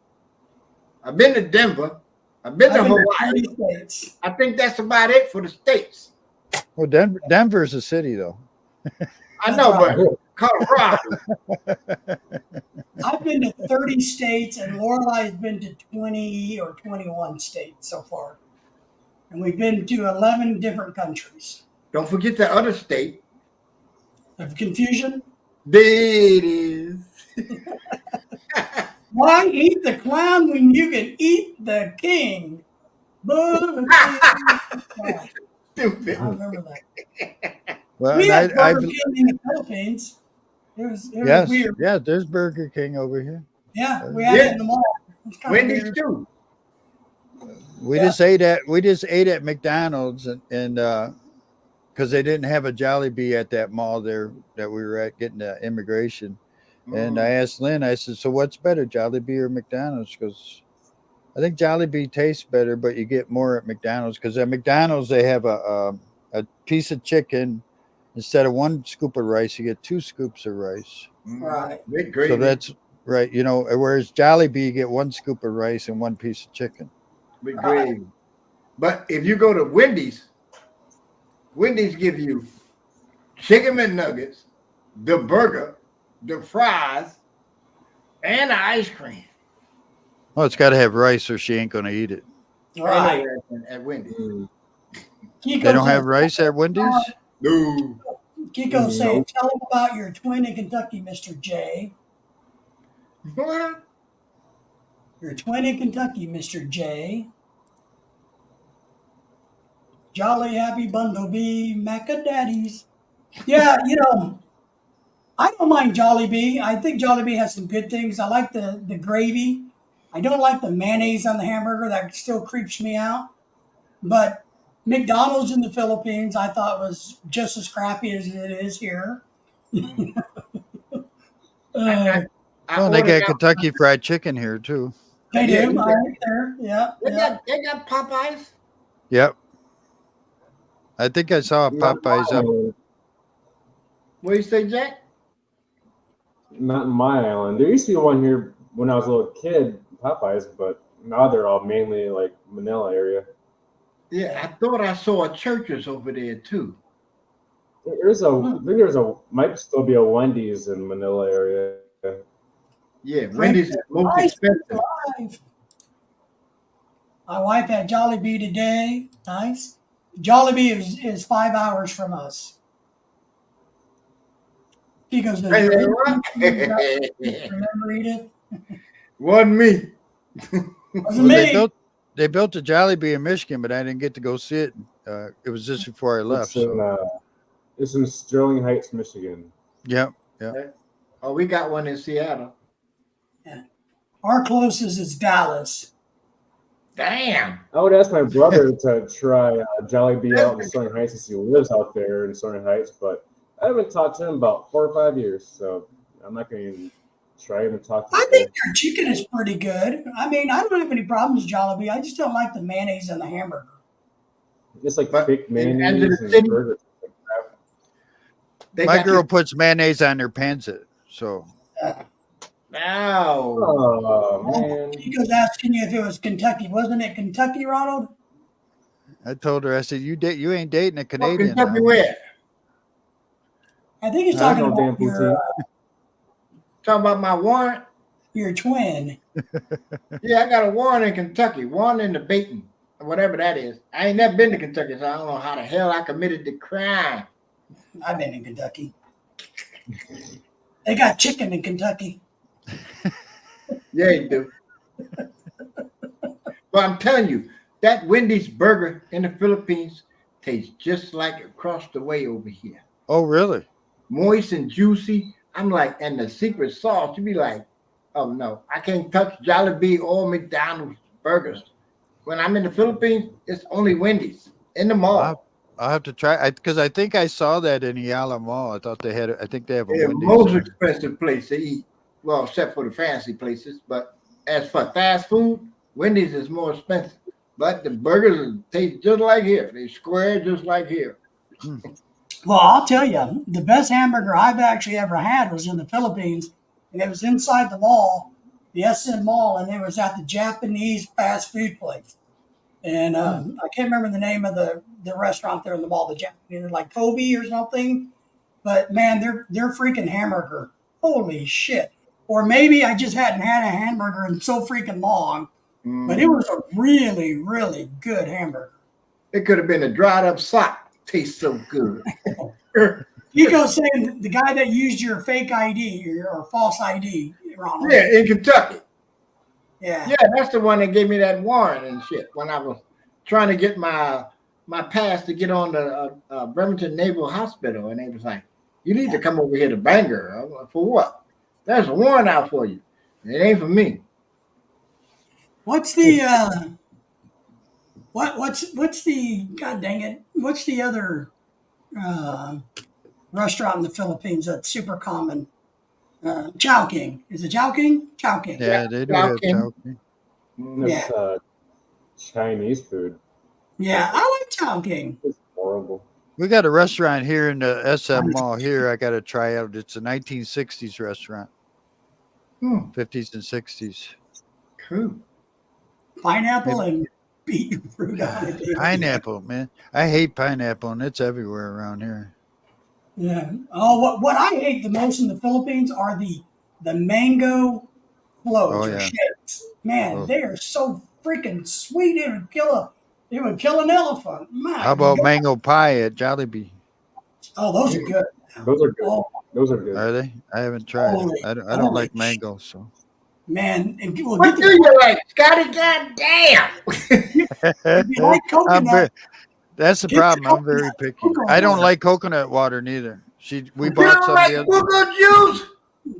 I've been to Denver. I've been to I've been to Hawaii. 30 states. I think that's about it for the states. Well, Denver's a city, though. I know, but Colorado. I've been to 30 states, and Lorelai has been to 20 or 21 states so far. And we've been to 11 different countries. Don't forget the other state. Of confusion? There it is. Why eat the clown when you can eat the king? Boo. Stupid. I remember that. Well, We had I Burger King in the Philippines. It was yes, weird. yeah. There's Burger King over here. Yeah, we had it in the mall. It was kind of Wendy's weird. too. We Yeah. just ate at McDonald's and because they didn't have a Jollibee at that mall there that we were at getting the immigration. And I asked Lynn, I said, so what's better, Jollibee or McDonald's? Because I think Jollibee tastes better, but you get more at McDonald's because at McDonald's they have a piece of chicken instead of one scoop of rice, you get 2 scoops of rice. Right. With gravy. So that's right, you know. Whereas Jollibee, you get 1 scoop of rice and 1 piece of chicken. with gravy. But if you go to Wendy's, Wendy's give you chicken McNuggets, the burger, the fries, and the ice cream. Oh, it's got to have rice, or she ain't gonna eat it. Right. At Wendy's. Mm. Kiko They don't said- have rice at Wendy's. No. Kiko saying, tell him about your twin in Kentucky, Mr. J. What? Your twin in Kentucky, Mr. J. Jolly Happy Bumblebee Macadaddies. Yeah, you know, I don't mind Jollibee. I think Jollibee has some good things. I like the gravy. I don't like the mayonnaise on the hamburger. That still creeps me out. But McDonald's in the Philippines, I thought was just as crappy as it is here. I Oh, they ordered got out- Kentucky Fried Chicken here too. They Yeah, do. you Right there. Yeah. yeah. They got Popeyes. Yep. I think I saw Popeyes up. What do you say, Jack? Not in my island. There used to be one here when I was a little kid, Popeyes, but now they're all mainly like Manila area. Yeah, I thought I saw a Church's over there too. There's might still be a Wendy's in Manila area. Yeah, Wendy's is most Nice. expensive. Live. My wife had Jollibee today. Nice. Jollibee is 5 hours from us. She goes, "Does Hey, your what? remember Edith? Wasn't me. Wasn't Well, me. they built a Jollibee in Michigan, but I didn't get to go see it. It was just before I left. It's in Sterling Heights, Michigan. Yep. Oh, we got one in Seattle. Our closest is Dallas. Damn. I would ask my brother to try Jollibee out in Sterling Heights since he lives out there in Sterling Heights, but I haven't talked to him about 4 or 5 years, so I'm not going to even try to talk to I him. think their chicken is pretty good. I mean, I don't have any problems with Jollibee. I just don't like the mayonnaise and the hamburger. It's like But fake in mayonnaise Kansas and City- burgers. They My got girl puts mayonnaise on her pancit. So Now. Oh, man. He was asking you if it was Kentucky. Wasn't it Kentucky, Ronald? I told her, I said, you ain't dating a Oh, Canadian. Kentucky now." where? I think he's I talking don't know about damn poutine. Talking about my warrant? your twin. Yeah, I got a warrant in Kentucky. Warrant in the Dayton, whatever that is. I ain't never been to Kentucky, so I don't know how the hell I committed the crime. I've been in Kentucky. They got chicken in Kentucky. Yeah, you do. But I'm telling you, that Wendy's burger in the Philippines tastes just like across the way over here. Oh, really? Moist and juicy. I'm like, and the secret sauce, you be like, oh no, I can't touch Jollibee or McDonald's burgers. When I'm in the Philippines, it's only Wendy's in the mall. I'll have to try because I think I saw that in Yala Mall. I thought they had. I think they have a They're Wendy's most there. expensive place to eat. Well, except for the fancy places. But as for fast food, Wendy's is more expensive. But the burgers taste just like here. They square just like here. Well, I'll tell you, the best hamburger I've actually ever had was in the Philippines, and it was inside the mall, the SN Mall, and it was at the Japanese fast food place. And I can't remember the name of the restaurant there in the mall, the Japanese, like Kobe or something. But man, their freaking hamburger, holy shit! Or maybe I just hadn't had a hamburger in so freaking long, but it was a really, really good hamburger. It could have been a dried up sock. Tastes so good. Kiko's saying the guy that used your fake ID or false ID, Ronald. Yeah, in Kentucky. Yeah. Yeah, that's the one that gave me that warrant and shit when I was trying to get my pass to get on the Bremerton Naval Hospital, and they was like, "You need to come over here to Bangor." I'm like, "For what?" "There's a warrant out for you. It ain't for me." What's the what's the God dang it? What's the other restaurant in the Philippines that's super common? Chowking. Is it Chowking? Chowking. Yeah, they do have Okay. Chowking. It's Chinese food. Yeah, I like Chowking. It's horrible. We got a restaurant here in the SM Mall here. I got to try out. It's a 1960s restaurant, 50s and 60s. Cool. Pineapple and beet fruit on it. Pineapple, man. I hate pineapple, and it's everywhere around here. Yeah. Oh, what I hate the most in the Philippines are the mango floats Oh, or yeah. shakes. Man, Oh. they are so freaking sweet. It would kill an elephant. My How about God. mango pie at Jollibee? Oh, those are good. Those are good. Oh, Those are good. Are they? I haven't tried. Holy- I don't holy like sh- mango, so. man, and we'll What get do you like, Scotty? Goddamn. if you like I'm coconut. very, that's the Get the problem. I'm very coconut- picky. coconut I don't water. like coconut water neither. We You bought don't some like the other. Booker juice?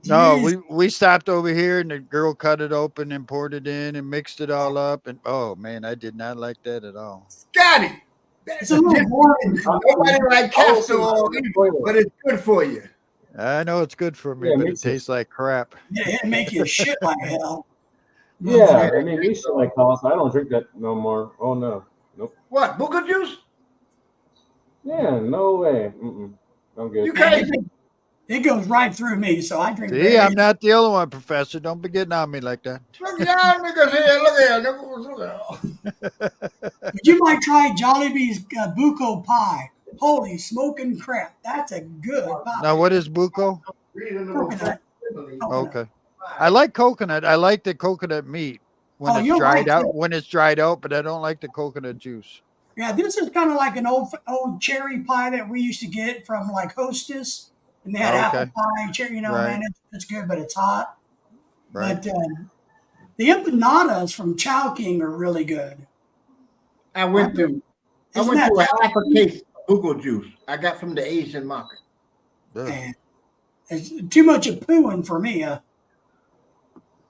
No, Jeez. we stopped over here and the girl cut it open and poured it in and mixed it all up. And oh man, I did not like that at all. Scotty. It's a little boring. Nobody like castor oil, but it's good for you. I know it's good for me, Yeah, but me it too. tastes like crap. Yeah, it'd make you shit like hell. Yeah, I mean, we shit like cost. I don't drink that no more. Oh no. Nope. What, Booker juice? Yeah, no way. I'm good. You can't even. It goes right through me, so I drink. See, I'm not the only one, Professor. Don't be getting on me like that. Look at y'all niggas here. Look at y'all. You might try Jollibee's buko pie. Holy smoking crap! That's a good pie. Now, what is buko? Coconut. Okay, I like coconut. I like the coconut meat when Oh, it's you'll dried like out. it. When it's dried out, but I don't like the coconut juice. Yeah, this is kind of like an old cherry pie that we used to get from like Hostess, and they had Okay. apple pie, cherry. You know, Right. man, it's good, but it's hot. Right. But the empanadas from Chowking are really good. I went to Isn't that a half a case of Booker juice I got from the Asian market. Ugh. man, it's too much of pooing for me. And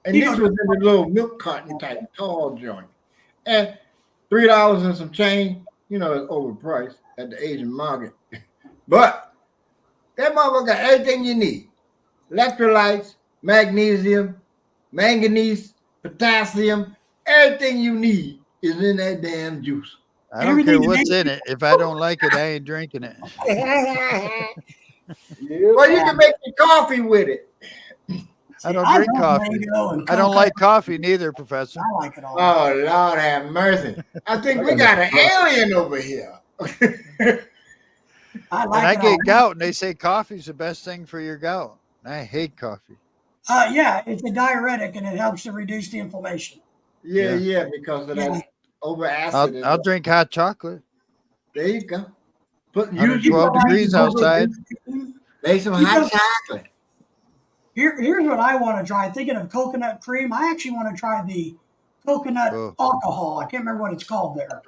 You this know- was in the little milk carton type tall joint. And $3 and some change, you know, it's overpriced at the Asian market. But that motherfucker got everything you need. Electrolytes, magnesium, manganese, potassium, everything you need is in that damn juice. I don't Everything care you what's make- in it. If I don't like it, I ain't drinking it. Well, you can make your coffee with it. I don't I drink love coffee. mango and I don't coconut. like coffee neither, Professor. I like it all. Oh, Lord have mercy. I think we got an alien over here. I And like I it get all. gout, and they say coffee's the best thing for your gout. I hate coffee. Yeah, it's a diuretic and it helps to reduce the inflammation. Yeah, because of that over acid. I'll drink hot chocolate. There you go. Put 112 degrees outside. Make some You hot know- chocolate. Here's what I want to try. Thinking of coconut cream, I actually want to try the coconut Oh. alcohol. I can't remember what it's called there.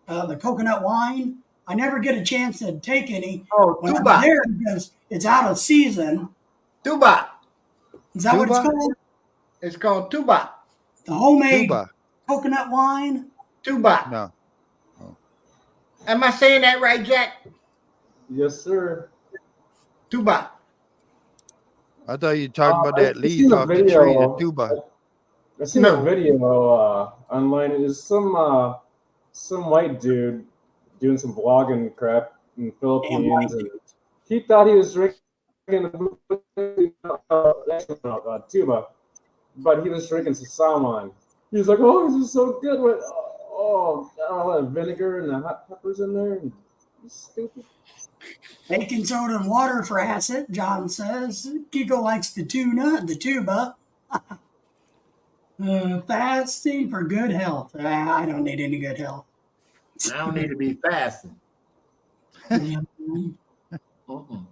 The coconut wine. I never get a chance to take any Oh, when I'm tuba. there because it's out of season. Tuba. Is that what it's Tuba? called? It's called tuba. The homemade Tuba. coconut wine. Tuba. No. Am I saying that right, Jack? Yes, sir. Tuba. I thought you were talking about that I leaf seen a off the tree, video. the tuba. I seen No. a video online. It was some white dude doing some vlogging crap in the Philippines, and he thought he was drinking tuba, but he was drinking sasaman. He was like, "Oh, this is so good with all that vinegar and the hot peppers in there." And it's stupid. Baking soda and water for acid, John says. Kiko likes the tuba. Fasting for good health. I don't need any good health. I don't need to be fasting. Mhm. Mm-mm.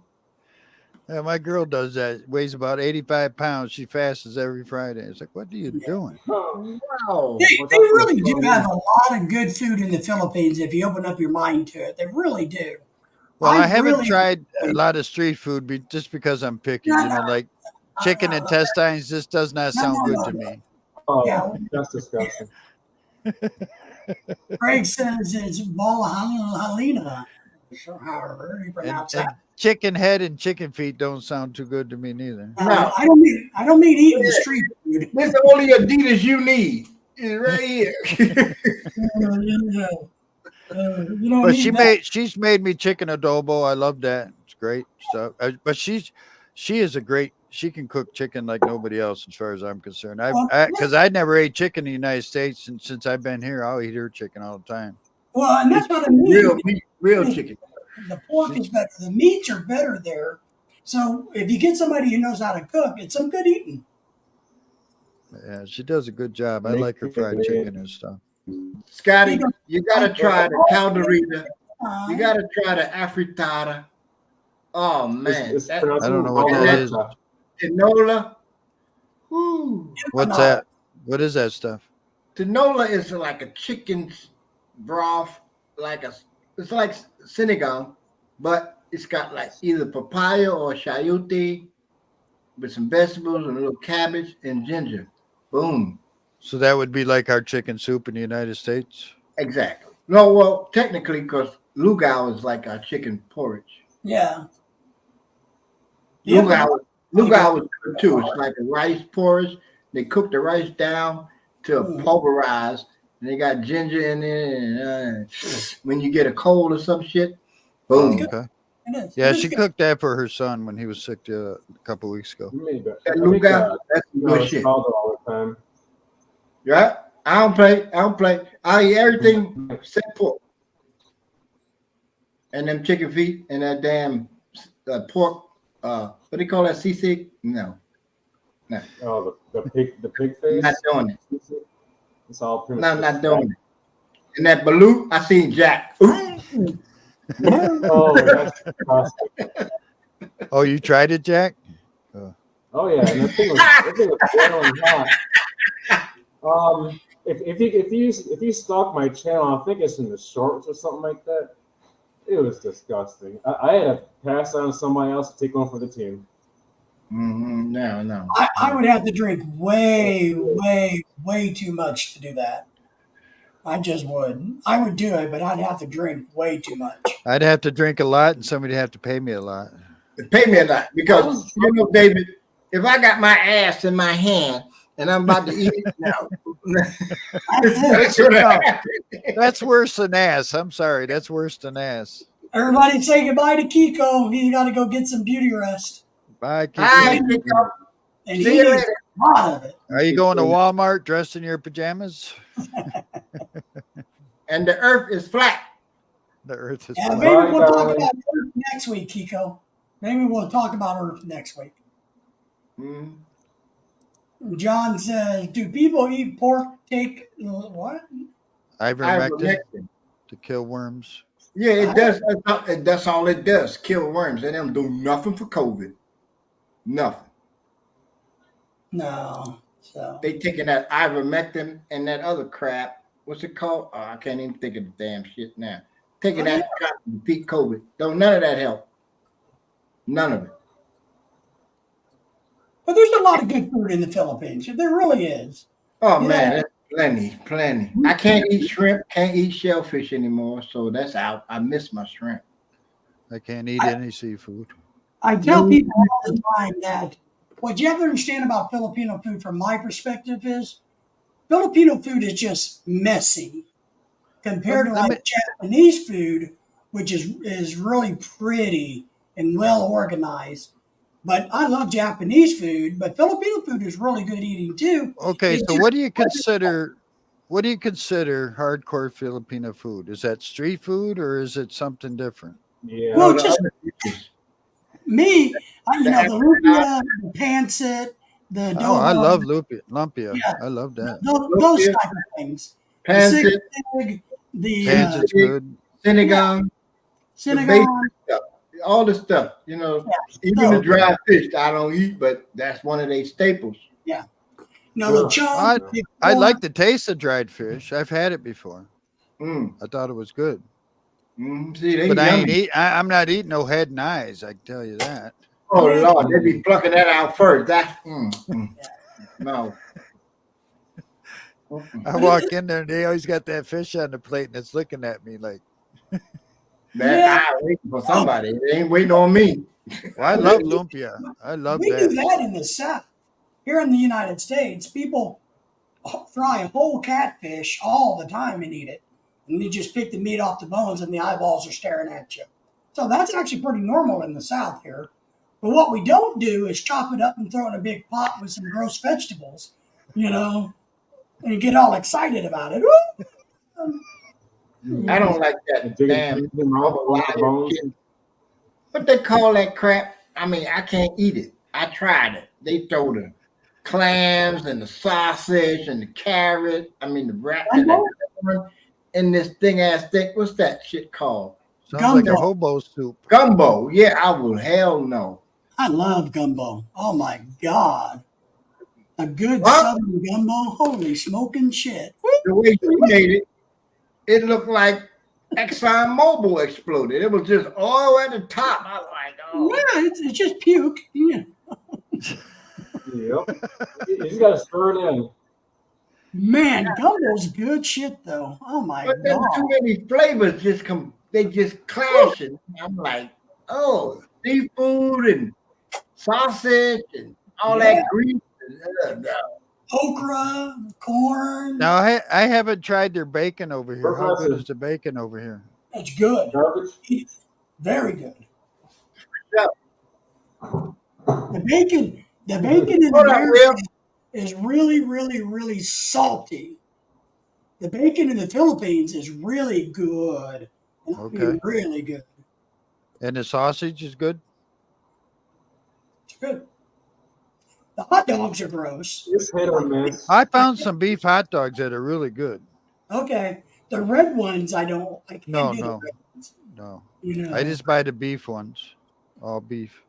Yeah, my girl does that. Weighs about 85 pounds. She fasts every Friday. It's like, what are you doing? Oh, wow. They really do have a lot of good food in the Philippines if you open up your mind to it. They really do. Well, I haven't really tried a enjoyed- lot of street food just because I'm picky. No, You know, no, like chicken intestines just does not No, sound no, good no, to no. me. Oh, Yeah. that's disgusting. Greg says it's Balahalina. However you And, pronounce and that. chicken head and chicken feet don't sound too good to me neither. No. I don't mean eating the street food. This is the only Adidas you need. It's right here. You don't But need she's made me chicken adobo. I love that. It's great stuff. But she can cook chicken like nobody else as far as I'm concerned. Because I never ate chicken in the United States, and since I've been here, I'll eat her chicken all the time. Well, and that's what I mean. Real meat, real chicken. The pork is better. The meats are better there. So if you get somebody who knows how to cook, it's some good eating. Yeah, she does a good job. I Make like her fried chicken. chicken and stuff. Scotty, you gotta try the calderita. You Uh, gotta try the afritada. Oh man, It's that pronounced I don't know what that that is. is. tinola. Woo. What's that? What is that stuff? Tinola is like a chicken's broth, it's like sinigang, but it's got like either papaya or chayote with some vegetables and a little cabbage and ginger. Boom. So that would be like our chicken soup in the United States. Exactly. No, well, technically, because lugao is like our chicken porridge. yeah. Lugao is good too. It's like a rice porridge. They cook the rice down to pulverize, and they got ginger in it. And when you get a cold or some shit, boom. Okay. It is. Yeah, It is she good. cooked that for her son when he was sick a couple weeks ago. That I make lugao, that's good shit. caldo all the time. Yeah, I don't play. I eat everything except pork. And them chicken feet and that damn pork. What do you call that? Sisig? No, Oh, the pig face. not doing it. It's all pretty No, much not doing it. And that balut, I seen Jack. Oh, that's disgusting. Oh, you tried it, Jack? Oh yeah, and the thing was boiling hot. If you stalk my channel, I think it's in the shorts or something like that. It was disgusting. I had to pass on to somebody else to take one for the team. No. I would have to drink way too much to do that. I just would. I would do it, but I'd have to drink way too much. I'd have to drink a lot, and somebody'd have to pay me a lot. Pay me a lot because you know, David, if I got my ass in my hand and I'm about to eat it now, that's what happened. That's worse than ass. I'm sorry. That's worse than ass. Everybody say goodbye to Kiko. He's got to go get some beauty rest. Bye, Kiki. Hi, Kiko. And See he you needs later. a lot of it. Are you going to Walmart dressed in your pajamas? And the earth is flat. The earth is Yeah, flat. maybe we'll talk darling. about Earth next week, Kiko. Maybe we'll talk about Earth next week. Mm. John says, do people eat pork take what? Ivermectin Ivermectin. to kill worms. Yeah, it does. That's all it does. Kill worms. They don't do nothing for COVID. Nothing. No. So They taking that ivermectin and that other crap. What's it called? Oh, I can't even think of the damn shit now. Taking that crap to defeat COVID. Don't none of that help. None of it. but there's a lot of good food in the Philippines. There really is. Oh Yeah. man, that's plenty. I can't eat shrimp, can't eat shellfish anymore, so that's out. I miss my shrimp. I can't eat any seafood. I tell people all the time that what you have to understand about Filipino food from my perspective is Filipino food is just messy compared to like Japanese food, which is really pretty and well organized. But I love Japanese food, but Filipino food is really good eating too. Okay, It's so what do you consider? What do you consider hardcore Filipino food? Is that street food or is it something different? Yeah. Well, the just other dishes. me, the lumpia, the pancit, the Oh, I dough, love lumpia. Yeah. I love that. those type of things. The Pancit, sigsig, the Pancit's good. sinigang, the synagogue. basic stuff. all the stuff, you know. Even the dry fish I don't eat, but that's one of their staples. No, the chum. I like the taste of dried fish. I've had it before. Mm. I thought it was good. See, they But yummy. I'm not eating no head and eyes. I can tell you that. Oh Lord, they be plucking that out first. That's no. I walk in there and they always got that fish on the plate and it's looking at me like, That I waiting for somebody. They ain't waiting on me. well, I love lumpia. I love We do that. that in the South. Here in the United States, people fry a whole catfish all the time and eat it. And you just pick the meat off the bones and the eyeballs are staring at you. So that's actually pretty normal in the South here. But what we don't do is chop it up and throw it in a big pot with some gross vegetables, you know, and get all excited about it. I don't like that damn what they call that crap. I mean, I can't eat it. I tried it. They throw the clams and the sausage and the carrot. I mean the rat and the in this thing ass thing. What's that shit called? Sounds like a Gumbo. hobo soup. Gumbo. Yeah, I will. Hell no. I love gumbo. Oh my God. A good What? Southern gumbo. Holy smoking shit. The way you made it, it looked like Exxon Mobil exploded. It was just oil at the top. I was like, oh. Yeah, it's just puke. Yeah. Yep. You just gotta stir it in. Man, gumbo's good shit though. Oh my But there's God. too many flavors just they just clashing. I'm like, oh, seafood and sausage and all Yeah. that grease. Okra, corn. Now I haven't tried their bacon over here. How good Progressive. is the bacon over here? It's good. Garbage. Very good. Yeah. The bacon in Hold on, Will. America is really, really, really salty. The bacon in the Philippines is really good. Okay. Really good. And the sausage is good? It's good. The hot dogs are gross. It's hit or miss. I found some beef hot dogs that are really good. Okay. The red ones, I can't No, do the no. red ones. No. You know, I just buy the beef ones. All beef.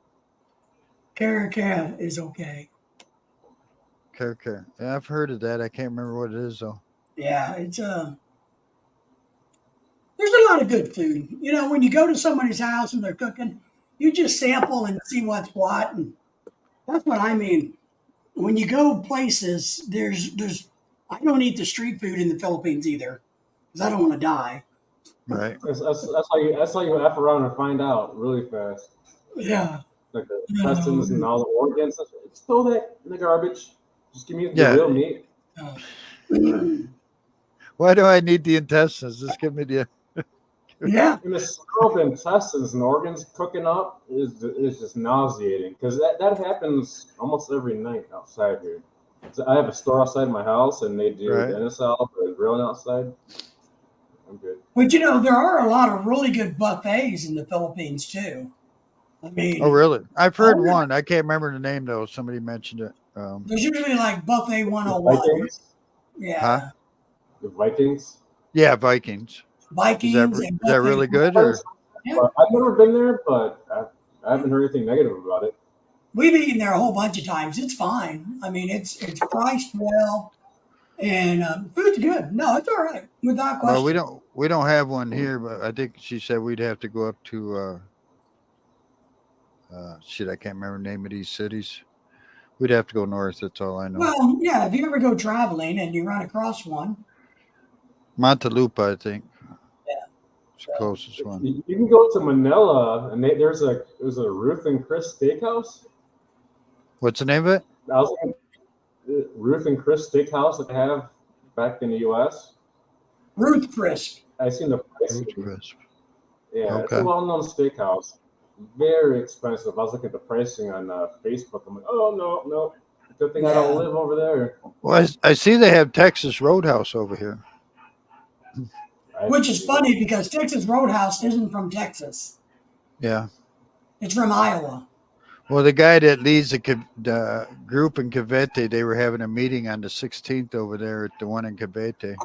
Caracat is okay. Care. Yeah, I've heard of that. I can't remember what it is though. Yeah, it's there's a lot of good food. You know, when you go to somebody's house and they're cooking, you just sample and see what's what, and that's what I mean. When you go places, there's I don't eat the street food in the Philippines either because I don't want to die. Right. That's how you F around and find out really fast. Yeah. Like the intestines and all the organs. Just throw that in the garbage. Just give me the Yeah. real meat. Why do I need the intestines? Just give me the. Yeah. And the smell of the intestines and organs cooking up is just nauseating because that happens almost every night outside here. So I have a store outside my house and they do Right. NSL, but grilling outside. I'm good. But you know, there are a lot of really good buffets in the Philippines too. I mean, Oh, really? I've heard Oh, yeah. one. I can't remember the name though. Somebody mentioned it. there's usually like buffet The 101. Vikings. Yeah. Huh? The Vikings. Yeah, Vikings. Vikings. Is and that buffet really good? Or But I've never been there, but I haven't heard anything negative about it. We've eaten there a whole bunch of times. It's fine. I mean, it's priced well, and food's good. No, it's all right without question. well, we don't have one here, but I think she said we'd have to go up to shit. I can't remember the name of these cities. We'd have to go north. That's all I know. Well, yeah. If you ever go traveling and you run across one, Montalupa, I think. Yeah. It's the closest one. You can go to Manila and there's a Ruth and Chris Steakhouse. What's the name of it? I was looking at Ruth and Chris Steakhouse that they have back in the U.S. Ruth Crisp. I seen the pricing. Crisp. Yeah, it's Okay. a well-known steakhouse. Very expensive. I was looking at the pricing on Facebook. I'm like, oh no, good thing I don't Yeah. live over there. Well, I see they have Texas Roadhouse over here. Which is funny because Texas Roadhouse isn't from Texas. Yeah. It's from Iowa. Well, the guy that leads the group in Cavite, they were having a meeting on the 16th over there at the one in Cavite.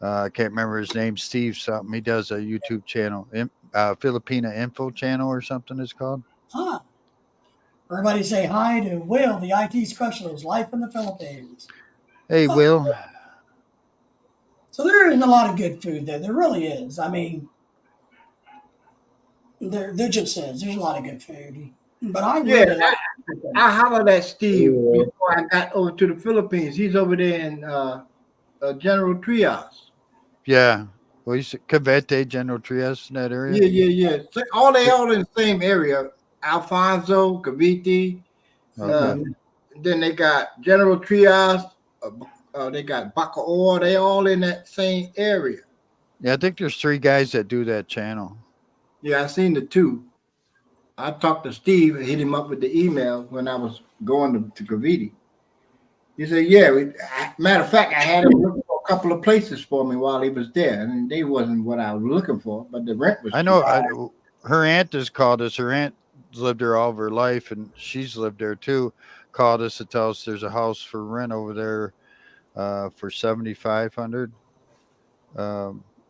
I can't remember his name, Steve something. He does a YouTube channel, Filipina Info channel or something it's called. Huh. Everybody say hi to Will, the IT specialist, life in the Philippines. Hey, Will. So there is a lot of good food there. There really is. I mean, there just is. There's a lot of good food. But I Yeah, really like I hollered at Steve Yeah. before I got over to the Philippines. He's over there in General Trias. Yeah. Well, you said Cavite, General Trias in that area. Yeah. So they all in the same area. Alfonso, Cavite. Okay. Then they got General Trias. They got Bacoor. They all in that same area. Yeah, I think there's 3 guys that do that channel. Yeah, I seen the 2. I talked to Steve and hit him up with the email when I was going to Cavite. He said, yeah. Matter of fact, I had him look for a couple of places for me while he was there. And they wasn't what I was looking for, but the rent was I know cheap. her aunt has called us. Her aunt lived there all of her life, and she's lived there too. Called us to tell us there's a house for rent over there for $7,500.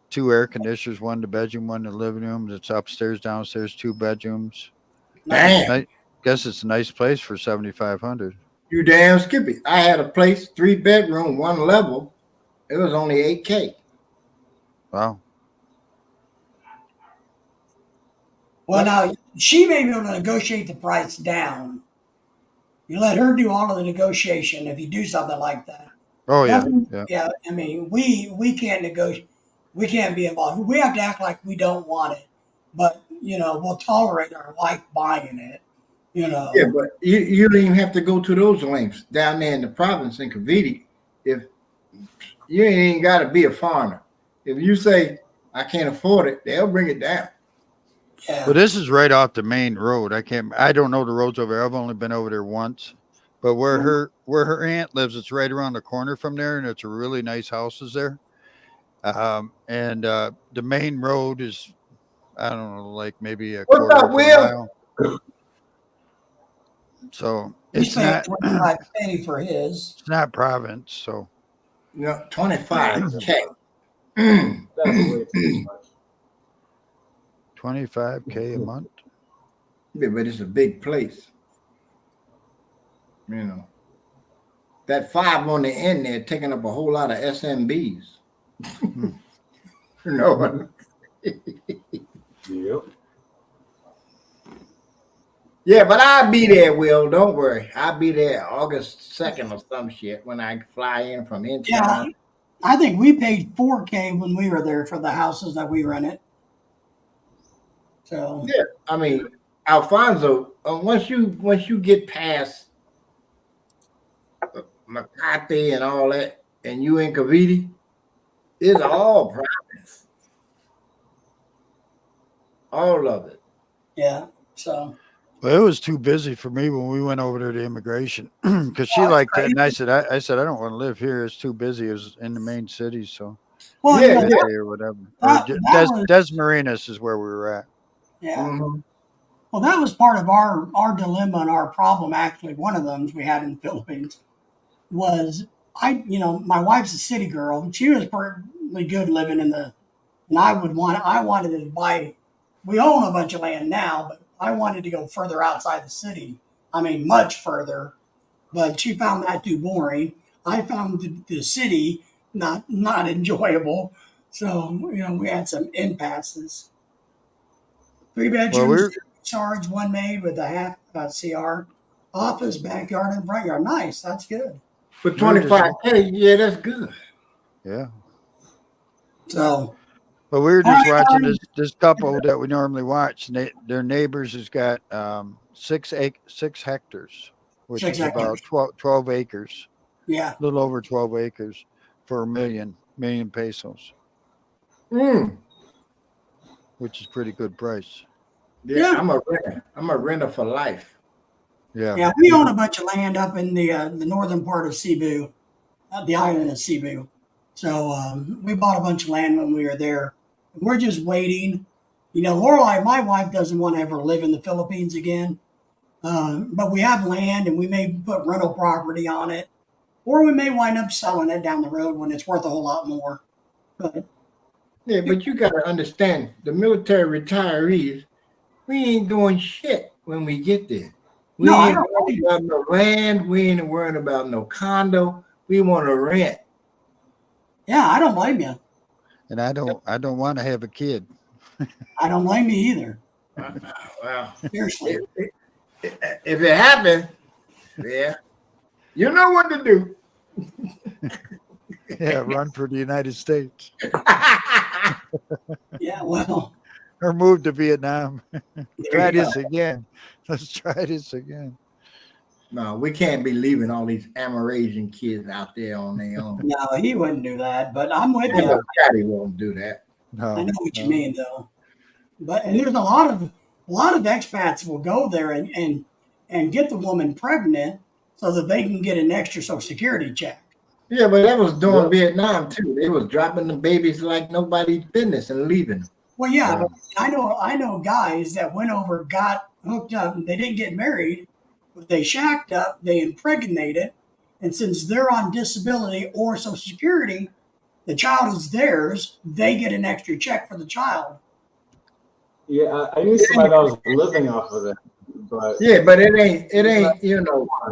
2 air conditioners, 1 in the bedroom, 1 in the living room. It's upstairs, downstairs, 2 bedrooms. Damn. I guess it's a nice place for $7,500. You damn skippy. I had a place, 3 bedroom, 1 level. It was only $8K. Wow. Well, now she may be able to negotiate the price down. You let her do all of the negotiation if you do something like that. Oh yeah, Nothing- yeah. Yeah. I mean, we can't negotiate. We can't be involved. We have to act like we don't want it, but we'll tolerate our wife buying it. Yeah, but you don't even have to go to those lengths down there in the province in Cavite. If you ain't got to be a foreigner. If you say, I can't afford it, they'll bring it down. Yeah. Well, this is right off the main road. I don't know the roads over there. I've only been over there once. But where her aunt lives, it's right around the corner from there, and it's a really nice houses there. And the main road is, I don't know, like maybe a What's quarter up, of a Will? mile. So He's it's paying not $25K for his. it's not province. So 25K. That's way too much. 25K a month. Yeah, but it's a big place. That 5 on the end there taking up a whole lot of SMBs. Yep. Yeah, but I'll be there, Will. Don't worry. I'll be there August 2nd or some shit when I fly in from Incheon. Yeah, I think we paid $4K when we were there for the houses that we rented. So Yeah, I mean, Alfonso, once you get past Makati and all that, and you in Cavite, it's all province. All of it. yeah, so Well, it was too busy for me when we went over there to immigration because she liked it, and I said, I said I don't want to live here. It's too busy. It was in the main city, so well, Yeah, you know, or whatever. that was- Des Marinas is where we were at. yeah. Mhm. Well, that was part of our dilemma and our problem. Actually, one of them we had in the Philippines was my wife's a city girl, and she was pretty good living and I wanted to buy. We own a bunch of land now, but I wanted to go further outside the city. I mean, much further. But she found that too boring. I found the city not enjoyable. So we had some impasses. 3 bedrooms, charge 1 maid with a half CR, office, backyard, and front yard. Nice, that's good. For 25K, yeah, that's good. Yeah. So But we were just watching this couple that we normally watch. And their neighbors has got 6 hectares, which 6 is about 12 acres, yeah, a little over 12 acres for $1 million pesos, which is pretty good price. Yeah, Yeah. I'm a renter for life. Yeah. we own a bunch of land up in the northern part of Cebu, the island of Cebu. So we bought a bunch of land when we were there. We're just waiting. Lorelai, my wife, doesn't want to ever live in the Philippines again. But we have land, and we may put rental property on it, or we may wind up selling it down the road when it's worth a whole lot more. But Yeah, but you got to understand the military retirees, we ain't doing shit when we get there. We No, I ain't don't worried about no land. We ain't worried about no condo. We want to rent. yeah, I don't blame you. And I don't want to have a kid. I don't blame you either. Well, Seriously. if it happens, yeah, you know what to do. Yeah, run for the United States Yeah, well, or move to Vietnam. there Try you go. this again. Let's try this again. No, we can't be leaving all these Amerasian kids out there on their own. No, he wouldn't do that. But I'm with Yeah, you. Daddy won't do that. No, I know what you no. mean, though. But and there's a lot of expats will go there and get the woman pregnant so that they can get an extra Social Security check. Yeah, but that was during Yeah. Vietnam too. They was dropping the babies like nobody's business and leaving them. Well, yeah, Yeah. but I know guys that went over, got hooked up, and they didn't get married, but they shacked up, they impregnated, and since they're on disability or Social Security, the child is theirs. They get an extra check for the child. Yeah, I knew somebody that was living off of it, but Yeah, but it ain't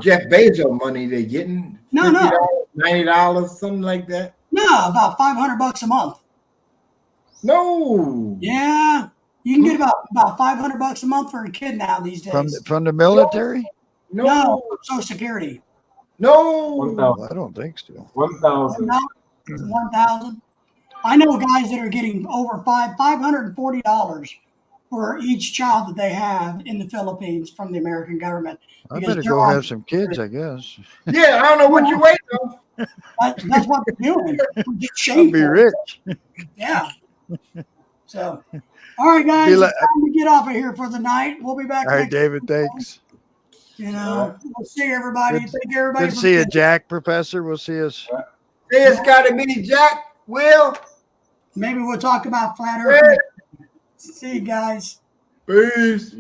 Jeff Bezos money they're getting. No, no. $50, $90, something like that. No, about $500 a month. No. Yeah, you can get about $500 a month for a kid now these days. From the military? No, Social Security. No. 1,000. Well, I don't think so. 1,000. 1,000. I know guys that are getting over $540 for each child that they have in the Philippines from the American government. I Because better they're go on- have some kids, I guess. Yeah, I don't know what you waiting on. That's what they're doing. It's I'll shameful. be rich. Yeah. So, all right, guys, Be like- it's time to get off of here for the night. We'll be back. All right, next David, week. thanks. You know, we'll see everybody. Good- Thank everybody. Good to for see you, listening. Jack, Professor. We'll see us. It's got to be Jack, Will. Maybe we'll talk about flat earth. Hey. See you guys. Peace.